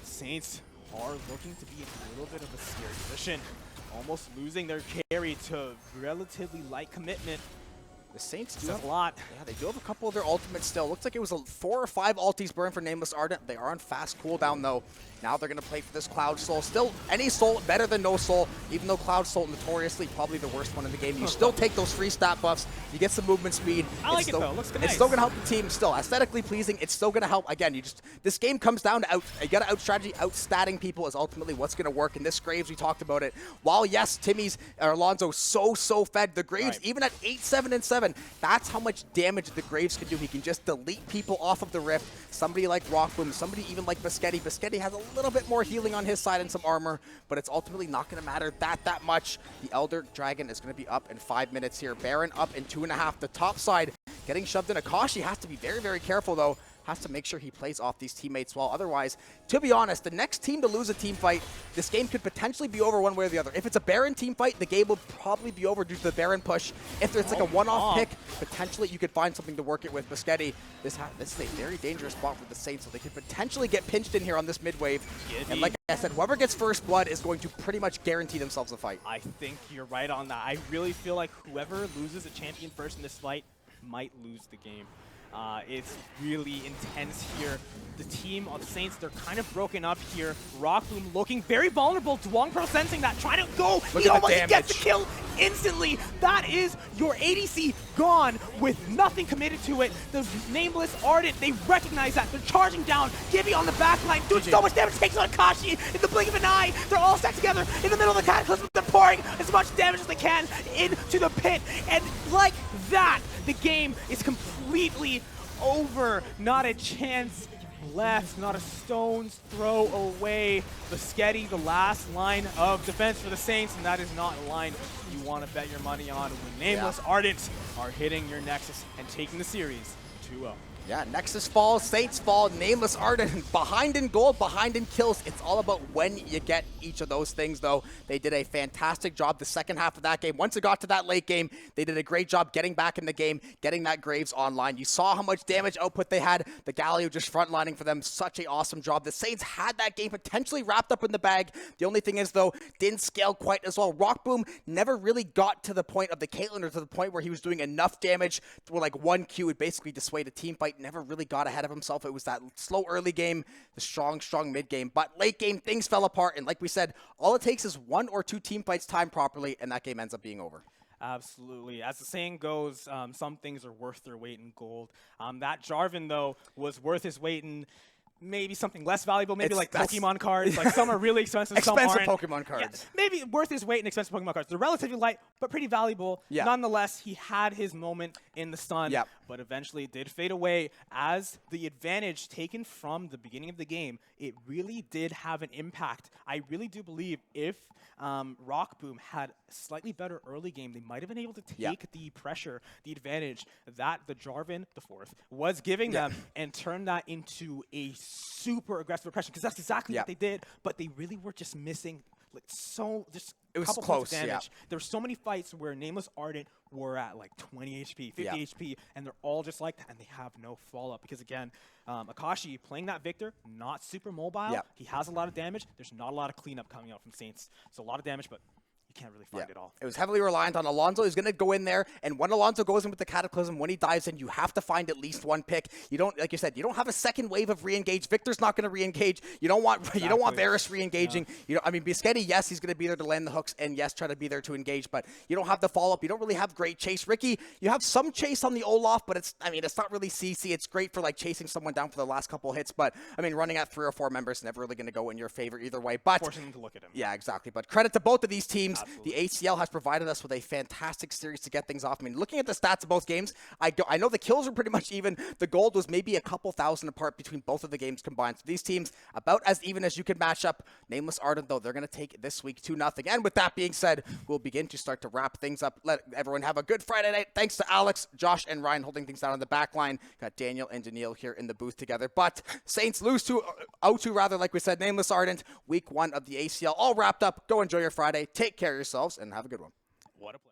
Speaker 2: Saints are looking to be in a little bit of a scary position. Almost losing their carry to relatively light commitment.
Speaker 1: The Saints do
Speaker 2: have a lot.
Speaker 1: Yeah, they do have a couple of their ultimates still. Looks like it was 4 or 5 ultis burned for Nameless Ardent. They are on fast cooldown though. Now they're going to play for this Cloud Soul. Still, any soul better than no soul, even though Cloud Soul notoriously probably the worst one in the game. You still take those free stat buffs. You get some movement speed.
Speaker 2: I like it though. Looks nice.
Speaker 1: It's still going to help the team. Still aesthetically pleasing. It's still going to help. Again, this game comes down to you got to out strategy. Outstatting people is ultimately what's going to work. In this Graves, we talked about it. While yes, Timmy's or Alonso so fed, the Graves even at 8, 7, and 7. That's how much damage the Graves can do. He can just delete people off of the Rift. Somebody like Rockboom, somebody even like Biscetti. Biscetti has a little bit more healing on his side and some armor, but it's ultimately not going to matter that much. The Elder Dragon is going to be up in 5 minutes here. Baron up in 2.5. The top side getting shoved in. Akashi has to be very careful though. Has to make sure he plays off these teammates well. Otherwise, to be honest, the next team to lose a team fight, this game could potentially be over one way or the other. If it's a Baron team fight, the game will probably be over due to the Baron push. If it's like a one-off pick, potentially you could find something to work it with. Biscetti, this is a very dangerous spot for the Saints, so they could potentially get pinched in here on this mid-wave. And like I said, whoever gets first blood is going to pretty much guarantee themselves a fight.
Speaker 2: I think you're right on that. I really feel like whoever loses a champion first in this fight might lose the game. It's really intense here. The team of Saints, they're kind of broken up here. Rockboom looking very vulnerable. Duong Pro sensing that, trying to go. He almost gets the kill instantly. That is your ADC gone with nothing committed to it. The Nameless Ardent, they recognize that. They're charging down. Gibby on the backline, doing so much damage, takes on Akashi in the blink of an eye. They're all stacked together in the middle of the Cataclysm. They're pouring as much damage as they can into the pit. And like that, the game is completely over. Not a chance left, not a stone's throw away. Biscetti, the last line of defense for the Saints, and that is not a line you want to bet your money on when Nameless Ardent are hitting your Nexus and taking the series 2-0.
Speaker 1: Yeah, Nexus falls, Saints fall, Nameless Ardent behind in gold, behind in kills. It's all about when you get each of those things, though. They did a fantastic job the second half of that game. Once it got to that late game, they did a great job getting back in the game, getting that Graves online. You saw how much damage output they had. The Galio just frontlining for them. Such an awesome job. The Saints had that game potentially wrapped up in the bag. The only thing is, though, didn't scale quite as well. Rockboom never really got to the point of the Caitlyn or to the point where he was doing enough damage where like 1 Q would basically dissuade a team fight. Never really got ahead of himself. It was that slow early game, the strong mid game. But late game, things fell apart. And like we said, all it takes is 1 or 2 team fights timed properly, and that game ends up being over.
Speaker 2: Absolutely. As the saying goes, some things are worth their weight in gold. That Jarvan, though, was worth his weight in maybe something less valuable, maybe like Pokemon cards. Like some are really expensive, some aren't.
Speaker 1: Pokemon cards.
Speaker 2: Yeah, maybe worth his weight in expensive Pokemon cards. They're relatively light, but pretty valuable. Yeah. Nonetheless, he had his moment in the sun, but eventually it did fade away as the advantage taken from the beginning of the game. It really did have an impact. I really do believe if Rockboom had a slightly better early game, they might have been able to take the pressure, the advantage that the Jarvan, the fourth, was giving them and turn that into a super aggressive aggression, because that's exactly what they did. But they really were just missing it was close. Damage. There were so many fights where Nameless Ardent were at like 20 HP, 50 HP, and they're all just like that, and they have no follow-up. Because again, Akashi playing that Victor, not super mobile. He has a lot of damage. There's not a lot of cleanup coming out from Saints. So a lot of damage, but can't really find it all.
Speaker 1: It was heavily reliant on Alonso. He's going to go in there, and when Alonso goes in with the Cataclysm, when he dives in, you have to find at least one pick. You don't, like you said, you don't have a second wave of re-engage. Victor's not going to re-engage. You don't want Varus re-engaging. You know, I mean, Biscotti, yes, he's going to be there to land the hooks, and yes, try to be there to engage, but you don't have the follow-up. You don't really have great chase. Ricky, you have some chase on the Olaf, but it's not really CC. It's great for like chasing someone down for the last couple hits, but I mean, running at 3 or 4 members is never really going to go in your favor either way. But
Speaker 2: forcing them to look at him.
Speaker 1: Yeah, exactly. But credit to both of these teams. Absolutely. The ACL has provided us with a fantastic series to get things off. I mean, looking at the stats of both games, I know the kills are pretty much even. The gold was maybe a couple thousand apart between both of the games combined. So these teams about as even as you could match up. Nameless Ardent, though, they're going to take this week 2-0. And with that being said, we'll begin to start to wrap things up. Let everyone have a good Friday night. Thanks to Alex, Josh, and Ryan holding things down on the back line. Got Daniel and Daniil here in the booth together. But Saints lose to 0-2, rather, like we said. Nameless Ardent, week 1 of the ACL all wrapped up. Go enjoy your Friday. Take care of yourselves and have a good one.
Speaker 2: What a pleasure.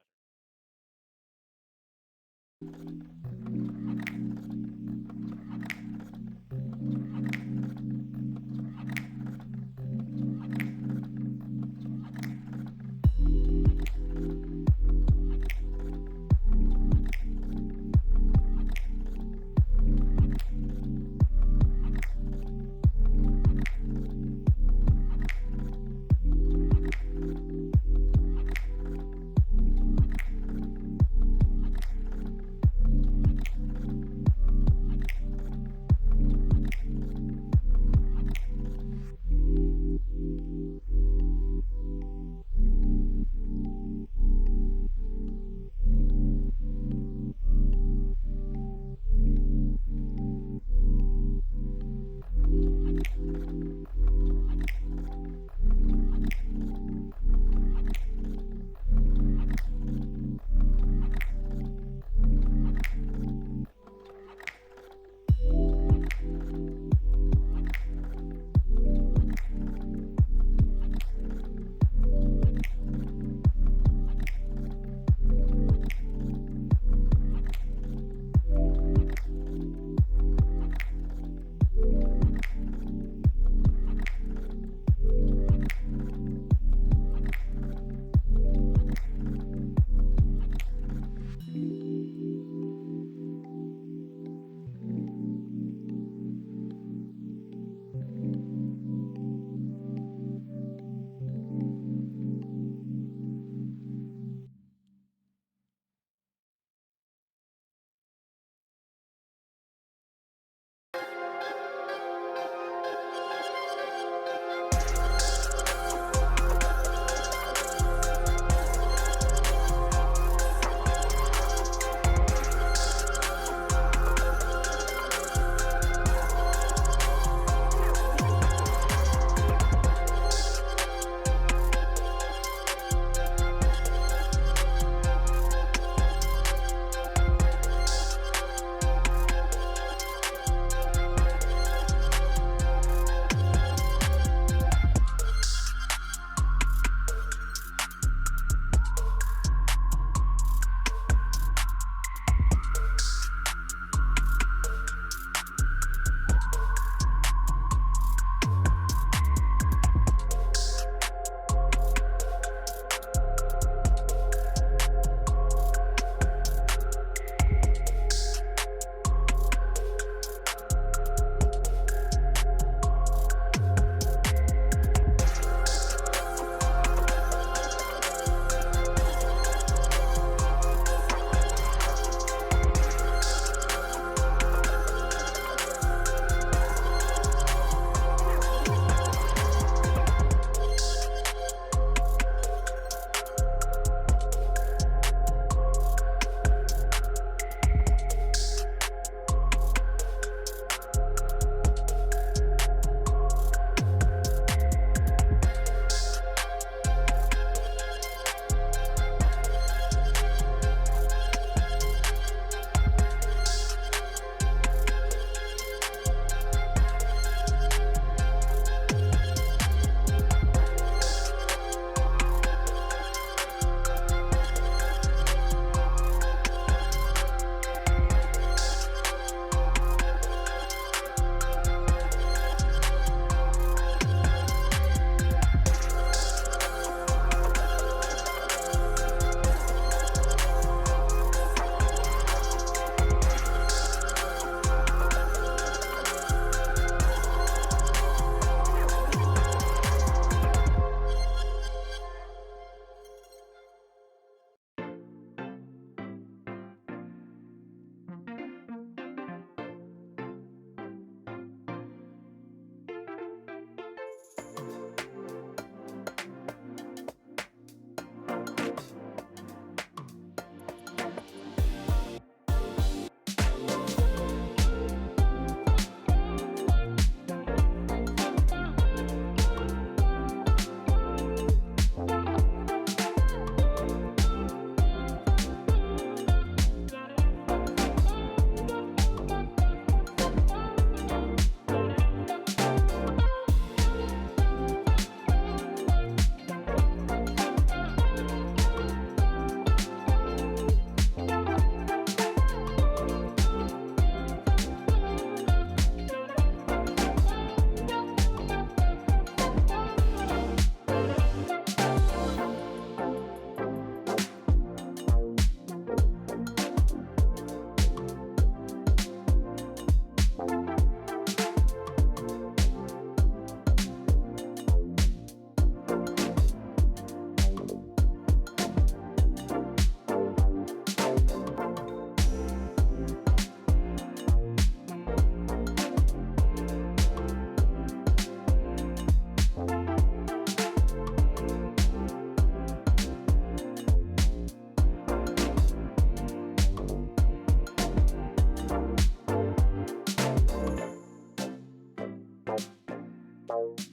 Speaker 3: you.